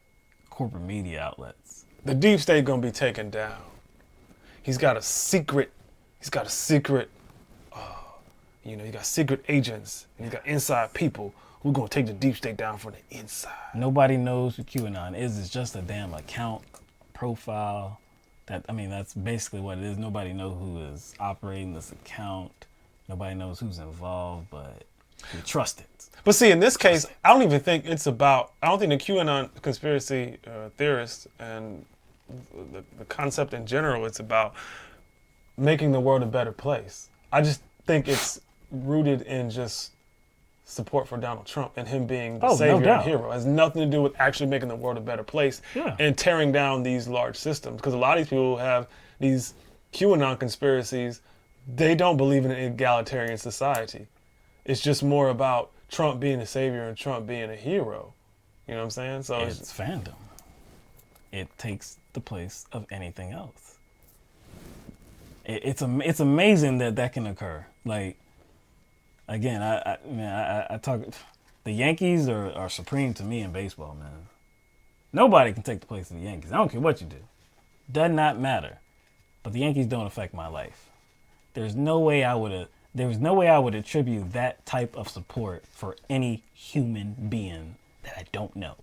corporate media outlets. The deep state gonna be taken down. He's got secret agents, and he's got inside people who are gonna take the deep state down from the inside. Nobody knows who QAnon is. It's just a damn account, profile. That's basically what it is. Nobody knows who is operating this account. Nobody knows who's involved, but we trust it. But see, in this case, I don't think the QAnon conspiracy theorists and the concept in general, it's about making the world a better place. I just think it's rooted in just support for Donald Trump and him being the savior and hero. It has nothing to do with actually making the world a better place and tearing down these large systems. Because a lot of these people have these QAnon conspiracies. They don't believe in an egalitarian society. It's just more about Trump being a savior and Trump being a hero. You know what I'm saying? So it's fandom. It takes the place of anything else. It's amazing that can occur. Like, again, I talk. The Yankees are supreme to me in baseball, man. Nobody can take the place of the Yankees. I don't care what you do. Does not matter. But the Yankees don't affect my life. There's no way I would attribute that type of support for any human being that I don't know.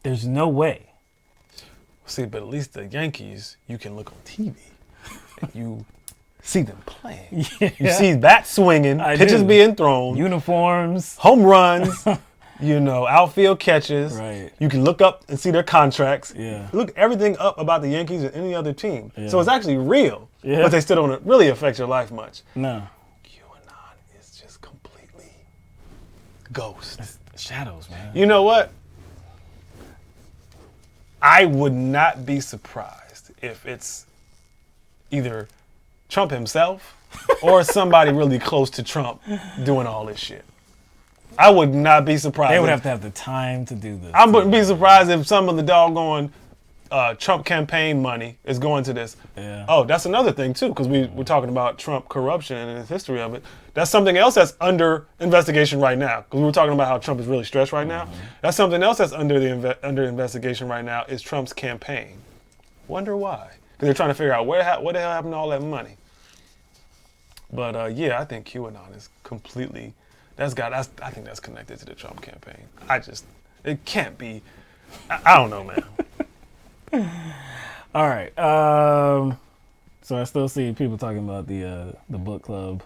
There's no way. See, but at least the Yankees, you can look on TV and you see them playing. Yeah. You see bats swinging, pitches being thrown, uniforms, home runs, outfield catches. Right. You can look up and see their contracts. Yeah. Look everything up about the Yankees and any other team. Yeah. So it's actually real. Yeah. But they still don't really affect your life much. No. QAnon is just completely ghost. It's shadows, man. You know what? I would not be surprised if it's either Trump himself or somebody really close to Trump doing all this shit. I would not be surprised. They would have to have the time to do this. I wouldn't be surprised if some of the doggone Trump campaign money is going to this. Yeah. Oh, that's another thing too, because we're talking about Trump corruption and the history of it. That's something else that's under investigation right now. Because we were talking about how Trump is really stressed right now. That's something else that's under investigation right now is Trump's campaign. Wonder why? Because they're trying to figure out what the hell happened to all that money. But yeah, I think QAnon is completely. I think that's connected to the Trump campaign. It can't be. I don't know, man. All right. So I still see people talking about the book club,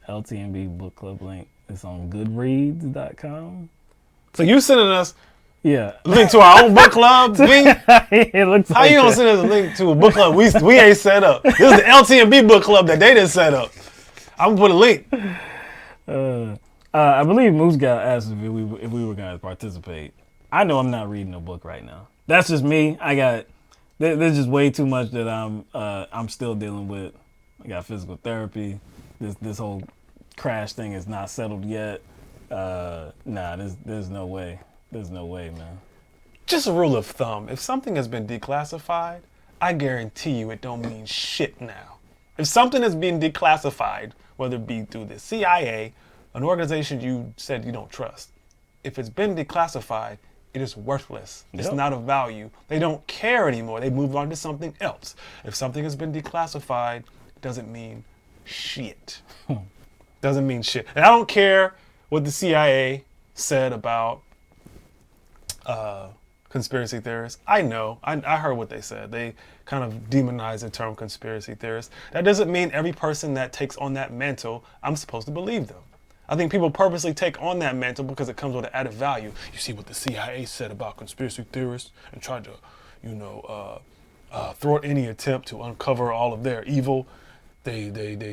LTMB book club link. It's on Goodreads.com. So you sending us a link to our own book club link? It looks How like you gonna send us a link to a book club we ain't set up? This is the LTMB book club that they didn't set up. I'm gonna put a link. I believe Moose got asked if we were going to participate. I know I'm not reading a book right now. That's just me. There's just way too much that I'm still dealing with. I got physical therapy. This whole crash thing is not settled yet. There's no way. There's no way, man. Just a rule of thumb. If something has been declassified, I guarantee you it don't mean shit now. If something has been declassified, whether it be through the CIA, an organization you said you don't trust, if it's been declassified, it is worthless. It's not of value. They don't care anymore. They move on to something else. If something has been declassified, it doesn't mean shit. Doesn't mean shit. And I don't care what the CIA said about conspiracy theorists. I know. I heard what they said. They kind of demonized the term conspiracy theorist. That doesn't mean every person that takes on that mantle, I'm supposed to believe them. I think people purposely take on that mantle because it comes with an added value. You see what the CIA said about conspiracy theorists and tried to, thwart any attempt to uncover all of their evil. They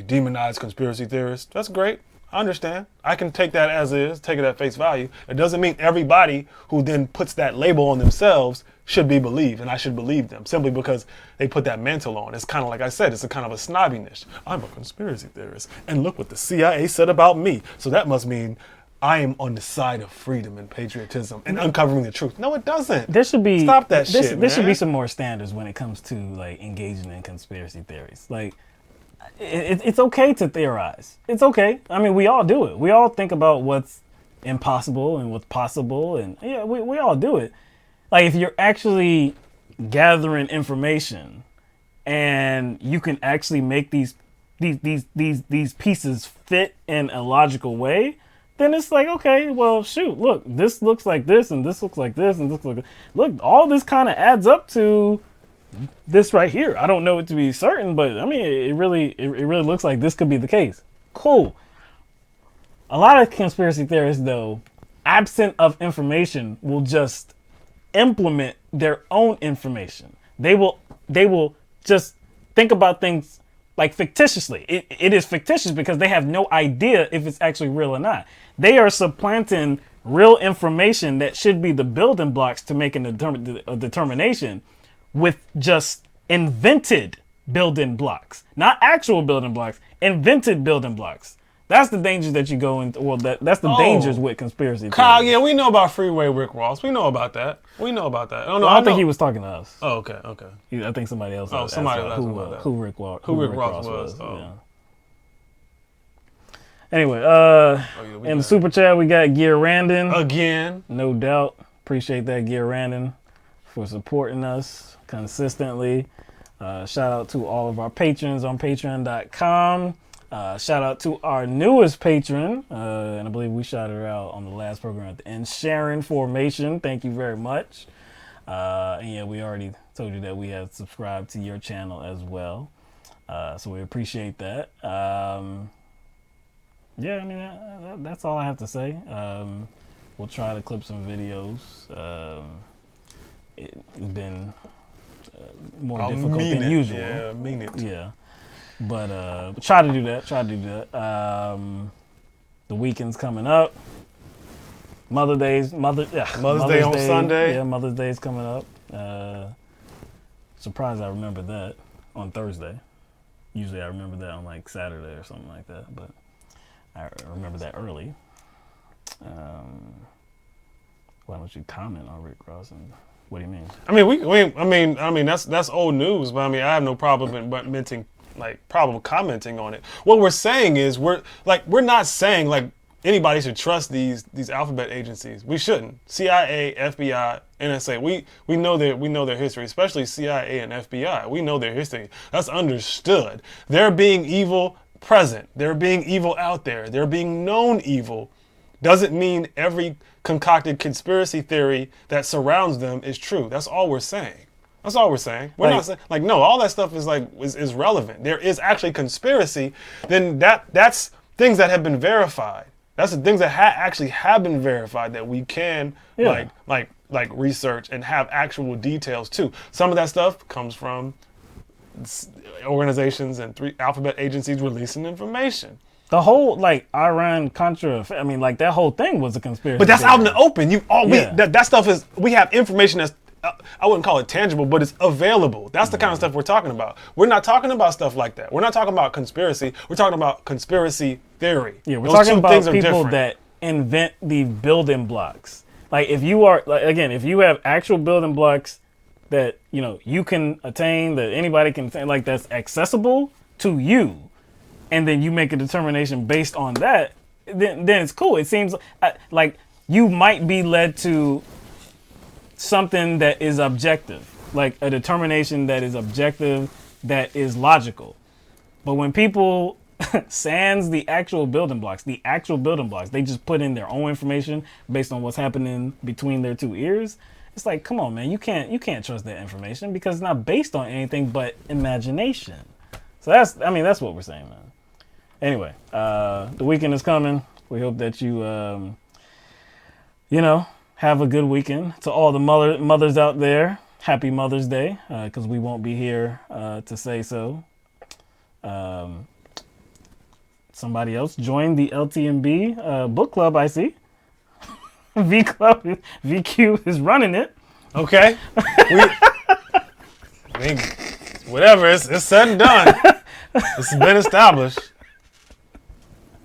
demonize conspiracy theorists. That's great. I understand. I can take that as is, take it at face value. It doesn't mean everybody who then puts that label on themselves should be believed, and I should believe them simply because they put that mantle on. It's kind of like I said, it's a kind of a snobbiness. I'm a conspiracy theorist, and look what the CIA said about me. So that must mean I am on the side of freedom and patriotism and uncovering the truth. No, it doesn't. There should be stop that shit. There should be some more standards when it comes to like engaging in conspiracy theories. Like, it's okay to theorize. It's okay. I mean, we all do it. We all think about what's impossible and what's possible, and yeah, we all do it. Like, if you're actually gathering information and you can actually make these pieces fit in a logical way, then it's like, okay, well, shoot, look, this looks like this, and this looks like this, and this looks like this. Look, all this kind of adds up to this right here. I don't know it to be certain, but I mean, it really looks like this could be the case. Cool. A lot of conspiracy theorists, though, absent of information, will just implement their own information. They will just think about things like fictitiously. It is fictitious because they have no idea if it's actually real or not. They are supplanting real information that should be the building blocks to make a determination with just invented building blocks, not actual building blocks, invented building blocks. That's the danger that you go into. Well, that's the dangers with conspiracy theories. Kyle, yeah, we know about Freeway Rick Ross. We know about that. I don't think he was talking to us. Oh, okay. I think somebody else. Somebody else who Rick Ross was. Oh. Yeah. Anyway, in the super chat we got Gear Randon again. No doubt, appreciate that, Gear Randon, for supporting us consistently. Shout out to all of our patrons on patreon.com. Shout out to our newest patron, and I believe we shouted her out on the last program at the end, Sharon Formation. Thank you very much. And yeah, we already told you that we have subscribed to your channel as well. So we appreciate that. Yeah, I mean, that's all I have to say. We'll try to clip some videos. It's been more difficult than usual. Yeah, mean it. Yeah. But try to do that. The weekend's coming up. Mother's Day on Sunday. Yeah, Mother's Day is coming up. Surprised I remember that on Thursday. Usually I remember that on like Saturday or something like that, but I remember that early. Why don't you comment on Rick Ross? And what do you mean? I mean that's old news, but I mean I have no problem commenting on it. What we're saying is we're not saying like anybody should trust these alphabet agencies. We shouldn't. CIA, FBI, NSA. We know their history, especially CIA and FBI. We know their history. That's understood. They're being evil present. They're being evil out there. They're being known evil. Doesn't mean every concocted conspiracy theory that surrounds them is true. That's all we're saying. That's all we're saying. We're not saying no, all that stuff is relevant. There is actually conspiracy. Then that's things that have been verified. That's the things that actually have been verified that we can research and have actual details too. Some of that stuff comes from organizations and alphabet agencies releasing information. The whole Iran-Contra, I mean, that whole thing was a conspiracy. But that's out in the open. That stuff is, we have information that's, I wouldn't call it tangible, but it's available. That's the kind of stuff we're talking about. We're not talking about stuff like that. We're not talking about conspiracy. We're talking about conspiracy theory. Yeah, we're talking about people that invent the building blocks. Like if you are, if you have actual building blocks that, you can attain, that anybody can attain, that's accessible to you, and then you make a determination based on that, then it's cool. It seems like you might be led to something that is objective, like a determination that is objective, that is logical. But when people sans the actual building blocks, they just put in their own information based on what's happening between their two ears. It's like, come on, man, you can't trust that information because it's not based on anything but imagination. So that's what we're saying, man. Anyway, the weekend is coming. We hope that you, have a good weekend. To all the mothers out there, happy Mother's Day, because we won't be here to say so. Somebody else joined the LTMB book club, I see. VQ is running it. Okay. Whatever, it's said and done. It's been established.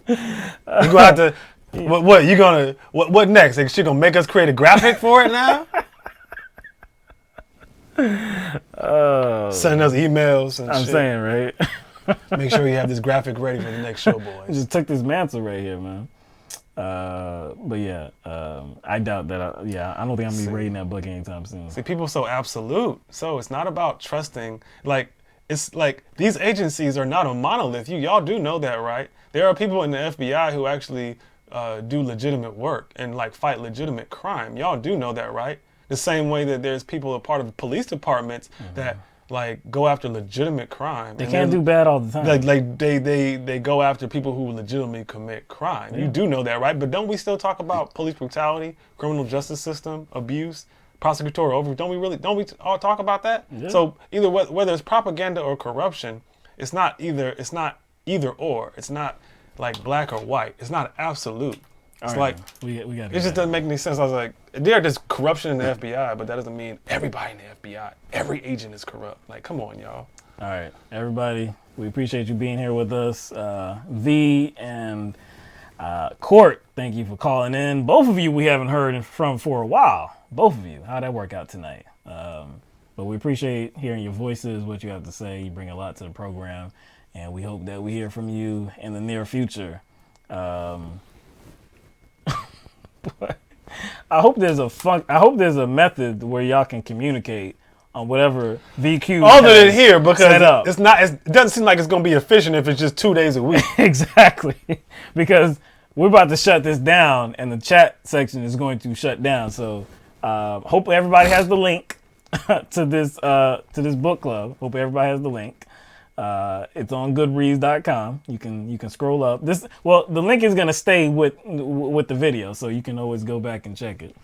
You gonna have to. What you gonna? What next? Like, she gonna make us create a graphic for it now? Send us emails and I'm shit. saying, right? Make sure you have this graphic ready for the next show, boys. Just took this mantle right here, man. But yeah, I doubt that. I don't think I'm gonna be reading that book anytime soon. See, people are so absolute. So it's not about trusting. It's like these agencies are not a monolith. Y'all do know that, right? There are people in the FBI who actually do legitimate work and fight legitimate crime. Y'all do know that, right? The same way that there's people a part of police departments that go after legitimate crime. They can't do bad all the time. They go after people who legitimately commit crime. Yeah. You do know that, right? But don't we still talk about police brutality, criminal justice system abuse, prosecutorial overreach? Don't we all talk about that? Yeah. So either whether it's propaganda or corruption, it's not either or. It's not like black or white. It's not absolute. It's we got. It just doesn't make any sense. I was like, there's corruption in the FBI, but that doesn't mean everybody in the FBI, every agent is corrupt. Like, come on, y'all. All right, everybody, we appreciate you being here with us. V and Court, thank you for calling in. Both of you we haven't heard from for a while. Both of you, how'd that work out tonight? But we appreciate hearing your voices, what you have to say. You bring a lot to the program, and we hope that we hear from you in the near future. I hope there's a method where y'all can communicate on whatever VQ other than here, because it doesn't seem like it's going to be efficient if it's just 2 days a week. Exactly. Because we're about to shut this down and the chat section is going to shut down. So hopefully everybody has the link to this book club. Hope everybody has the link. It's on Goodreads.com. You can scroll up. The link is gonna stay with the video, so you can always go back and check it.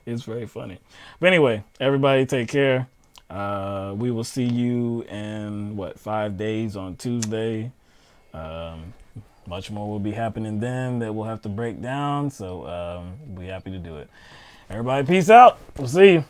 It's very funny. But anyway, everybody take care. We will see you in 5 days on Tuesday. Much more will be happening then that we'll have to break down. So we'll be happy to do it. Everybody, peace out. We'll see you.